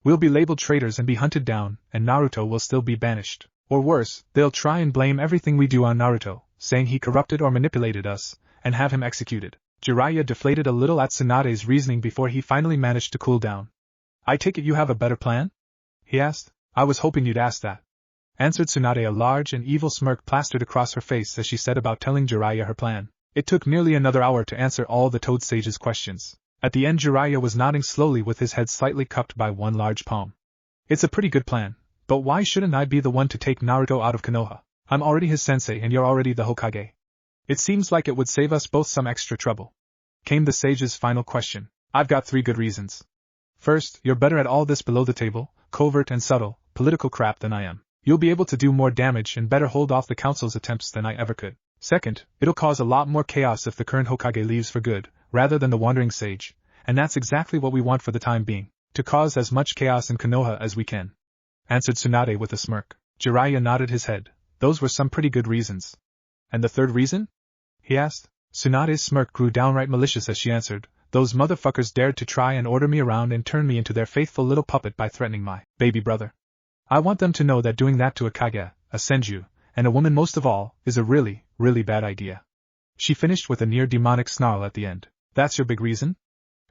We'll be labeled traitors and be hunted down, and Naruto will still be banished. Or worse, they'll try and blame everything we do on Naruto, saying he corrupted or manipulated us, and have him executed. Jiraiya deflated a little at Tsunade's reasoning before he finally managed to cool down. I take it you have a better plan? He asked. I was hoping you'd ask that, answered Tsunade. A large and evil smirk plastered across her face as she set about telling Jiraiya her plan. It took nearly another hour to answer all the Toad Sage's questions. At the end, Jiraiya was nodding slowly with his head slightly cupped by one large palm. It's a pretty good plan, but why shouldn't I be the one to take Naruto out of Konoha? I'm already his sensei and you're already the Hokage. It seems like it would save us both some extra trouble. Came the sage's final question. I've got 3 good reasons. First, you're better at all this below the table, covert and subtle, political crap than I am. You'll be able to do more damage and better hold off the council's attempts than I ever could. Second, it'll cause a lot more chaos if the current Hokage leaves for good, rather than the wandering sage, and that's exactly what we want for the time being, to cause as much chaos in Konoha as we can, answered Tsunade with a smirk. Jiraiya nodded his head. Those were some pretty good reasons. And the third reason? He asked. Tsunade's smirk grew downright malicious as she answered. Those motherfuckers dared to try and order me around and turn me into their faithful little puppet by threatening my baby brother. I want them to know that doing that to a Kage, a Senju, and a woman most of all, is a really, really bad idea. She finished with a near-demonic snarl at the end. That's your big reason?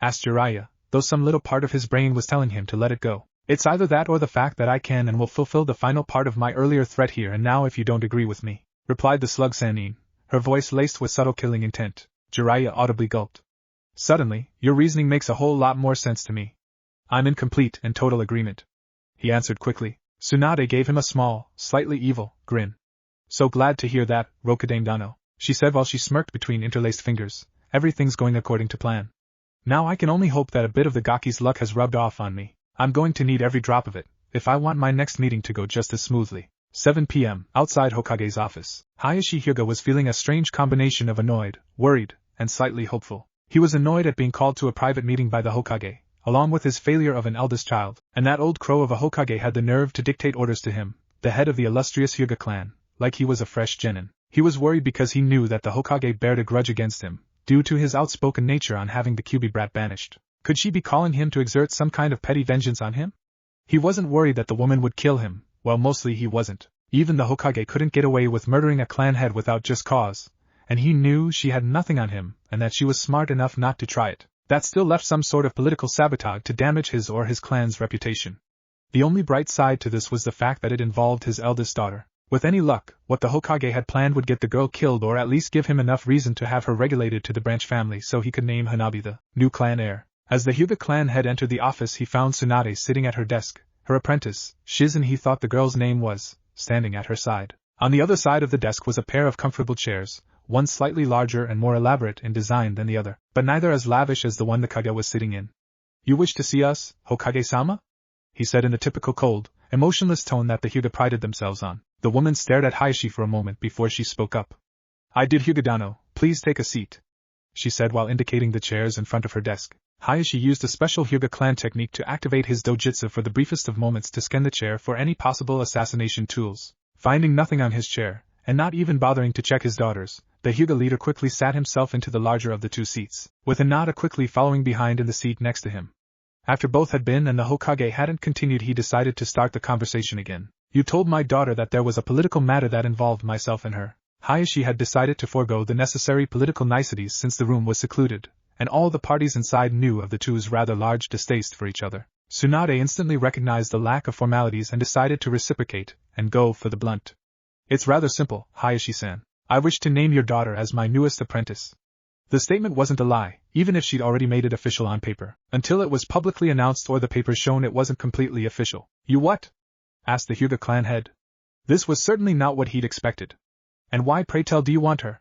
Asked Jiraiya, though some little part of his brain was telling him to let it go. It's either that or the fact that I can and will fulfill the final part of my earlier threat here and now if you don't agree with me, replied the slug Sannin, her voice laced with subtle killing intent. Jiraiya audibly gulped. Suddenly, your reasoning makes a whole lot more sense to me. I'm in complete and total agreement, he answered quickly. Tsunade gave him a small, slightly evil, grin. So glad to hear that, Rokudame Dano, she said while she smirked between interlaced fingers. Everything's going according to plan. Now I can only hope that a bit of the Gaki's luck has rubbed off on me. I'm going to need every drop of it, if I want my next meeting to go just as smoothly. 7 p.m. Outside Hokage's office, Hayashi Hyuga was feeling a strange combination of annoyed, worried, and slightly hopeful. He was annoyed at being called to a private meeting by the Hokage, along with his failure of an eldest child, and that old crow of a Hokage had the nerve to dictate orders to him, the head of the illustrious Hyuga clan, like he was a fresh genin. He was worried because he knew that the Hokage bared a grudge against him, due to his outspoken nature on having the Kyuubi brat banished. Could she be calling him to exert some kind of petty vengeance on him? He wasn't worried that the woman would kill him, well mostly he wasn't. Even the Hokage couldn't get away with murdering a clan head without just cause, and he knew she had nothing on him, and that she was smart enough not to try it. That still left some sort of political sabotage to damage his or his clan's reputation. The only bright side to this was the fact that it involved his eldest daughter. With any luck, what the Hokage had planned would get the girl killed or at least give him enough reason to have her regulated to the branch family so he could name Hanabi the new clan heir. As the Hyuga clan head entered the office, he found Tsunade sitting at her desk, her apprentice, Shizen he thought the girl's name was, standing at her side. On the other side of the desk was a pair of comfortable chairs, one slightly larger and more elaborate in design than the other, but neither as lavish as the one the Kage was sitting in. You wish to see us, Hokage-sama? He said in the typical cold, emotionless tone that the Hyuga prided themselves on. The woman stared at Hayashi for a moment before she spoke up. I did, Hyuga-dano, please take a seat, she said while indicating the chairs in front of her desk. Hayashi used a special Hyuga clan technique to activate his dojutsu for the briefest of moments to scan the chair for any possible assassination tools. Finding nothing on his chair, and not even bothering to check his daughters, the Hyuga leader quickly sat himself into the larger of the two seats, with Hinata quickly following behind in the seat next to him. After both had been and the Hokage hadn't continued, he decided to start the conversation again. You told my daughter that there was a political matter that involved myself and her. Hayashi had decided to forego the necessary political niceties since the room was secluded, and all the parties inside knew of the two's rather large distaste for each other. Tsunade instantly recognized the lack of formalities and decided to reciprocate, and go for the blunt. It's rather simple, Hayashi-san. I wish to name your daughter as my newest apprentice. The statement wasn't a lie, even if she'd already made it official on paper, until it was publicly announced or the papers shown it wasn't completely official. You what? Asked the Hyuga clan head. This was certainly not what he'd expected. And why, pray tell, do you want her?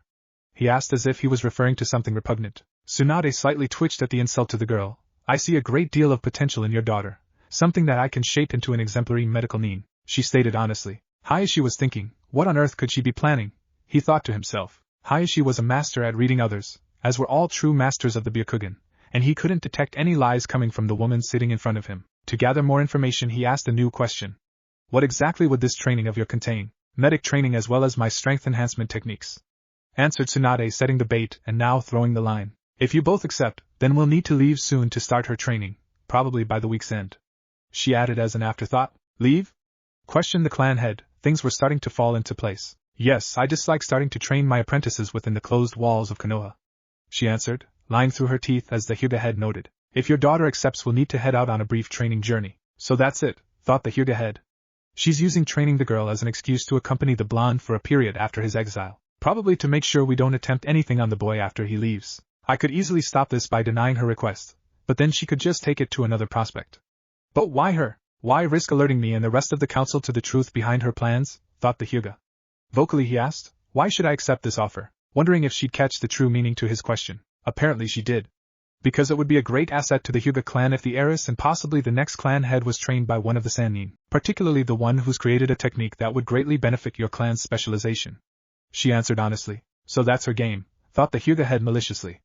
He asked as if he was referring to something repugnant. Tsunade slightly twitched at the insult to the girl. I see a great deal of potential in your daughter, something that I can shape into an exemplary medical nin, she stated honestly. Hayashi was thinking, what on earth could she be planning? He thought to himself. Hayashi was a master at reading others, as were all true masters of the Byakugan, and he couldn't detect any lies coming from the woman sitting in front of him. To gather more information, he asked a new question. What exactly would this training of yours contain? medic training as well as my strength enhancement techniques," answered Tsunade, setting the bait and now throwing the line. "If you both accept, then we'll need to leave soon to start her training, probably by the week's end," she added as an afterthought. "Leave?" questioned the clan head. Things were starting to fall into place. "Yes, I dislike starting to train my apprentices within the closed walls of Konoha," she answered, lying through her teeth as the Hyuga head noted. "If your daughter accepts, we'll need to head out on a brief training journey." So that's it, thought the Hyuga head. She's using training the girl as an excuse to accompany the blonde for a period after his exile, probably to make sure we don't attempt anything on the boy after he leaves. I could easily stop this by denying her request, but then she could just take it to another prospect. But why her? Why risk alerting me and the rest of the council to the truth behind her plans? Thought the Hyuga. Vocally he asked, "Why should I accept this offer?" Wondering if she'd catch the true meaning to his question. Apparently she did. Because it would be a great asset to the Hyuga clan if the heiress and possibly the next clan head was trained by one of the Sannin, particularly the one who's created a technique that would greatly benefit your clan's specialization. She answered honestly. So that's her game, thought the Hyuga head maliciously.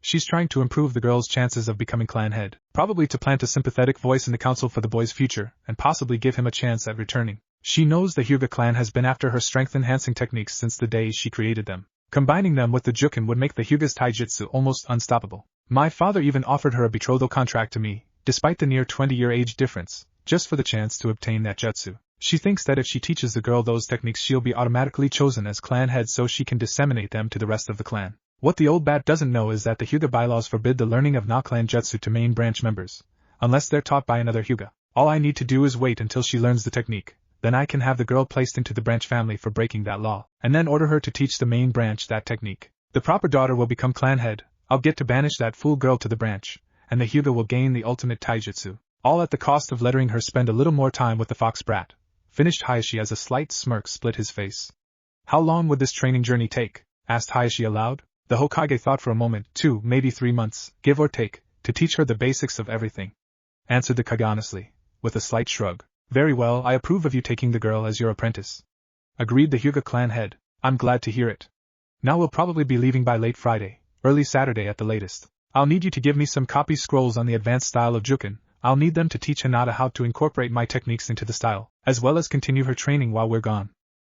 She's trying to improve the girl's chances of becoming clan head, probably to plant a sympathetic voice in the council for the boy's future, and possibly give him a chance at returning. She knows the Hyuga clan has been after her strength-enhancing techniques since the day she created them. Combining them with the Jukin would make the Hyuga's taijutsu almost unstoppable. My father even offered her a betrothal contract to me, despite the near 20-year age difference, just for the chance to obtain that jutsu. She thinks that if she teaches the girl those techniques she'll be automatically chosen as clan head so she can disseminate them to the rest of the clan. What the old bat doesn't know is that the Hyuga bylaws forbid the learning of Na-clan jutsu to main branch members, unless they're taught by another Hyuga. All I need to do is wait until she learns the technique, then I can have the girl placed into the branch family for breaking that law, and then order her to teach the main branch that technique. The proper daughter will become clan head, I'll get to banish that fool girl to the branch, and the Hyuga will gain the ultimate taijutsu, all at the cost of letting her spend a little more time with the fox brat, finished Hayashi as a slight smirk split his face. How long would this training journey take? Asked Hayashi aloud. The Hokage thought for a moment, 2, maybe 3 months, give or take, to teach her the basics of everything. Answered the Kage honestly, with a slight shrug. Very well, I approve of you taking the girl as your apprentice. Agreed the Hyuga clan head. I'm glad to hear it. Now we'll probably be leaving by late Friday, early Saturday at the latest. I'll need you to give me some copy scrolls on the advanced style of Jukin. I'll need them to teach Hinata how to incorporate my techniques into the style, as well as continue her training while we're gone.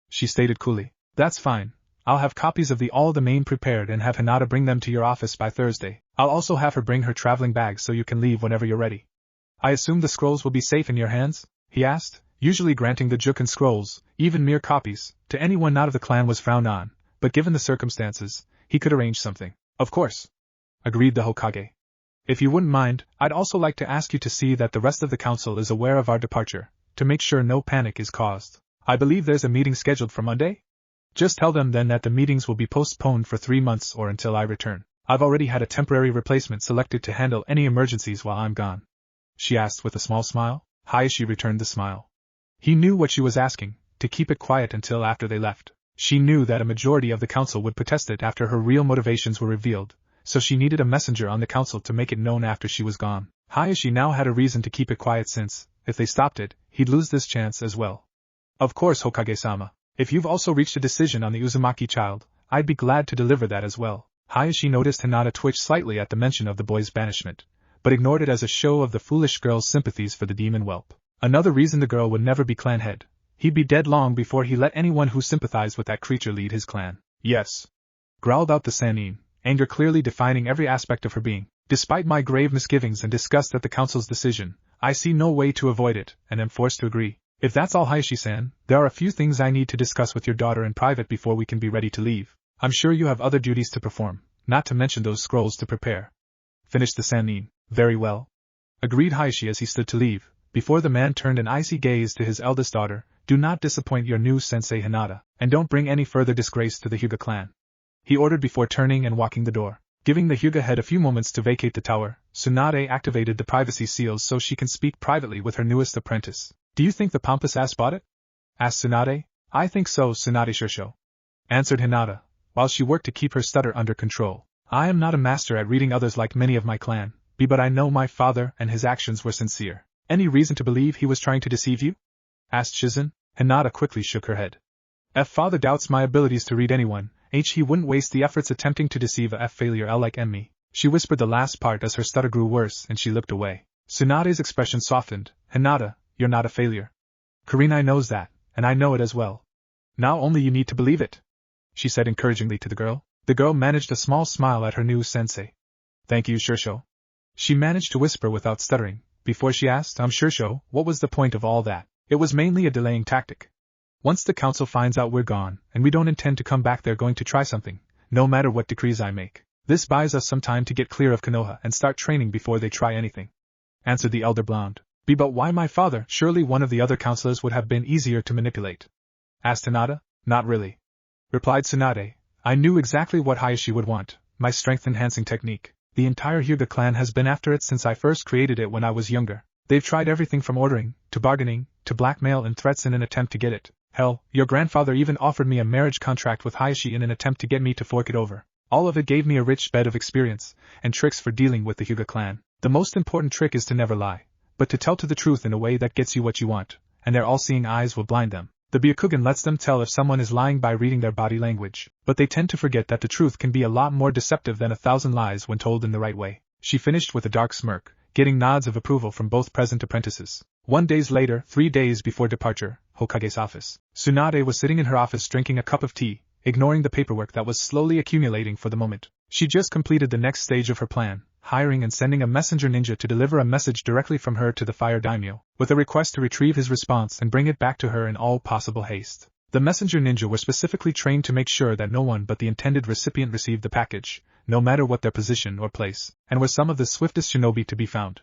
She stated coolly. That's fine. I'll have copies of all the main prepared and have Hinata bring them to your office by Thursday. I'll also have her bring her traveling bag so you can leave whenever you're ready. I assume the scrolls will be safe in your hands? He asked, usually granting the Jukin scrolls, even mere copies, to anyone not of the clan was frowned on, but given the circumstances, he could arrange something. Of course. Agreed the Hokage. If you wouldn't mind, I'd also like to ask you to see that the rest of the council is aware of our departure, to make sure no panic is caused. I believe there's a meeting scheduled for Monday? Just tell them then that the meetings will be postponed for 3 months or until I return. I've already had a temporary replacement selected to handle any emergencies while I'm gone. She asked with a small smile. Hayashi returned the smile. He knew what she was asking, to keep it quiet until after they left. She knew that a majority of the council would protest it after her real motivations were revealed, so she needed a messenger on the council to make it known after she was gone. Hayashi now had a reason to keep it quiet since, if they stopped it, he'd lose this chance as well. Of course, Hokage-sama. If you've also reached a decision on the Uzumaki child, I'd be glad to deliver that as well. Hayashi noticed Hinata twitch slightly at the mention of the boy's banishment, but ignored it as a show of the foolish girl's sympathies for the demon whelp. Another reason the girl would never be clan head. He'd be dead long before he let anyone who sympathized with that creature lead his clan. Yes. Growled out the Sannin, anger clearly defining every aspect of her being. Despite my grave misgivings and disgust at the council's decision, I see no way to avoid it, and am forced to agree. If that's all, Hayashi-san, there are a few things I need to discuss with your daughter in private before we can be ready to leave. I'm sure you have other duties to perform, not to mention those scrolls to prepare. Finished the Sannin. Very well. Agreed Hayashi as he stood to leave, before the man turned an icy gaze to his eldest daughter. Do not disappoint your new sensei Hinata, and don't bring any further disgrace to the Hyuga clan. He ordered before turning and walking the door. Giving the Hyuga head a few moments to vacate the tower, Tsunade activated the privacy seals so she can speak privately with her newest apprentice. Do you think the pompous ass bought it? Asked Tsunade. I think so, Tsunade Shirsho. Answered Hinata, while she worked to keep her stutter under control. I am not a master at reading others like many of my clan, but I know my father and his actions were sincere. Any reason to believe he was trying to deceive you? Asked Shizen. Hinata quickly shook her head. Father doubts my abilities to read anyone, he wouldn't waste the efforts attempting to deceive a failure like me. She whispered the last part as her stutter grew worse and she looked away. Tsunade's expression softened. Hinata, you're not a failure. Kurenai knows that, and I know it as well. Now only you need to believe it, she said encouragingly to the girl. The girl managed a small smile at her new sensei. Thank you, Shursho. She managed to whisper without stuttering, before she asked, Shursho, what was the point of all that? It was mainly a delaying tactic. Once the council finds out we're gone, and we don't intend to come back, they're going to try something, no matter what decrees I make. This buys us some time to get clear of Konoha and start training before they try anything, answered the elder blonde. But why my father? Surely one of the other counselors would have been easier to manipulate, asked Hinata. Not really, replied Tsunade. I knew exactly what Hayashi would want, my strength-enhancing technique. The entire Hyuga clan has been after it since I first created it when I was younger. They've tried everything from ordering, to bargaining, to blackmail and threats in an attempt to get it. Hell, your grandfather even offered me a marriage contract with Hayashi in an attempt to get me to fork it over. All of it gave me a rich bed of experience, and tricks for dealing with the Hyuga clan. The most important trick is to never lie, but to tell to the truth in a way that gets you what you want, and their all-seeing eyes will blind them. The Byakugan lets them tell if someone is lying by reading their body language, but they tend to forget that the truth can be a lot more deceptive than 1,000 lies when told in the right way. She finished with a dark smirk, getting nods of approval from both present apprentices. 1 day later, 3 days before departure, Hokage's office. Tsunade was sitting in her office drinking a cup of tea, ignoring the paperwork that was slowly accumulating for the moment. She just completed the next stage of her plan, hiring and sending a messenger ninja to deliver a message directly from her to the fire daimyo, with a request to retrieve his response and bring it back to her in all possible haste. The messenger ninja were specifically trained to make sure that no one but the intended recipient received the package, no matter what their position or place, and were some of the swiftest shinobi to be found.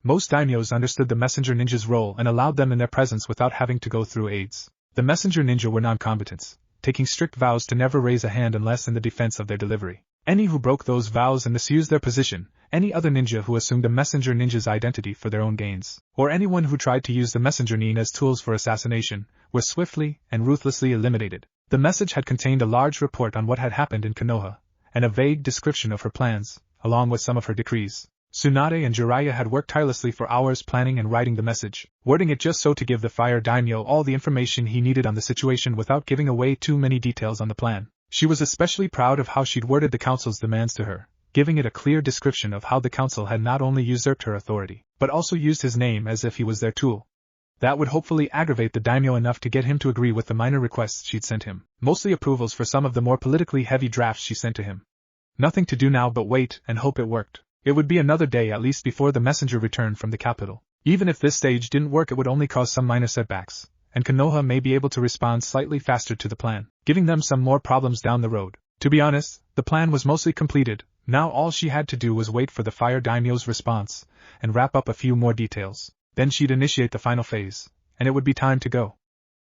Most daimyos understood the messenger ninja's role and allowed them in their presence without having to go through aides. The messenger ninja were non-combatants, taking strict vows to never raise a hand unless in the defense of their delivery. Any who broke those vows and misused their position, any other ninja who assumed a messenger ninja's identity for their own gains, or anyone who tried to use the messenger nin as tools for assassination, were swiftly and ruthlessly eliminated. The message had contained a large report on what had happened in Konoha, and a vague description of her plans, along with some of her decrees. Tsunade and Jiraiya had worked tirelessly for hours planning and writing the message, wording it just so to give the fire daimyo all the information he needed on the situation without giving away too many details on the plan. She was especially proud of how she'd worded the council's demands to her, giving it a clear description of how the council had not only usurped her authority, but also used his name as if he was their tool. That would hopefully aggravate the daimyo enough to get him to agree with the minor requests she'd sent him, mostly approvals for some of the more politically heavy drafts she sent to him. Nothing to do now but wait and hope it worked. It would be another day at least before the messenger returned from the capital. Even if this stage didn't work, it would only cause some minor setbacks, and Konoha may be able to respond slightly faster to the plan, giving them some more problems down the road. To be honest, the plan was mostly completed. Now all she had to do was wait for the fire daimyo's response, and wrap up a few more details. Then she'd initiate the final phase, and it would be time to go.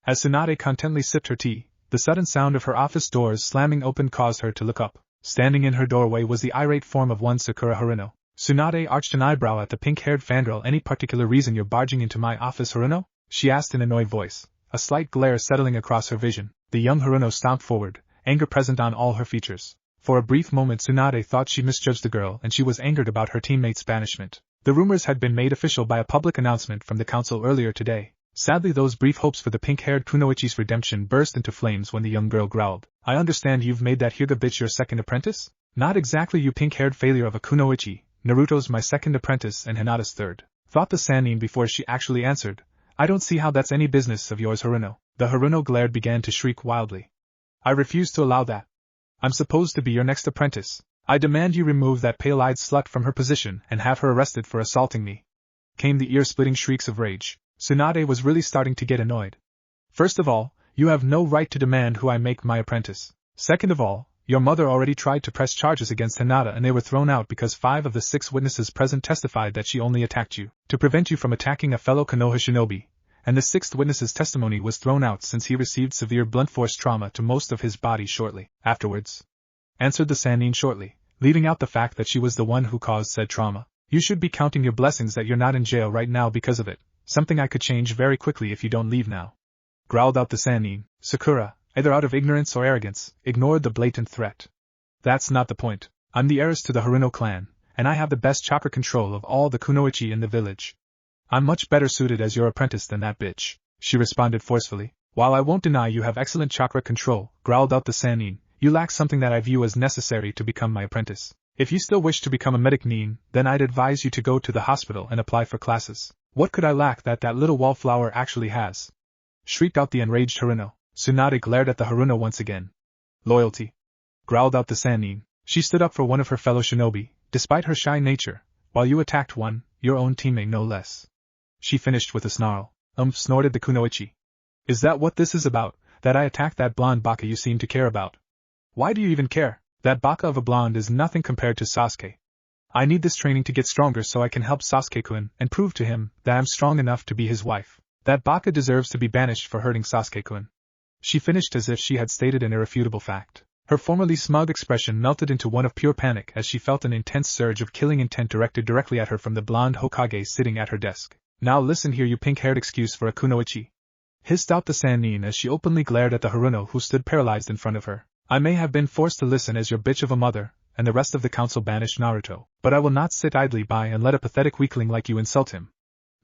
As Tsunade contentedly sipped her tea, the sudden sound of her office doors slamming open caused her to look up. Standing in her doorway was the irate form of one Sakura Haruno. Tsunade arched an eyebrow at the pink-haired fangirl. Any particular reason you're barging into my office, Haruno? She asked in an annoyed voice, a slight glare settling across her vision. The young Haruno stomped forward, anger present on all her features. For a brief moment Tsunade thought she misjudged the girl and she was angered about her teammate's banishment. The rumors had been made official by a public announcement from the council earlier today. Sadly, those brief hopes for the pink-haired kunoichi's redemption burst into flames when the young girl growled. I understand you've made that Hyuga bitch your second apprentice? Not exactly, you pink-haired failure of a kunoichi. Naruto's my second apprentice and Hinata's third, thought the Sannin before she actually answered. I don't see how that's any business of yours, Haruno. The Haruno glared began to shriek wildly. I refuse to allow that. I'm supposed to be your next apprentice. I demand you remove that pale-eyed slut from her position and have her arrested for assaulting me. Came the ear-splitting shrieks of rage. Tsunade was really starting to get annoyed. First of all, you have no right to demand who I make my apprentice. Second of all, your mother already tried to press charges against Hinata and they were thrown out because 5 of the 6 witnesses present testified that she only attacked you to prevent you from attacking a fellow Konoha shinobi, and the 6th witness's testimony was thrown out since he received severe blunt force trauma to most of his body shortly afterwards. Answered the Sannin shortly, leaving out the fact that she was the one who caused said trauma. You should be counting your blessings that you're not in jail right now because of it, something I could change very quickly if you don't leave now. Growled out the Sannin. Sakura, either out of ignorance or arrogance, ignored the blatant threat. That's not the point. I'm the heiress to the Haruno clan, and I have the best chakra control of all the kunoichi in the village. I'm much better suited as your apprentice than that bitch, she responded forcefully. While I won't deny you have excellent chakra control, growled out the Sannin, you lack something that I view as necessary to become my apprentice. If you still wish to become a medic nin, then I'd advise you to go to the hospital and apply for classes. What could I lack that little wallflower actually has? Shrieked out the enraged Haruno. Tsunade glared at the Haruna once again. Loyalty, growled out the Sannin. She stood up for one of her fellow shinobi, despite her shy nature, while you attacked one, your own teammate no less. She finished with a snarl. Snorted the kunoichi. Is that what this is about, that I attacked that blonde baka you seem to care about? Why do you even care? That baka of a blonde is nothing compared to Sasuke. I need this training to get stronger so I can help Sasuke-kun and prove to him that I'm strong enough to be his wife. That baka deserves to be banished for hurting Sasuke-kun. She finished as if she had stated an irrefutable fact. Her formerly smug expression melted into one of pure panic as she felt an intense surge of killing intent directed directly at her from the blonde Hokage sitting at her desk. Now listen here, you pink-haired excuse for a kunoichi. Hissed out the Sannin as she openly glared at the Haruno who stood paralyzed in front of her. I may have been forced to listen as your bitch of a mother, and the rest of the council banished Naruto, but I will not sit idly by and let a pathetic weakling like you insult him.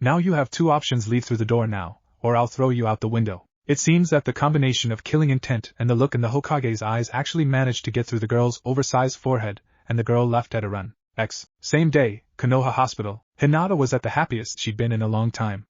Now you have two options: leave through the door now, or I'll throw you out the window. It seems that the combination of killing intent and the look in the Hokage's eyes actually managed to get through the girl's oversized forehead, and the girl left at a run. Same day, Konoha Hospital. Hinata was at the happiest she'd been in a long time.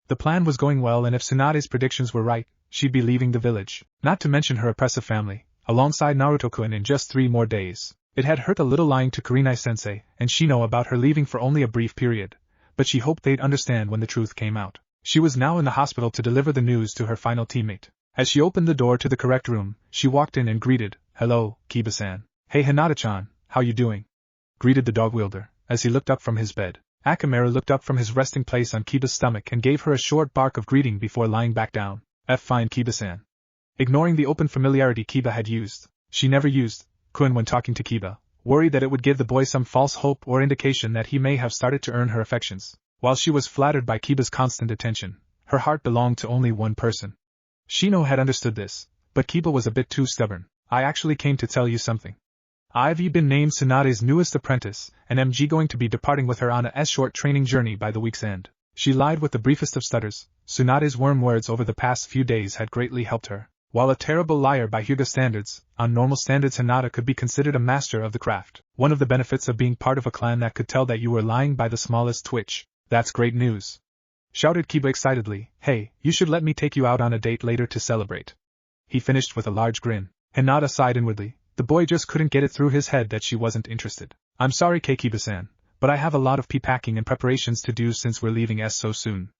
The plan was going well, and if Tsunade's predictions were right, she'd be leaving the village, not to mention her oppressive family, alongside Naruto-kun in just 3 more days. It had hurt a little lying to Kurenai-sensei and Shino about her leaving for only a brief period, but she hoped they'd understand when the truth came out. She was now in the hospital to deliver the news to her final teammate. As she opened the door to the correct room, she walked in and greeted, "Hello, Kiba-san." "Hey Hinata-chan, how you doing?" greeted the dog wielder, as he looked up from his bed. Akamaru looked up from his resting place on Kiba's stomach and gave her a short bark of greeting before lying back down. Fine, Kiba-san. Ignoring the open familiarity Kiba had used, she never used, kun when talking to Kiba, worried that it would give the boy some false hope or indication that he may have started to earn her affections. While she was flattered by Kiba's constant attention, her heart belonged to only one person. Shino had understood this, but Kiba was a bit too stubborn. I actually came to tell you something. I've been named Tsunade's newest apprentice, and am going to be departing with her on a short training journey by the week's end. She lied with the briefest of stutters. Tsunade's worm words over the past few days had greatly helped her. While a terrible liar by Hyuga standards, on normal standards Hinata could be considered a master of the craft. One of the benefits of being part of a clan that could tell that you were lying by the smallest twitch. That's great news. Shouted Kiba excitedly. Hey, you should let me take you out on a date later to celebrate. He finished with a large grin. Hinata sighed inwardly. The boy just couldn't get it through his head that she wasn't interested. I'm sorry Kiba-san, but I have a lot of packing and preparations to do since we're leaving so soon.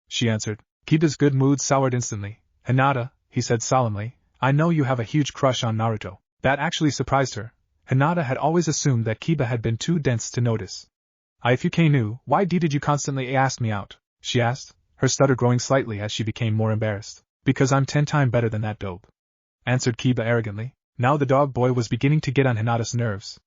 She answered. Kiba's good mood soured instantly. Hinata, he said solemnly, I know you have a huge crush on Naruto. That actually surprised her. Hinata had always assumed that Kiba had been too dense to notice. If you knew, why did you constantly ask me out? She asked, her stutter growing slightly as she became more embarrassed. Because I'm 10 times better than that dope, answered Kiba arrogantly. Now the dog boy was beginning to get on Hinata's nerves.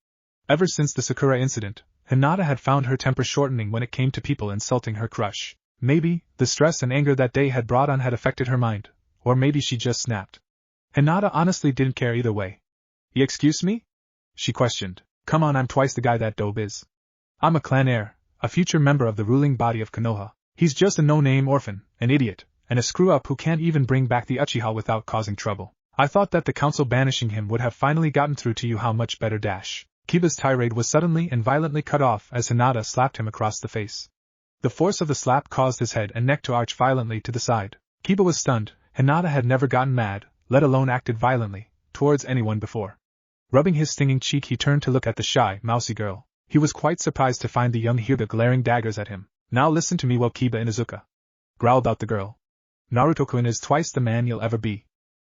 Ever since the Sakura incident, Hinata had found her temper shortening when it came to people insulting her crush. Maybe, the stress and anger that day had brought on had affected her mind, or maybe she just snapped. Hinata honestly didn't care either way. You excuse me? She questioned. Come on, I'm twice the guy that dope is. I'm a clan heir, a future member of the ruling body of Konoha. He's just a no-name orphan, an idiot, and a screw-up who can't even bring back the Uchiha without causing trouble. I thought that the council banishing him would have finally gotten through to you how much better dash. Kiba's tirade was suddenly and violently cut off as Hinata slapped him across the face. The force of the slap caused his head and neck to arch violently to the side. Kiba was stunned. Hinata had never gotten mad, let alone acted violently, towards anyone before. Rubbing his stinging cheek he turned to look at the shy, mousy girl. He was quite surprised to find the young Hyuga glaring daggers at him. Now listen to me well Kiba Inuzuka, growled out the girl. Naruto-kun is twice the man you'll ever be.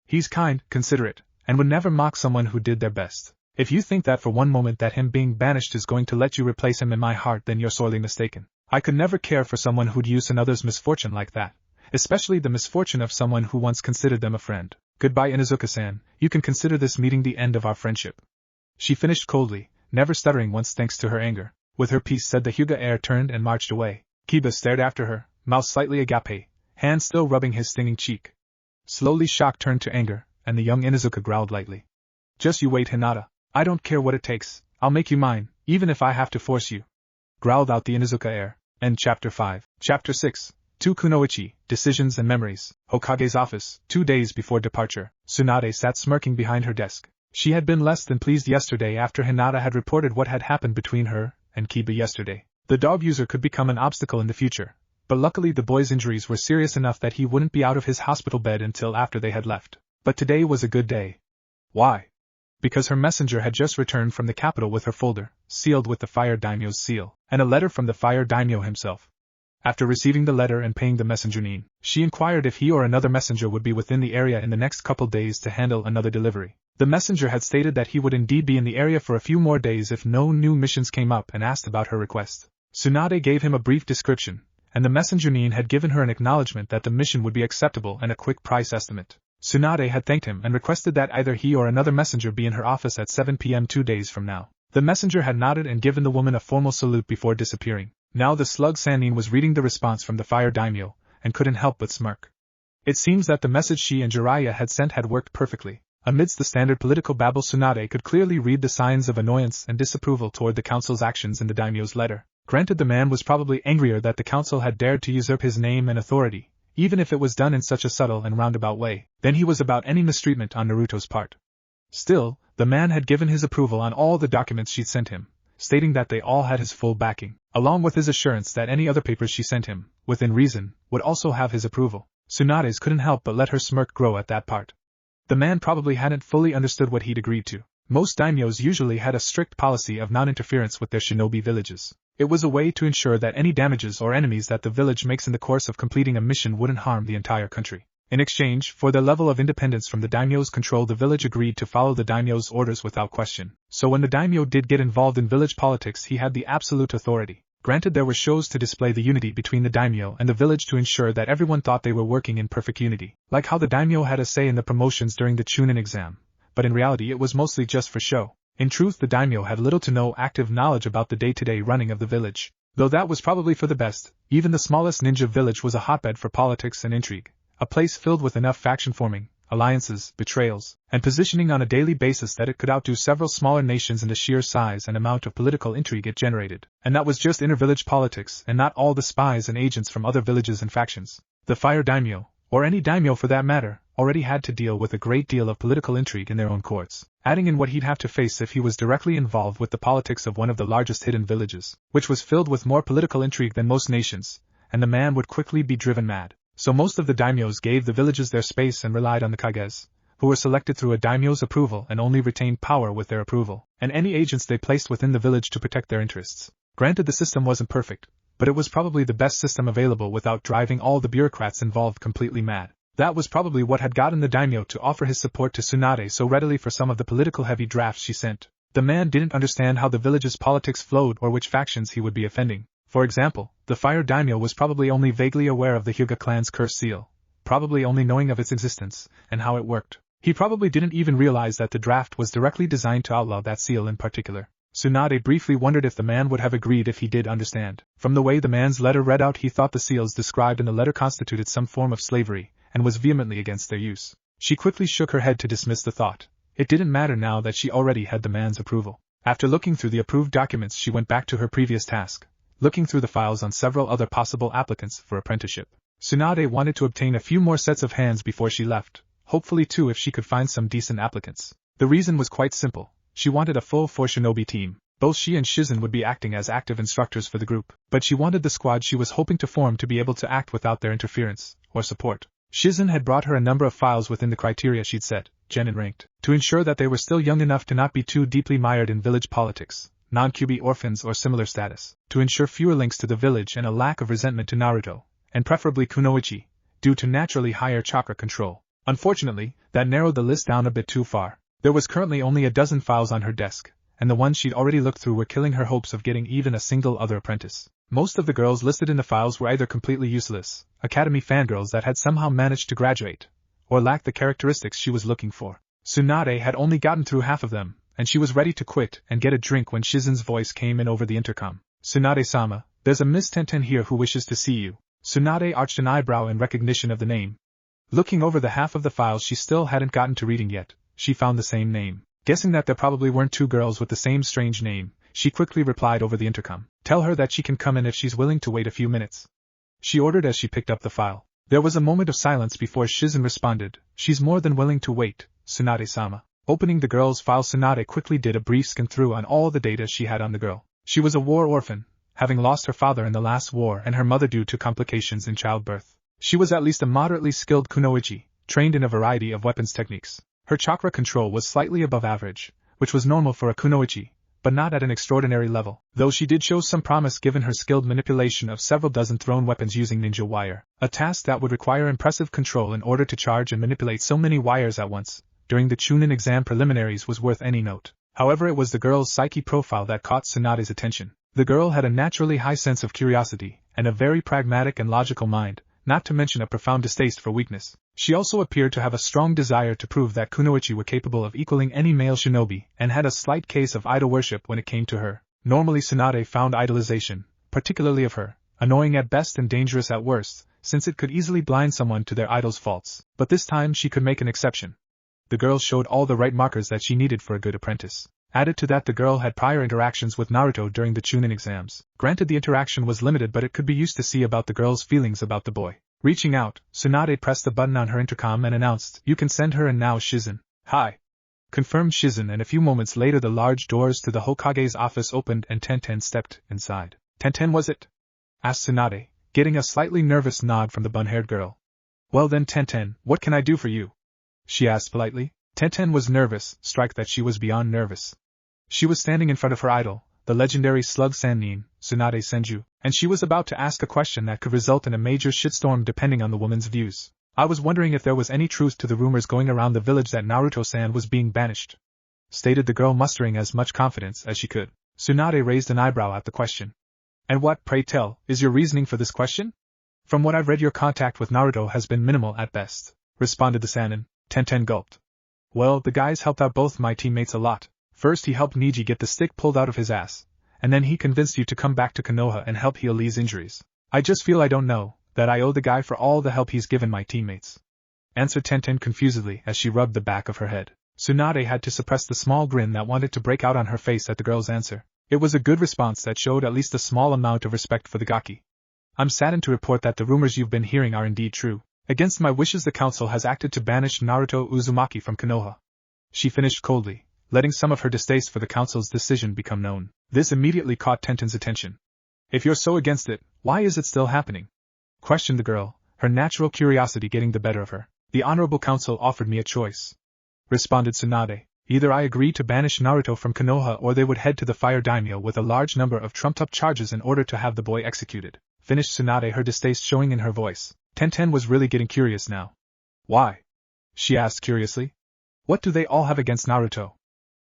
He's kind, considerate, and would never mock someone who did their best. If you think that for one moment that him being banished is going to let you replace him in my heart, then you're sorely mistaken. I could never care for someone who'd use another's misfortune like that, especially the misfortune of someone who once considered them a friend. Goodbye Inuzuka-san, you can consider this meeting the end of our friendship. She finished coldly, never stuttering once thanks to her anger. With her peace said the Hyuga heir turned and marched away. Kiba stared after her, mouth slightly agape, hand still rubbing his stinging cheek. Slowly shock turned to anger, and the young Inuzuka growled lightly. Just you wait Hinata, I don't care what it takes, I'll make you mine, even if I have to force you. Growled out the Inuzuka heir. End Chapter 5. Chapter 6. 2 Kunoichi, Decisions and Memories. Hokage's office. 2 days before departure, Tsunade sat smirking behind her desk. She had been less than pleased yesterday after Hinata had reported what had happened between her and Kiba yesterday. The dog user could become an obstacle in the future, but luckily the boy's injuries were serious enough that he wouldn't be out of his hospital bed until after they had left. But today was a good day. Why? Because her messenger had just returned from the capital with her folder, sealed with the Fire Daimyo's seal, and a letter from the Fire Daimyo himself. After receiving the letter and paying the messenger nin, she inquired if he or another messenger would be within the area in the next couple days to handle another delivery. The messenger had stated that he would indeed be in the area for a few more days if no new missions came up, and asked about her request. Tsunade gave him a brief description, and the messenger nin had given her an acknowledgement that the mission would be acceptable and a quick price estimate. Tsunade had thanked him and requested that either he or another messenger be in her office at 7 p.m. 2 days from now. The messenger had nodded and given the woman a formal salute before disappearing. Now the slug Sanin was reading the response from the Fire Daimyo, and couldn't help but smirk. It seems that the message she and Jiraiya had sent had worked perfectly. Amidst the standard political babble, Tsunade could clearly read the signs of annoyance and disapproval toward the council's actions in the daimyo's letter. Granted, the man was probably angrier that the council had dared to usurp his name and authority, even if it was done in such a subtle and roundabout way, than he was about any mistreatment on Naruto's part. Still, the man had given his approval on all the documents she'd sent him, stating that they all had his full backing, along with his assurance that any other papers she sent him, within reason, would also have his approval. Tsunade's couldn't help but let her smirk grow at that part. The man probably hadn't fully understood what he'd agreed to. Most daimyos usually had a strict policy of non-interference with their shinobi villages. It was a way to ensure that any damages or enemies that the village makes in the course of completing a mission wouldn't harm the entire country. In exchange for their level of independence from the daimyo's control, the village agreed to follow the daimyo's orders without question. So when the daimyo did get involved in village politics, he had the absolute authority. Granted, there were shows to display the unity between the daimyo and the village to ensure that everyone thought they were working in perfect unity, like how the daimyo had a say in the promotions during the Chunin exam, but in reality it was mostly just for show. In truth, the daimyo had little to no active knowledge about the day-to-day running of the village, though that was probably for the best. Even the smallest ninja village was a hotbed for politics and intrigue, a place filled with enough faction-forming, alliances, betrayals, and positioning on a daily basis that it could outdo several smaller nations in the sheer size and amount of political intrigue it generated. And that was just inter-village politics, and not all the spies and agents from other villages and factions. The Fire Daimyo, or any daimyo for that matter, already had to deal with a great deal of political intrigue in their own courts, adding in what he'd have to face if he was directly involved with the politics of one of the largest hidden villages, which was filled with more political intrigue than most nations, and the man would quickly be driven mad. So most of the daimyos gave the villages their space and relied on the kages, who were selected through a daimyo's approval and only retained power with their approval, and any agents they placed within the village to protect their interests. Granted, the system wasn't perfect, but it was probably the best system available without driving all the bureaucrats involved completely mad. That was probably what had gotten the daimyo to offer his support to Tsunade so readily for some of the political heavy drafts she sent. The man didn't understand how the village's politics flowed or which factions he would be offending. For example, the Fire Daimyo was probably only vaguely aware of the Hyuga clan's cursed seal, probably only knowing of its existence and how it worked. He probably didn't even realize that the draft was directly designed to outlaw that seal in particular. Tsunade briefly wondered if the man would have agreed if he did understand. From the way the man's letter read out, he thought the seals described in the letter constituted some form of slavery, and was vehemently against their use. She quickly shook her head to dismiss the thought. It didn't matter now that she already had the man's approval. After looking through the approved documents, she went back to her previous task, looking through the files on several other possible applicants for apprenticeship. Tsunade wanted to obtain a few more sets of hands before she left, hopefully too if she could find some decent applicants. The reason was quite simple. She wanted a full 4 shinobi team. Both she and Shizen would be acting as active instructors for the group, but she wanted the squad she was hoping to form to be able to act without their interference or support. Shizen had brought her a number of files within the criteria she'd set, genin ranked, to ensure that they were still young enough to not be too deeply mired in village politics, non-QB orphans or similar status, to ensure fewer links to the village and a lack of resentment to Naruto, and preferably kunoichi, due to naturally higher chakra control. Unfortunately, that narrowed the list down a bit too far. There was currently only a dozen files on her desk, and the ones she'd already looked through were killing her hopes of getting even a single other apprentice. Most of the girls listed in the files were either completely useless, academy fangirls that had somehow managed to graduate, or lacked the characteristics she was looking for. Tsunade had only gotten through half of them, and she was ready to quit and get a drink when Shizen's voice came in over the intercom. "Tsunade-sama, there's a Miss Tenten here who wishes to see you." Tsunade arched an eyebrow in recognition of the name. Looking over the half of the files she still hadn't gotten to reading yet, she found the same name. Guessing that there probably weren't two girls with the same strange name, she quickly replied over the intercom. "Tell her that she can come in if she's willing to wait a few minutes," she ordered as she picked up the file. There was a moment of silence before Shizen responded. "She's more than willing to wait, Tsunade-sama." Opening the girl's file, Tsunade quickly did a brief scan through on all the data she had on the girl. She was a war orphan, having lost her father in the last war and her mother due to complications in childbirth. She was at least a moderately skilled kunoichi, trained in a variety of weapons techniques. Her chakra control was slightly above average, which was normal for a kunoichi, but not at an extraordinary level, though she did show some promise given her skilled manipulation of several dozen thrown weapons using ninja wire, a task that would require impressive control in order to charge and manipulate so many wires at once, during the Chunin exam preliminaries was worth any note. However, it was the girl's psyche profile that caught Tsunade's attention. The girl had a naturally high sense of curiosity, and a very pragmatic and logical mind, not to mention a profound distaste for weakness. She also appeared to have a strong desire to prove that kunoichi were capable of equaling any male shinobi, and had a slight case of idol worship when it came to her. Normally Tsunade found idolization, particularly of her, annoying at best and dangerous at worst, since it could easily blind someone to their idol's faults. But this time she could make an exception. The girl showed all the right markers that she needed for a good apprentice. Added to that, the girl had prior interactions with Naruto during the Chunin exams. Granted, the interaction was limited, but it could be used to see about the girl's feelings about the boy. Reaching out, Tsunade pressed the button on her intercom and announced, "You can send her in now, Shizen." "Hi," confirmed Shizen, and a few moments later the large doors to the Hokage's office opened and Tenten stepped inside. "Tenten, was it?" asked Tsunade, getting a slightly nervous nod from the bun-haired girl. "Well then, Tenten, what can I do for you?" she asked politely. Tenten was nervous, strike that she was beyond nervous. She was standing in front of her idol, the legendary slug Sannin, Tsunade Senju, and she was about to ask a question that could result in a major shitstorm depending on the woman's views. "I was wondering if there was any truth to the rumors going around the village that Naruto-san was being banished," stated the girl, mustering as much confidence as she could. Tsunade raised an eyebrow at the question. "And what, pray tell, is your reasoning for this question?" "From what I've read, your contact with Naruto has been minimal at best," responded the Sannin. Tenten gulped. "Well, the guy's helped out both my teammates a lot. First he helped Niji get the stick pulled out of his ass, and then he convinced you to come back to Konoha and help heal Lee's injuries. I just feel I don't know, that I owe the guy for all the help he's given my teammates," answered Tenten confusedly as she rubbed the back of her head. Tsunade had to suppress the small grin that wanted to break out on her face at the girl's answer. It was a good response that showed at least a small amount of respect for the gaki. "I'm saddened to report that the rumors you've been hearing are indeed true. Against my wishes, the council has acted to banish Naruto Uzumaki from Konoha," she finished coldly, letting some of her distaste for the council's decision become known. This immediately caught Tenten's attention. "If you're so against it, why is it still happening?" questioned the girl, her natural curiosity getting the better of her. "The Honorable Council offered me a choice," responded Tsunade. "Either I agree to banish Naruto from Konoha, or they would head to the Fire Daimyo with a large number of trumped-up charges in order to have the boy executed," finished Tsunade, her distaste showing in her voice. Tenten was really getting curious now. "Why?" she asked curiously. "What do they all have against Naruto?"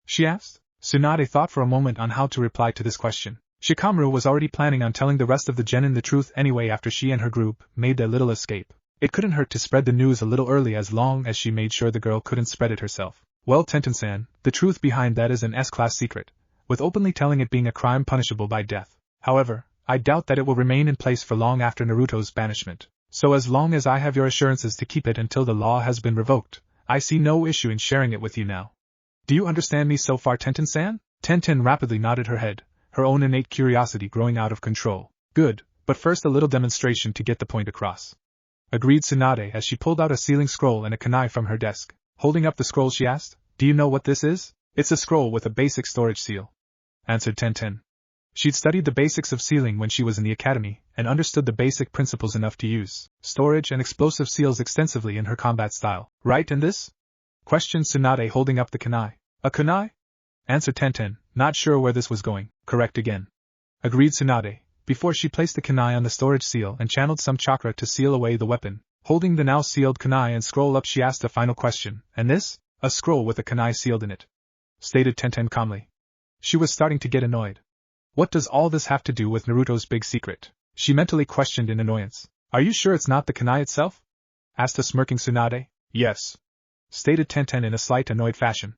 she asked. Tsunade thought for a moment on how to reply to this question. Shikamaru was already planning on telling the rest of the genin the truth anyway after she and her group made their little escape. It couldn't hurt to spread the news a little early as long as she made sure the girl couldn't spread it herself. "Well, Tenten-san, the truth behind that is an S-class secret, with openly telling it being a crime punishable by death. However, I doubt that it will remain in place for long after Naruto's banishment. So as long as I have your assurances to keep it until the law has been revoked, I see no issue in sharing it with you now. Do you understand me so far, Tenten-san?" Tenten rapidly nodded her head, her own innate curiosity growing out of control. "Good, but first a little demonstration to get the point across," agreed Tsunade as she pulled out a sealing scroll and a kunai from her desk. Holding up the scroll, she asked, "Do you know what this is?" "It's a scroll with a basic storage seal," answered Tenten. She'd studied the basics of sealing when she was in the academy, and understood the basic principles enough to use storage and explosive seals extensively in her combat style. "Right, and this?" questioned Tsunade, holding up the kunai. "A kunai?" answered Tenten, not sure where this was going. "Correct again," agreed Tsunade, before she placed the kunai on the storage seal and channeled some chakra to seal away the weapon. Holding the now sealed kunai and scroll up, she asked a final question. "And this?" "A scroll with a kunai sealed in it," stated Tenten calmly. She was starting to get annoyed. "What does all this have to do with Naruto's big secret?" she mentally questioned in annoyance. "Are you sure it's not the kunai itself?" asked a smirking Tsunade. "Yes," stated Tenten in a slight annoyed fashion.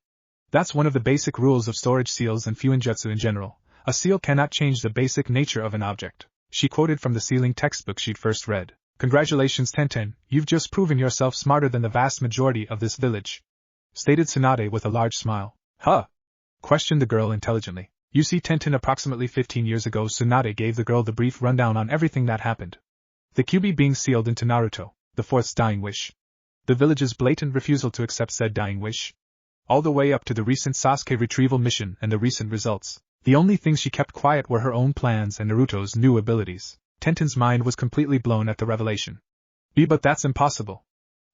"That's one of the basic rules of storage seals and fuinjutsu in general. A seal cannot change the basic nature of an object," she quoted from the sealing textbook she'd first read. "Congratulations, Tenten, you've just proven yourself smarter than the vast majority of this village," stated Tsunade with a large smile. "Huh?" questioned the girl intelligently. "You see, Tenten, approximately 15 years ago Tsunade gave the girl the brief rundown on everything that happened. The Kyuubi being sealed into Naruto, the fourth's dying wish. The village's blatant refusal to accept said dying wish. All the way up to the recent Sasuke retrieval mission and the recent results. The only things she kept quiet were her own plans and Naruto's new abilities." Tenten's mind was completely blown at the revelation. But that's impossible,"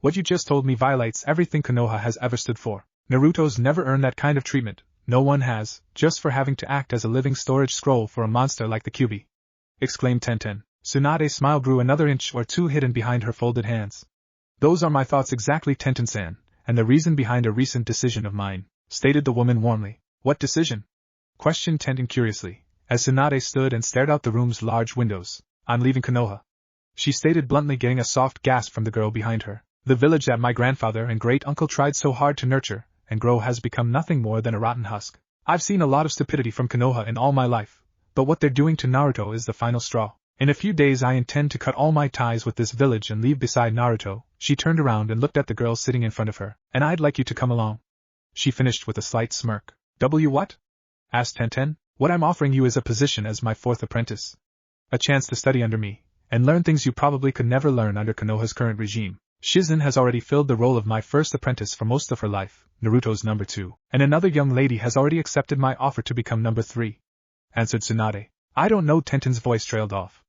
What you just told me violates everything Konoha has ever stood for. Naruto's never earned that kind of treatment, no one has, just for having to act as a living storage scroll for a monster like the Kyuubi," exclaimed Tenten. Tsunade's smile grew another inch or two hidden behind her folded hands. "Those are my thoughts exactly, Tenten-san, and the reason behind a recent decision of mine," stated the woman warmly. "What decision?" questioned Tenten curiously, as Tsunade stood and stared out the room's large windows. "I'm leaving Konoha," she stated bluntly, getting a soft gasp from the girl behind her. "The village that my grandfather and great-uncle tried so hard to nurture and grow has become nothing more than a rotten husk. I've seen a lot of stupidity from Konoha in all my life, but what they're doing to Naruto is the final straw. In a few days I intend to cut all my ties with this village and leave beside Naruto." She turned around and looked at the girl sitting in front of her. "And I'd like you to come along," she finished with a slight smirk. What?" asked Tenten. "What I'm offering you is a position as my fourth apprentice. A chance to study under me, and learn things you probably could never learn under Konoha's current regime. Shizen has already filled the role of my first apprentice for most of her life, Naruto's number 2, and another young lady has already accepted my offer to become number 3, answered Tsunade. "I don't know," Tenten's voice trailed off.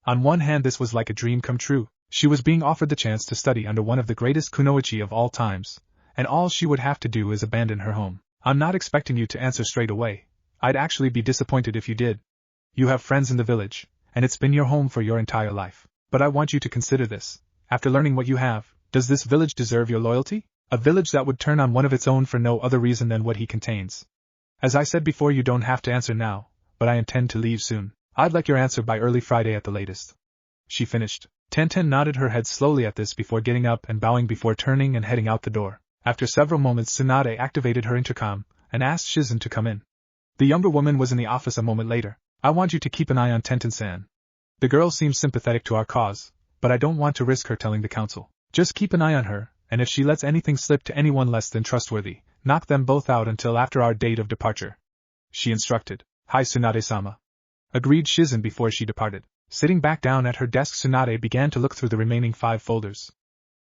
On one hand, this was like a dream come true. She was being offered the chance to study under one of the greatest kunoichi of all times, and all she would have to do is abandon her home. "I'm not expecting you to answer straight away. I'd actually be disappointed if you did. You have friends in the village, and it's been your home for your entire life. But I want you to consider this. After learning what you have, does this village deserve your loyalty? A village that would turn on one of its own for no other reason than what he contains. As I said before, you don't have to answer now, but I intend to leave soon. I'd like your answer by early Friday at the latest," she finished. Tenten nodded her head slowly at this before getting up and bowing before turning and heading out the door. After several moments, Tsunade activated her intercom and asked Shizen to come in. The younger woman was in the office a moment later. "I want you to keep an eye on Tenten-san. The girl seems sympathetic to our cause, but I don't want to risk her telling the council. Just keep an eye on her, and if she lets anything slip to anyone less than trustworthy, knock them both out until after our date of departure," she instructed. "Hi, Tsunade-sama," agreed Shizen before she departed. Sitting back down at her desk, Tsunade began to look through the remaining 5 folders.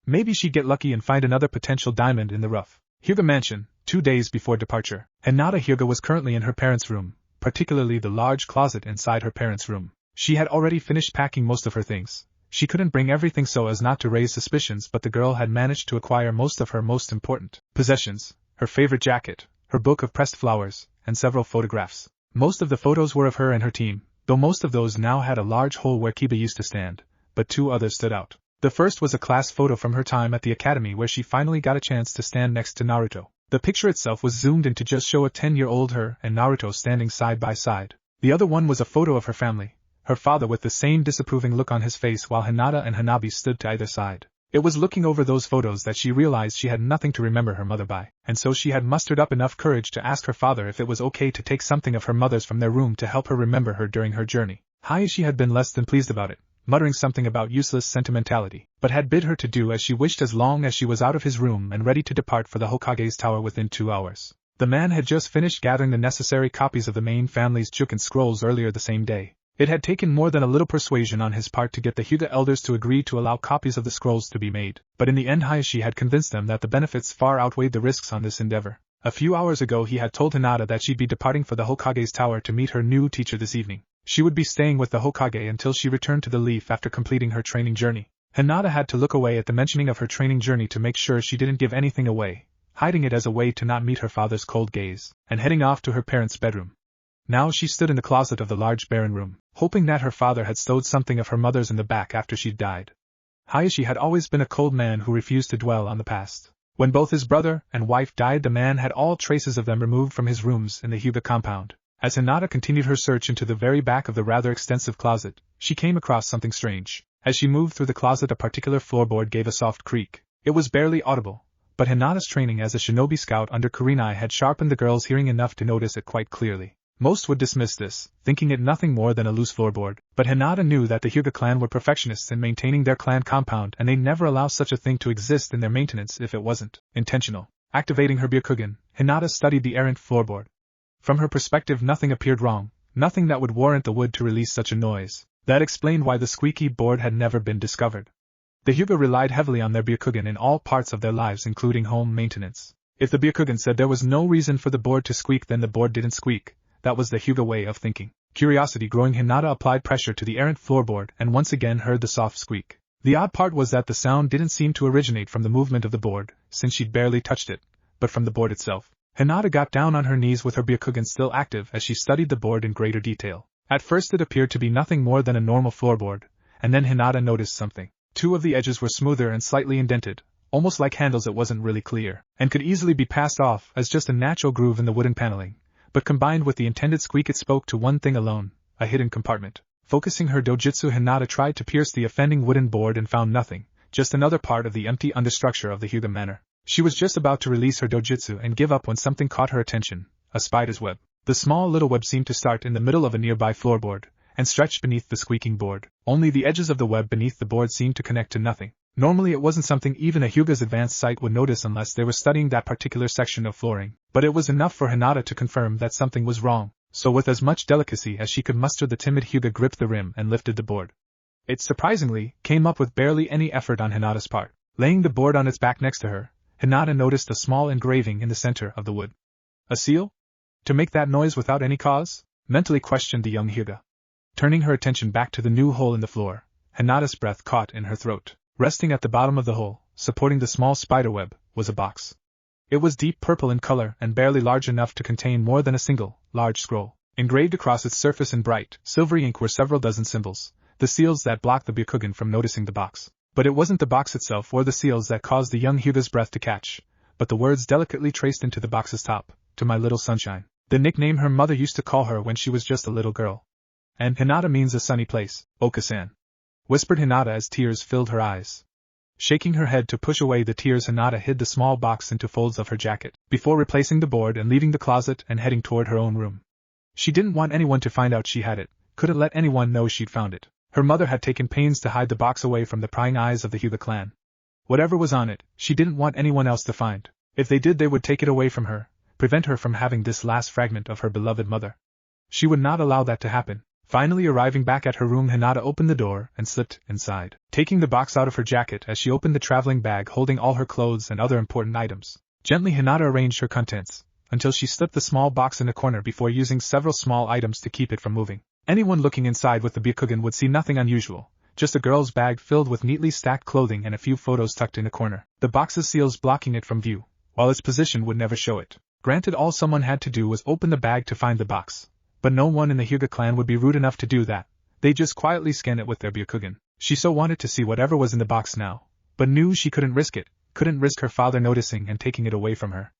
Maybe she'd get lucky and find another potential diamond in the rough. Hyuga Mansion, 2 days before departure. Hinata Hyuga was currently in her parents' room, particularly the large closet inside her parents' room. She had already finished packing most of her things. She couldn't bring everything so as not to raise suspicions, but the girl had managed to acquire most of her most important possessions: her favorite jacket, her book of pressed flowers, and several photographs. Most of the photos were of her and her team, though most of those now had a large hole where Kiba used to stand, but 2 others stood out. The first was a class photo from her time at the academy where she finally got a chance to stand next to Naruto. The picture itself was zoomed in to just show a 10-year-old her and Naruto standing side by side. The other one was a photo of her family, her father with the same disapproving look on his face while Hinata and Hanabi stood to either side. It was looking over those photos that she realized she had nothing to remember her mother by, and so she had mustered up enough courage to ask her father if it was okay to take something of her mother's from their room to help her remember her during her journey. Hayashi had been less than pleased about it, muttering something about useless sentimentality, but had bid her to do as she wished as long as she was out of his room and ready to depart for the Hokage's tower within 2 hours. The man had just finished gathering the necessary copies of the main family's Juken scrolls earlier the same day. It had taken more than a little persuasion on his part to get the Hyuga elders to agree to allow copies of the scrolls to be made, but in the end Hayashi had convinced them that the benefits far outweighed the risks on this endeavor. A few hours ago he had told Hinata that she'd be departing for the Hokage's tower to meet her new teacher this evening. She would be staying with the Hokage until she returned to the Leaf after completing her training journey. Hinata had to look away at the mentioning of her training journey to make sure she didn't give anything away, hiding it as a way to not meet her father's cold gaze, and heading off to her parents' bedroom. Now she stood in the closet of the large barren room, hoping that her father had stowed something of her mother's in the back after she'd died. Hayashi had always been a cold man who refused to dwell on the past. When both his brother and wife died, the man had all traces of them removed from his rooms in the Hyuga compound. As Hinata continued her search into the very back of the rather extensive closet, she came across something strange. As she moved through the closet, a particular floorboard gave a soft creak. It was barely audible, but Hinata's training as a shinobi scout under Kurenai had sharpened the girl's hearing enough to notice it quite clearly. Most would dismiss this, thinking it nothing more than a loose floorboard, but Hinata knew that the Hyuga clan were perfectionists in maintaining their clan compound, and they never allow such a thing to exist in their maintenance if it wasn't intentional. Activating her Byakugan, Hinata studied the errant floorboard. From her perspective, nothing appeared wrong, nothing that would warrant the wood to release such a noise. That explained why the squeaky board had never been discovered. The Hyuga relied heavily on their Byakugan in all parts of their lives, including home maintenance. If the Byakugan said there was no reason for the board to squeak, then the board didn't squeak. That was the Hyuga way of thinking. Curiosity growing, Hinata applied pressure to the errant floorboard and once again heard the soft squeak. The odd part was that the sound didn't seem to originate from the movement of the board, since she'd barely touched it, but from the board itself. Hinata got down on her knees with her Byakugan still active as she studied the board in greater detail. At first it appeared to be nothing more than a normal floorboard, and then Hinata noticed something. Two of the edges were smoother and slightly indented, almost like handles. It wasn't really clear, and could easily be passed off as just a natural groove in the wooden paneling, but combined with the intended squeak it spoke to one thing alone, a hidden compartment. Focusing her dojutsu, Hinata tried to pierce the offending wooden board and found nothing, just another part of the empty understructure of the Hyuga manor. She was just about to release her dojutsu and give up when something caught her attention, a spider's web. The small little web seemed to start in the middle of a nearby floorboard, and stretched beneath the squeaking board. Only the edges of the web beneath the board seemed to connect to nothing. Normally it wasn't something even a Hyuga's advanced sight would notice unless they were studying that particular section of flooring, but it was enough for Hinata to confirm that something was wrong, so with as much delicacy as she could muster the timid Hyuga gripped the rim and lifted the board. It surprisingly came up with barely any effort on Hinata's part. Laying the board on its back next to her, Hinata noticed a small engraving in the center of the wood. A seal? To make that noise without any cause? Mentally questioned the young Hyuga. Turning her attention back to the new hole in the floor, Hinata's breath caught in her throat. Resting at the bottom of the hole, supporting the small spiderweb, was a box. It was deep purple in color and barely large enough to contain more than a single, large scroll. Engraved across its surface in bright, silvery ink were several dozen symbols, the seals that blocked the Byakugan from noticing the box. But it wasn't the box itself or the seals that caused the young Hyuga's breath to catch, but the words delicately traced into the box's top, "To my little sunshine," the nickname her mother used to call her when she was just a little girl. "And Hinata means a sunny place, Oka-san," whispered Hinata as tears filled her eyes. Shaking her head to push away the tears, Hinata hid the small box into folds of her jacket, before replacing the board and leaving the closet and heading toward her own room. She didn't want anyone to find out she had it, couldn't let anyone know she'd found it. Her mother had taken pains to hide the box away from the prying eyes of the Hyuga clan. Whatever was on it, she didn't want anyone else to find. If they did, they would take it away from her, prevent her from having this last fragment of her beloved mother. She would not allow that to happen. Finally arriving back at her room, Hinata opened the door and slipped inside, taking the box out of her jacket as she opened the traveling bag holding all her clothes and other important items. Gently Hinata arranged her contents, until she slipped the small box in a corner before using several small items to keep it from moving. Anyone looking inside with the Byakugan would see nothing unusual, just a girl's bag filled with neatly stacked clothing and a few photos tucked in a corner, the box's seals blocking it from view, while its position would never show it. Granted, all someone had to do was open the bag to find the box, but no one in the Hyuga clan would be rude enough to do that. They just quietly scan it with their Byakugan. She so wanted to see whatever was in the box now, but knew she couldn't risk it, couldn't risk her father noticing and taking it away from her.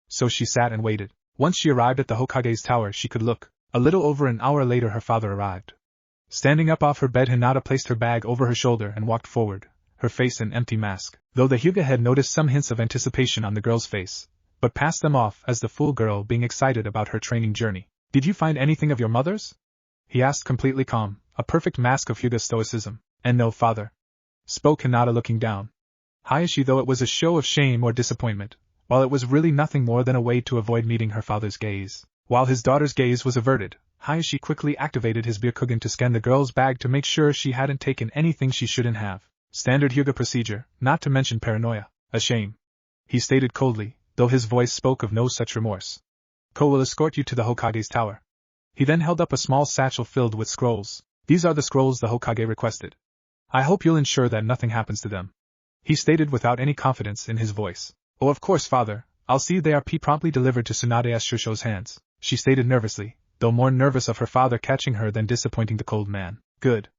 So she sat and waited. Once she arrived at the Hokage's tower, she could look. A little over an hour later her father arrived. Standing up off her bed, Hinata placed her bag over her shoulder and walked forward, her face an empty mask, though the Hyuga had noticed some hints of anticipation on the girl's face, but passed them off as the fool girl being excited about her training journey. "Did you find anything of your mother's?" he asked, completely calm, a perfect mask of Hyuga stoicism. "And no, father," spoke Hinata, looking down. High as she, though it was a show of shame or disappointment, while it was really nothing more than a way to avoid meeting her father's gaze. While his daughter's gaze was averted, Hayashi quickly activated his Byakugan to scan the girl's bag to make sure she hadn't taken anything she shouldn't have. Standard Hyuga procedure, not to mention paranoia. "A shame," he stated coldly, though his voice spoke of no such remorse. "Ko will escort you to the Hokage's tower." He then held up a small satchel filled with scrolls. "These are the scrolls the Hokage requested. I hope you'll ensure that nothing happens to them," he stated without any confidence in his voice. "Oh, of course, father, I'll see they are promptly delivered to Tsunade Shusho's hands," she stated nervously, though more nervous of her father catching her than disappointing the cold man. "Good,"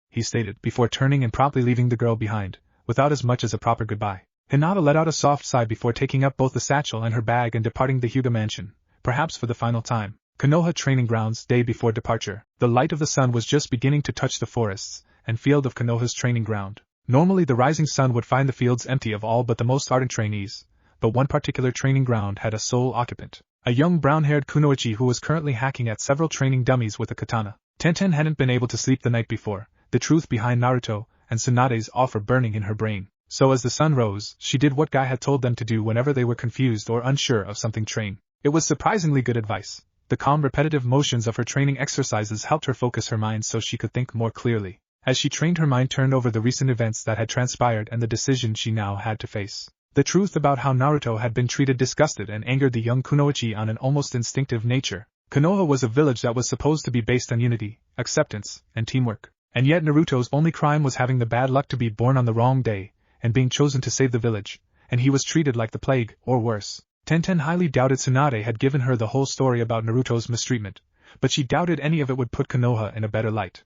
he stated, before turning and promptly leaving the girl behind, without as much as a proper goodbye. Hinata let out a soft sigh before taking up both the satchel and her bag and departing the Hyuga mansion, perhaps for the final time. Konoha Training Grounds. Day before departure, the light of the sun was just beginning to touch the forests and field of Konoha's training ground. Normally the rising sun would find the fields empty of all but the most ardent trainees, but one particular training ground had a sole occupant, a young brown-haired kunoichi who was currently hacking at several training dummies with a katana. Tenten hadn't been able to sleep the night before, the truth behind Naruto and Tsunade's offer burning in her brain. So as the sun rose, she did what Guy had told them to do whenever they were confused or unsure of something: train. It was surprisingly good advice. The calm, repetitive motions of her training exercises helped her focus her mind so she could think more clearly. As she trained, her mind turned over the recent events that had transpired and the decision she now had to face. The truth about how Naruto had been treated disgusted and angered the young kunoichi on an almost instinctive nature. Konoha was a village that was supposed to be based on unity, acceptance, and teamwork. And yet Naruto's only crime was having the bad luck to be born on the wrong day, and being chosen to save the village, and he was treated like the plague, or worse. Tenten highly doubted Tsunade had given her the whole story about Naruto's mistreatment, but she doubted any of it would put Konoha in a better light.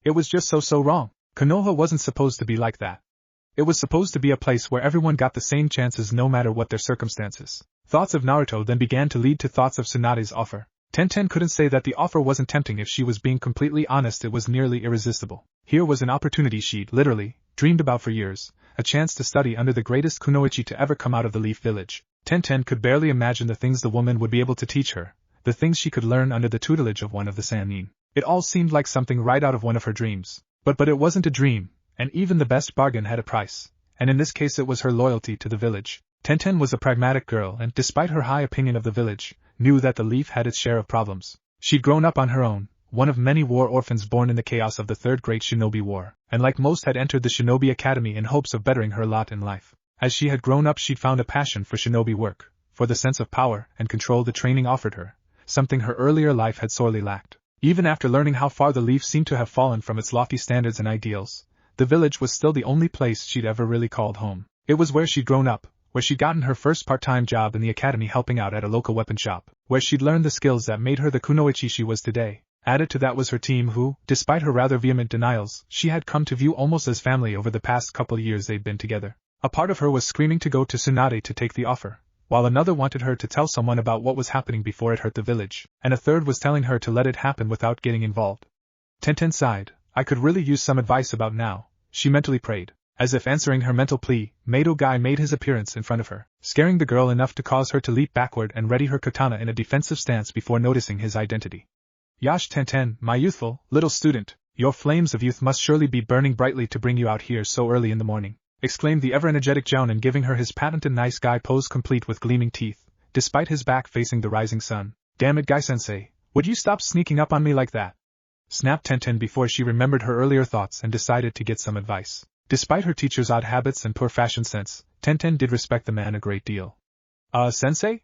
It was just so wrong. Konoha wasn't supposed to be like that. It was supposed to be a place where everyone got the same chances no matter what their circumstances. Thoughts of Naruto then began to lead to thoughts of Tsunade's offer. Tenten couldn't say that the offer wasn't tempting. If she was being completely honest, it was nearly irresistible. Here was an opportunity she'd, literally, dreamed about for years, a chance to study under the greatest kunoichi to ever come out of the Leaf Village. Tenten could barely imagine the things the woman would be able to teach her, the things she could learn under the tutelage of one of the Sannin. It all seemed like something right out of one of her dreams. But it wasn't a dream, and even the best bargain had a price, and in this case it was her loyalty to the village. Tenten was a pragmatic girl and, despite her high opinion of the village, knew that the Leaf had its share of problems. She'd grown up on her own, one of many war orphans born in the chaos of the Third Great Shinobi War, and like most had entered the Shinobi Academy in hopes of bettering her lot in life. As she had grown up, she'd found a passion for shinobi work, for the sense of power and control the training offered her, something her earlier life had sorely lacked. Even after learning how far the Leaf seemed to have fallen from its lofty standards and ideals, the village was still the only place she'd ever really called home. It was where she'd grown up, where she'd gotten her first part-time job in the academy helping out at a local weapon shop, where she'd learned the skills that made her the kunoichi she was today. Added to that was her team who, despite her rather vehement denials, she had come to view almost as family over the past couple years they'd been together. A part of her was screaming to go to Tsunade to take the offer, while another wanted her to tell someone about what was happening before it hurt the village, and a third was telling her to let it happen without getting involved. Tenten sighed. I could really use some advice about now, she mentally prayed. As if answering her mental plea, Mado Guy made his appearance in front of her, scaring the girl enough to cause her to leap backward and ready her katana in a defensive stance before noticing his identity. Yash Tenten, my youthful, little student, your flames of youth must surely be burning brightly to bring you out here so early in the morning, exclaimed the ever-energetic Jounin, giving her his patented nice guy pose complete with gleaming teeth, despite his back facing the rising sun. Damn it, Guy-sensei, would you stop sneaking up on me like that? Snapped Tenten before she remembered her earlier thoughts and decided to get some advice. Despite her teacher's odd habits and poor fashion sense, Tenten did respect the man a great deal. Sensei?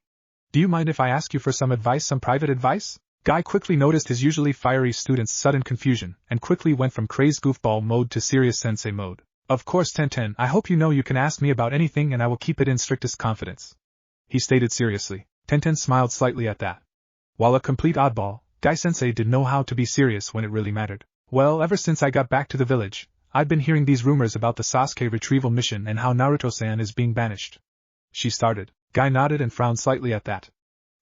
Do you mind if I ask you for some advice, some private advice? Guy quickly noticed his usually fiery student's sudden confusion and quickly went from crazed goofball mode to serious sensei mode. Of course, Tenten, I hope you know you can ask me about anything and I will keep it in strictest confidence, he stated seriously. Tenten smiled slightly at that. While a complete oddball, Guy-sensei did know how to be serious when it really mattered. Well, ever since I got back to the village, I've been hearing these rumors about the Sasuke retrieval mission and how Naruto-san is being banished. She started. Guy nodded and frowned slightly at that.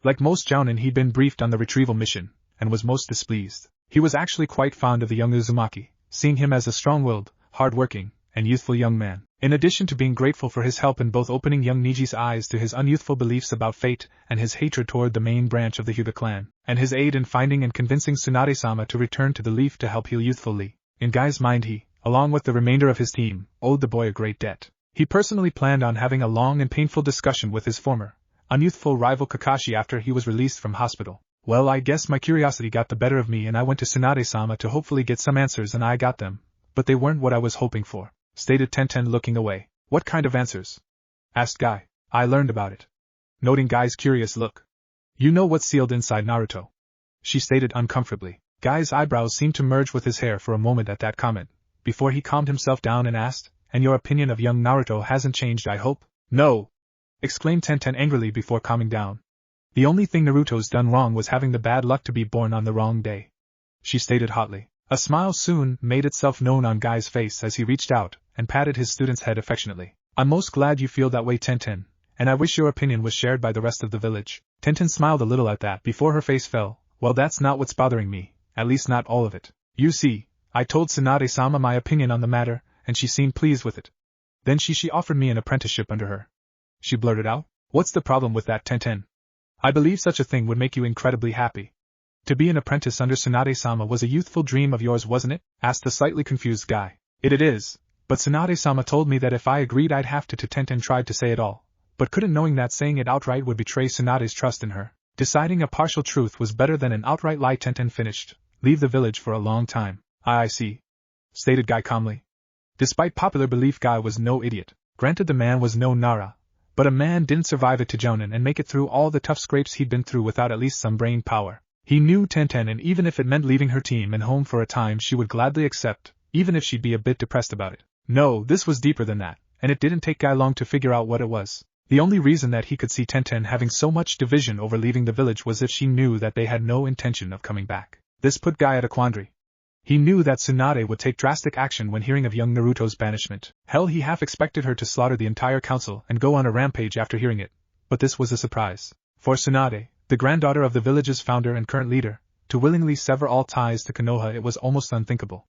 Like most Jounin, he'd been briefed on the retrieval mission, and was most displeased. He was actually quite fond of the young Uzumaki, seeing him as a strong-willed, hard-working, and youthful young man. In addition to being grateful for his help in both opening young Niji's eyes to his unyouthful beliefs about fate and his hatred toward the main branch of the Hyuga clan, and his aid in finding and convincing Tsunade-sama to return to the Leaf to help heal youthful Lee. In Guy's mind he, along with the remainder of his team, owed the boy a great debt. He personally planned on having a long and painful discussion with his former, unyouthful rival Kakashi after he was released from hospital. Well, I guess my curiosity got the better of me and I went to Tsunade-sama to hopefully get some answers, and I got them, but they weren't what I was hoping for, stated Tenten looking away. What kind of answers? Asked Guy. I learned about it. Noting Guy's curious look. You know what's sealed inside Naruto? She stated uncomfortably. Guy's eyebrows seemed to merge with his hair for a moment at that comment, before he calmed himself down and asked, and your opinion of young Naruto hasn't changed, I hope? No! Exclaimed Tenten angrily before calming down. The only thing Naruto's done wrong was having the bad luck to be born on the wrong day, she stated hotly. A smile soon made itself known on Guy's face as he reached out and patted his student's head affectionately. I'm most glad you feel that way, Tenten, and I wish your opinion was shared by the rest of the village. Tenten smiled a little at that before her face fell. Well, that's not what's bothering me, at least not all of it. You see, I told Tsunade-sama my opinion on the matter, and she seemed pleased with it. Then she offered me an apprenticeship under her. She blurted out. What's the problem with that, Tenten? I believe such a thing would make you incredibly happy. To be an apprentice under Tsunade-sama was a youthful dream of yours, wasn't it? Asked the slightly confused Guy. It is, but Tsunade-sama told me that if I agreed I'd have to. Tenten tried to say it all, but couldn't, knowing that saying it outright would betray Tsunade's trust in her. Deciding a partial truth was better than an outright lie. Tenten finished. Leave the village for a long time. I see, stated Guy calmly. Despite popular belief, Guy was no idiot. Granted, the man was no Nara, but a man didn't survive it to Jounin and make it through all the tough scrapes he'd been through without at least some brain power. He knew Tenten, and even if it meant leaving her team and home for a time, she would gladly accept, even if she'd be a bit depressed about it. No, this was deeper than that, and it didn't take Guy long to figure out what it was. The only reason that he could see Tenten having so much division over leaving the village was if she knew that they had no intention of coming back. This put Guy at a quandary. He knew that Tsunade would take drastic action when hearing of young Naruto's banishment. Hell, he half expected her to slaughter the entire council and go on a rampage after hearing it, but this was a surprise. For Tsunade, the granddaughter of the village's founder and current leader, to willingly sever all ties to Konoha, it was almost unthinkable.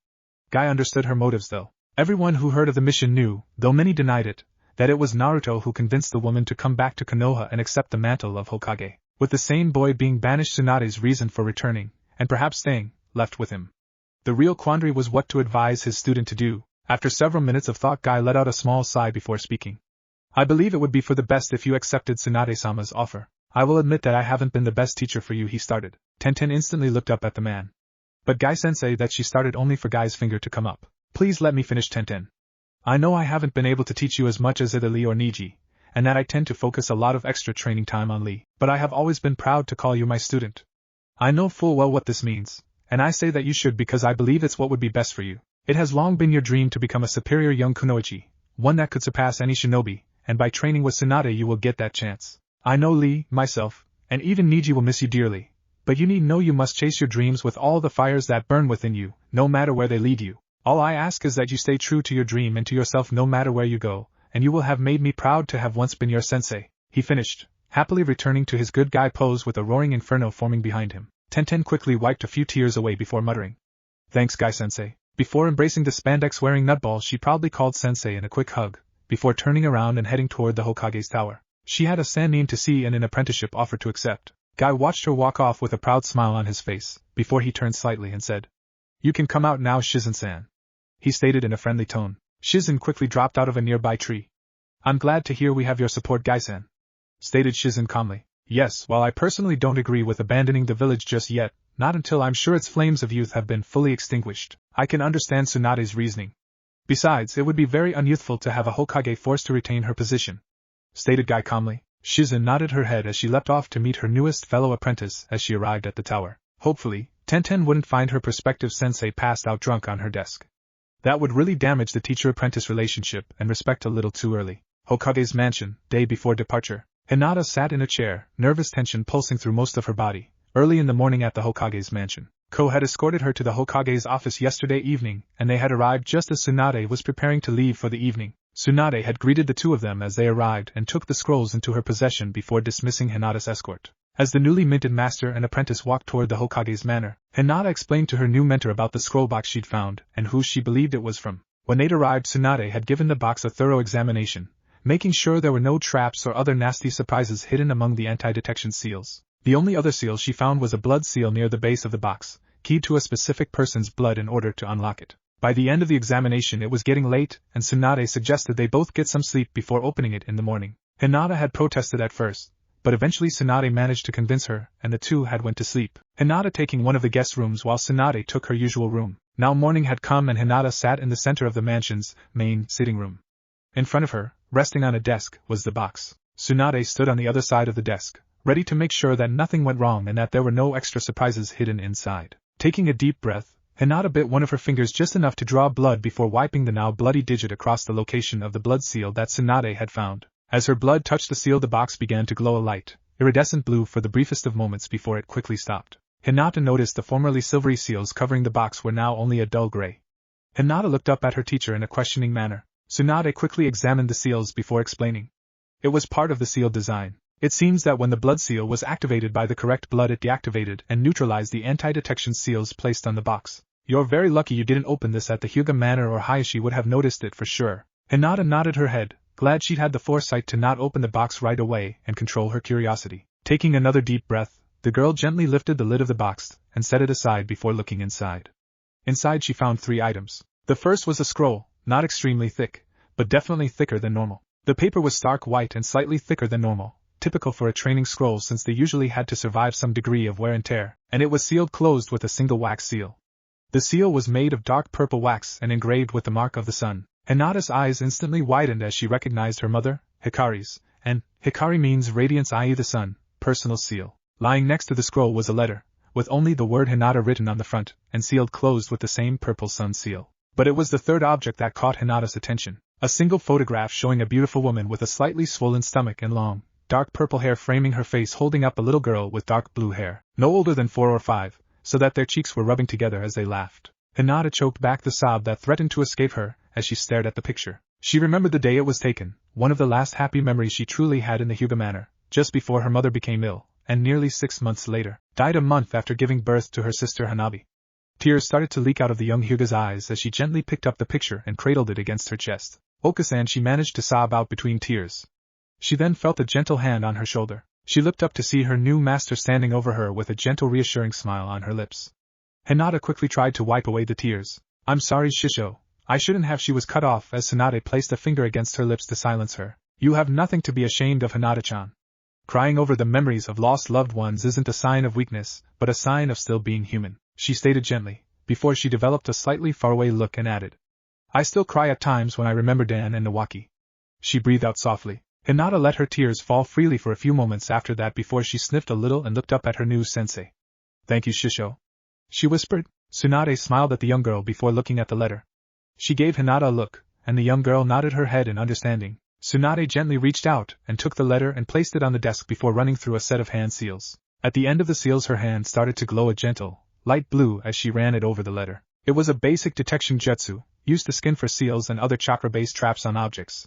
Guy understood her motives though. Everyone who heard of the mission knew, though many denied it, that it was Naruto who convinced the woman to come back to Konoha and accept the mantle of Hokage, with the same boy being banished. Tsunade's reason for returning, and perhaps staying, left with him. The real quandary was what to advise his student to do. After several minutes of thought, Guy let out a small sigh before speaking. I believe it would be for the best if you accepted Tsunade-sama's offer. I will admit that I haven't been the best teacher for you, he started. Tenten instantly looked up at the man. But Guy-sensei, that she started only for Guy's finger to come up. Please let me finish, Tenten. I know I haven't been able to teach you as much as either Lee or Niji, and that I tend to focus a lot of extra training time on Lee, but I have always been proud to call you my student. I know full well what this means, and I say that you should because I believe it's what would be best for you. It has long been your dream to become a superior young kunoichi, one that could surpass any shinobi, and by training with Tsunade you will get that chance. I know Lee, myself, and even Niji will miss you dearly, but you need know you must chase your dreams with all the fires that burn within you, no matter where they lead you. All I ask is that you stay true to your dream and to yourself no matter where you go, and you will have made me proud to have once been your sensei, he finished, happily returning to his good guy pose with a roaring inferno forming behind him. Tenten quickly wiped a few tears away before muttering, "Thanks, Guy-sensei." Before embracing the spandex-wearing nutball, she proudly called sensei in a quick hug, before turning around and heading toward the Hokage's tower. She had a sannin to see and an apprenticeship offer to accept. Guy watched her walk off with a proud smile on his face, before he turned slightly and said, "You can come out now, Shizen-san," he stated in a friendly tone. Shizen quickly dropped out of a nearby tree. "I'm glad to hear we have your support, Guy-san," stated Shizen calmly. "Yes, while I personally don't agree with abandoning the village just yet, not until I'm sure its flames of youth have been fully extinguished, I can understand Tsunade's reasoning. Besides, it would be very unyouthful to have a Hokage forced to retain her position," stated Guy calmly. Shizen nodded her head as she leapt off to meet her newest fellow apprentice as she arrived at the tower. Hopefully, Tenten wouldn't find her prospective sensei passed out drunk on her desk. That would really damage the teacher-apprentice relationship and respect a little too early. Hokage's mansion, day before departure. Hinata sat in a chair, nervous tension pulsing through most of her body, early in the morning at the Hokage's mansion. Ko had escorted her to the Hokage's office yesterday evening, and they had arrived just as Tsunade was preparing to leave for the evening. Tsunade had greeted the two of them as they arrived and took the scrolls into her possession before dismissing Hinata's escort. As the newly minted master and apprentice walked toward the Hokage's manor, Hinata explained to her new mentor about the scroll box she'd found and who she believed it was from. When they'd arrived, Tsunade had given the box a thorough examination, making sure there were no traps or other nasty surprises hidden among the anti-detection seals. The only other seal she found was a blood seal near the base of the box, keyed to a specific person's blood in order to unlock it. By the end of the examination it was getting late, and Tsunade suggested they both get some sleep before opening it in the morning. Hinata had protested at first, but eventually Tsunade managed to convince her, and the two had went to sleep, Hinata taking one of the guest rooms while Tsunade took her usual room. Now morning had come and Hinata sat in the center of the mansion's main sitting room. In front of her, resting on a desk, was the box. Tsunade stood on the other side of the desk, ready to make sure that nothing went wrong and that there were no extra surprises hidden inside. Taking a deep breath, Hinata bit one of her fingers just enough to draw blood before wiping the now bloody digit across the location of the blood seal that Tsunade had found. As her blood touched the seal, the box began to glow a light, iridescent blue for the briefest of moments before it quickly stopped. Hinata noticed the formerly silvery seals covering the box were now only a dull gray. Hinata looked up at her teacher in a questioning manner. Tsunade quickly examined the seals before explaining. It was part of the seal design. It seems that when the blood seal was activated by the correct blood, it deactivated and neutralized the anti-detection seals placed on the box. You're very lucky you didn't open this at the Hyuga Manor, or Hayashi would have noticed it for sure. Hinata nodded her head, glad she'd had the foresight to not open the box right away and control her curiosity. Taking another deep breath, the girl gently lifted the lid of the box and set it aside before looking inside. Inside she found 3 items. The first was a scroll, not extremely thick, but definitely thicker than normal. The paper was stark white and slightly thicker than normal, typical for a training scroll since they usually had to survive some degree of wear and tear, and it was sealed closed with a single wax seal. The seal was made of dark purple wax and engraved with the mark of the sun. Hinata's eyes instantly widened as she recognized her mother, Hikari's, and Hikari means radiance, i.e. the sun, personal seal. Lying next to the scroll was a letter, with only the word Hinata written on the front, and sealed closed with the same purple sun seal. But it was the third object that caught Hinata's attention. A single photograph showing a beautiful woman with a slightly swollen stomach and long, dark purple hair framing her face, holding up a little girl with dark blue hair, no older than 4 or 5, so that their cheeks were rubbing together as they laughed. Hinata choked back the sob that threatened to escape her as she stared at the picture. She remembered the day it was taken, one of the last happy memories she truly had in the Hyuga manor, just before her mother became ill, and nearly 6 months later, died a month after giving birth to her sister Hanabi. Tears started to leak out of the young Hyuga's eyes as she gently picked up the picture and cradled it against her chest. Okasan, she managed to sob out between tears. She then felt a gentle hand on her shoulder. She looked up to see her new master standing over her with a gentle reassuring smile on her lips. Hinata quickly tried to wipe away the tears. "I'm sorry, Shisho. I shouldn't have." She was cut off as Tsunade placed a finger against her lips to silence her. "You have nothing to be ashamed of, Hinata-chan. Crying over the memories of lost loved ones isn't a sign of weakness, but a sign of still being human," she stated gently, before she developed a slightly faraway look and added, "I still cry at times when I remember Dan and Nawaki." She breathed out softly. Hinata let her tears fall freely for a few moments after that before she sniffed a little and looked up at her new sensei. "Thank you, Shisho," she whispered. Tsunade smiled at the young girl before looking at the letter. She gave Hinata a look, and the young girl nodded her head in understanding. Tsunade gently reached out and took the letter and placed it on the desk before running through a set of hand seals. At the end of the seals her hand started to glow a gentle, light blue as she ran it over the letter. It was a basic detection jutsu, used to skin for seals and other chakra-based traps on objects.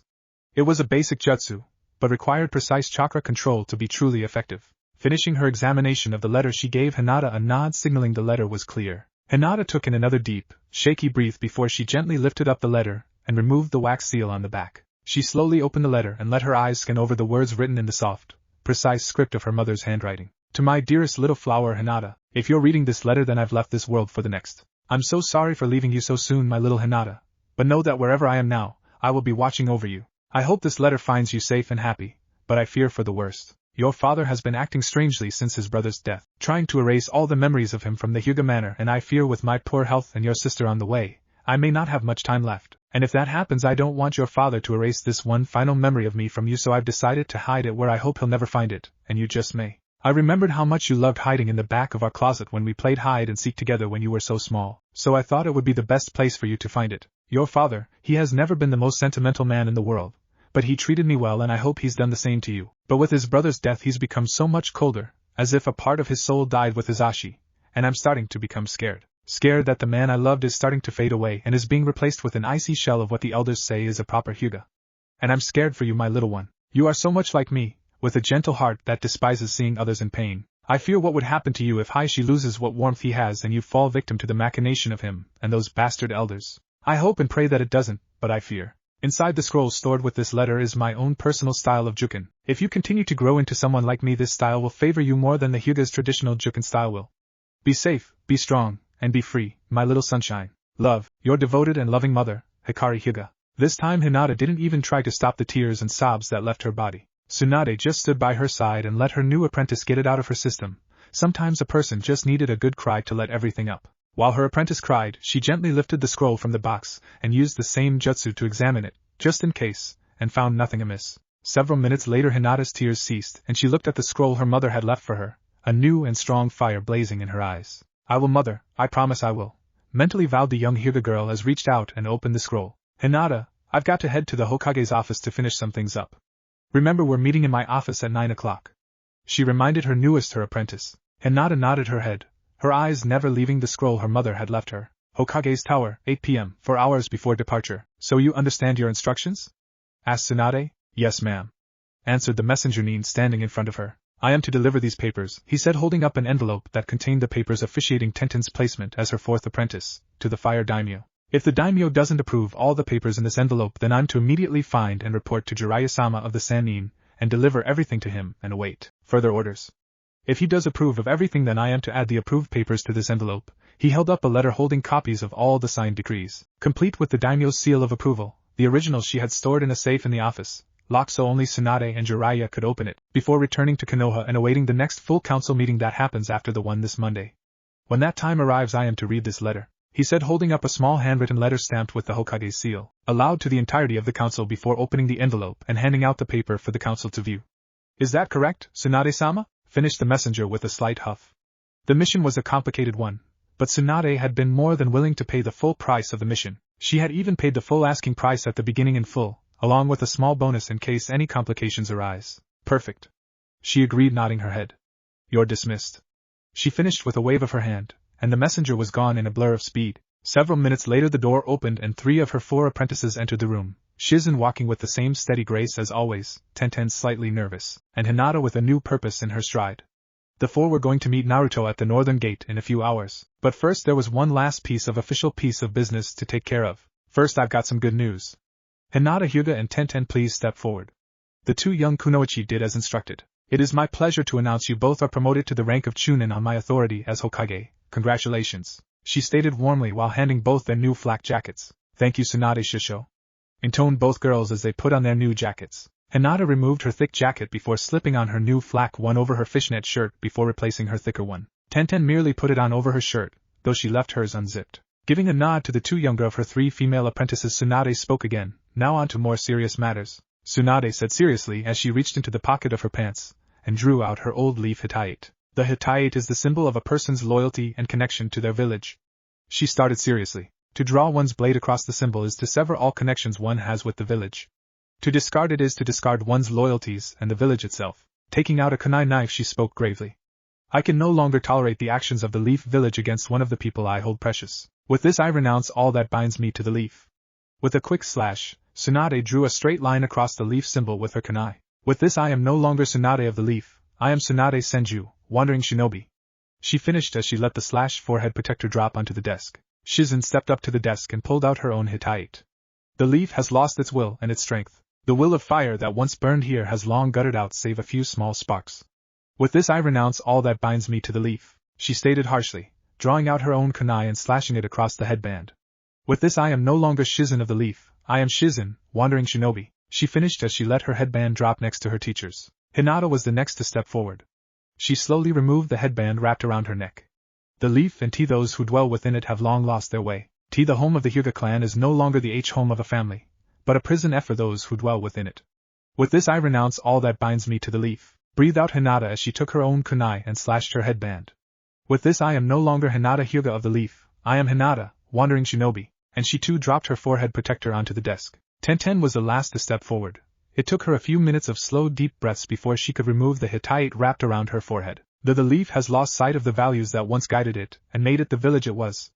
It was a basic jutsu, but required precise chakra control to be truly effective. Finishing her examination of the letter, she gave Hinata a nod signaling the letter was clear. Hinata took in another deep, shaky breath before she gently lifted up the letter and removed the wax seal on the back. She slowly opened the letter and let her eyes scan over the words written in the soft, precise script of her mother's handwriting. "To my dearest little flower Hinata, if you're reading this letter, then I've left this world for the next. I'm so sorry for leaving you so soon, my little Hinata, but know that wherever I am now, I will be watching over you. I hope this letter finds you safe and happy, but I fear for the worst. Your father has been acting strangely since his brother's death, trying to erase all the memories of him from the Hyuga manor, and I fear with my poor health and your sister on the way, I may not have much time left, and if that happens I don't want your father to erase this one final memory of me from you, so I've decided to hide it where I hope he'll never find it, and you just may. I remembered how much you loved hiding in the back of our closet when we played hide and seek together when you were so small, so I thought it would be the best place for you to find it. Your father, he has never been the most sentimental man in the world, but he treated me well and I hope he's done the same to you. But with his brother's death he's become so much colder, as if a part of his soul died with his ashi, and I'm starting to become scared. Scared that the man I loved is starting to fade away and is being replaced with an icy shell of what the elders say is a proper Hyuga. And I'm scared for you, my little one. You are so much like me, with a gentle heart that despises seeing others in pain. I fear what would happen to you if Haishi loses what warmth he has and you fall victim to the machination of him and those bastard elders. I hope and pray that it doesn't, but I fear. Inside the scroll stored with this letter is my own personal style of juken. If you continue to grow into someone like me, this style will favor you more than the Hyuga's traditional juken style will. Be safe, be strong, and be free, my little sunshine. Love, your devoted and loving mother, Hikari Hyuga. This time Hinata didn't even try to stop the tears and sobs that left her body. Tsunade just stood by her side and let her new apprentice get it out of her system. Sometimes a person just needed a good cry to let everything up. While her apprentice cried, she gently lifted the scroll from the box and used the same jutsu to examine it, just in case, and found nothing amiss. Several minutes later Hinata's tears ceased and she looked at the scroll her mother had left for her, a new and strong fire blazing in her eyes. I will, mother, I promise I will, mentally vowed the young Hyuga girl as reached out and opened the scroll. Hinata, I've got to head to the Hokage's office to finish some things up. Remember, we're meeting in my office at 9 o'clock. She reminded her apprentice. Hinata nodded her head, her eyes never leaving the scroll her mother had left her. Hokage's tower, 8 p.m., 4 hours before departure. So you understand your instructions? Asked Tsunade. Yes, ma'am, answered the messenger Nin standing in front of her. I am to deliver these papers, he said, holding up an envelope that contained the papers officiating Tenten's placement as her fourth apprentice, to the fire daimyo. If the daimyo doesn't approve all the papers in this envelope, then I'm to immediately find and report to Jiraiya-sama of the Sannin, and deliver everything to him and await further orders. If he does approve of everything, then I am to add the approved papers to this envelope. He held up a letter holding copies of all the signed decrees, complete with the daimyo's seal of approval. The originals she had stored in a safe in the office, locked so only Tsunade and Jiraiya could open it, before returning to Konoha and awaiting the next full council meeting that happens after the one this Monday. When that time arrives I am to read this letter, he said, holding up a small handwritten letter stamped with the Hokage's seal, aloud to the entirety of the council before opening the envelope and handing out the paper for the council to view. Is that correct, Tsunade-sama? Finished the messenger with a slight huff. The mission was a complicated one, but Tsunade had been more than willing to pay the full price of the mission. She had even paid the full asking price at the beginning in full, along with a small bonus in case any complications arise. Perfect. She agreed, nodding her head. You're dismissed. She finished with a wave of her hand, and the messenger was gone in a blur of speed. Several minutes later the door opened and 3 of her 4 apprentices entered the room, Shizen walking with the same steady grace as always, Tenten slightly nervous, and Hinata with a new purpose in her stride. The 4 were going to meet Naruto at the northern gate in a few hours, but first there was one last piece of business to take care of. First, I've got some good news. Hinata, Hyuga and Tenten, please step forward. The 2 young kunoichi did as instructed. It is my pleasure to announce you both are promoted to the rank of Chunin on my authority as Hokage. Congratulations, she stated warmly while handing both their new flak jackets. Thank you, Tsunade Shisho, intoned both girls as they put on their new jackets. Hinata removed her thick jacket before slipping on her new flak one over her fishnet shirt before replacing her thicker one. Tenten merely put it on over her shirt, though she left hers unzipped. Giving a nod to the 2 younger of her 3 female apprentices, Tsunade spoke again. Now on to more serious matters, Tsunade said seriously as she reached into the pocket of her pants and drew out her old leaf hitayate. The hitayate is the symbol of a person's loyalty and connection to their village. She started seriously. To draw one's blade across the symbol is to sever all connections one has with the village. To discard it is to discard one's loyalties and the village itself. Taking out a kunai knife, she spoke gravely. I can no longer tolerate the actions of the Leaf Village against one of the people I hold precious. With this I renounce all that binds me to the leaf. With a quick slash, Tsunade drew a straight line across the leaf symbol with her kunai. With this I am no longer Tsunade of the Leaf, I am Tsunade Senju, Wandering Shinobi. She finished as she let the slash forehead protector drop onto the desk. Shizen stepped up to the desk and pulled out her own hitayate. The leaf has lost its will and its strength. The will of fire that once burned here has long guttered out save a few small sparks. With this I renounce all that binds me to the leaf, she stated harshly, drawing out her own kunai and slashing it across the headband. With this I am no longer Shizen of the Leaf, I am Shizen, Wandering Shinobi, she finished as she let her headband drop next to her teacher's. Hinata was the next to step forward. She slowly removed the headband wrapped around her neck. The leaf and T, those who dwell within it, have long lost their way. T, the home of the Hyuga clan, is no longer the home of a family, but a prison F for those who dwell within it. With this I renounce all that binds me to the leaf, breathed out Hinata as she took her own kunai and slashed her headband. With this I am no longer Hinata Hyuga of the Leaf, I am Hinata, Wandering Shinobi, and she too dropped her forehead protector onto the desk. Tenten was the last to step forward. It took her a few minutes of slow deep breaths before she could remove the hitayate wrapped around her forehead. The leaf has lost sight of the values that once guided it and made it the village it was.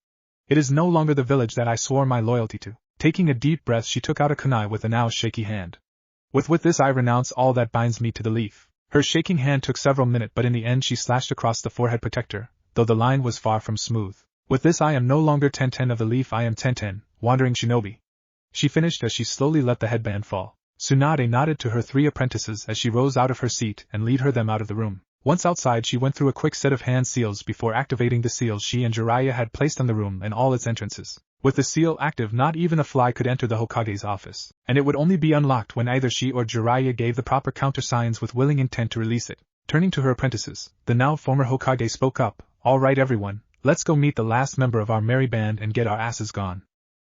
It is no longer the village that I swore my loyalty to. Taking a deep breath, she took out a kunai with a now shaky hand. With this I renounce all that binds me to the leaf. Her shaking hand took several minutes, but in the end she slashed across the forehead protector, though the line was far from smooth. With this I am no longer Tenten of the Leaf, I am Tenten, Wandering Shinobi. She finished as she slowly let the headband fall. Tsunade nodded to her 3 apprentices as she rose out of her seat and led them out of the room. Once outside, she went through a quick set of hand seals before activating the seals she and Jiraiya had placed on the room and all its entrances. With the seal active, not even a fly could enter the Hokage's office, and it would only be unlocked when either she or Jiraiya gave the proper countersigns with willing intent to release it. Turning to her apprentices, the now former Hokage spoke up. All right everyone, let's go meet the last member of our merry band and get our asses gone,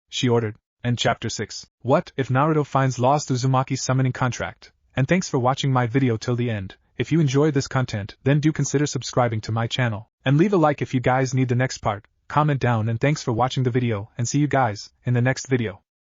she ordered. And Chapter 6. What if Naruto finds lost Uzumaki summoning contract? And thanks for watching my video till the end. If you enjoy this content, then do consider subscribing to my channel, and leave a like if you guys need the next part. Comment down, and thanks for watching the video, and see you guys in the next video.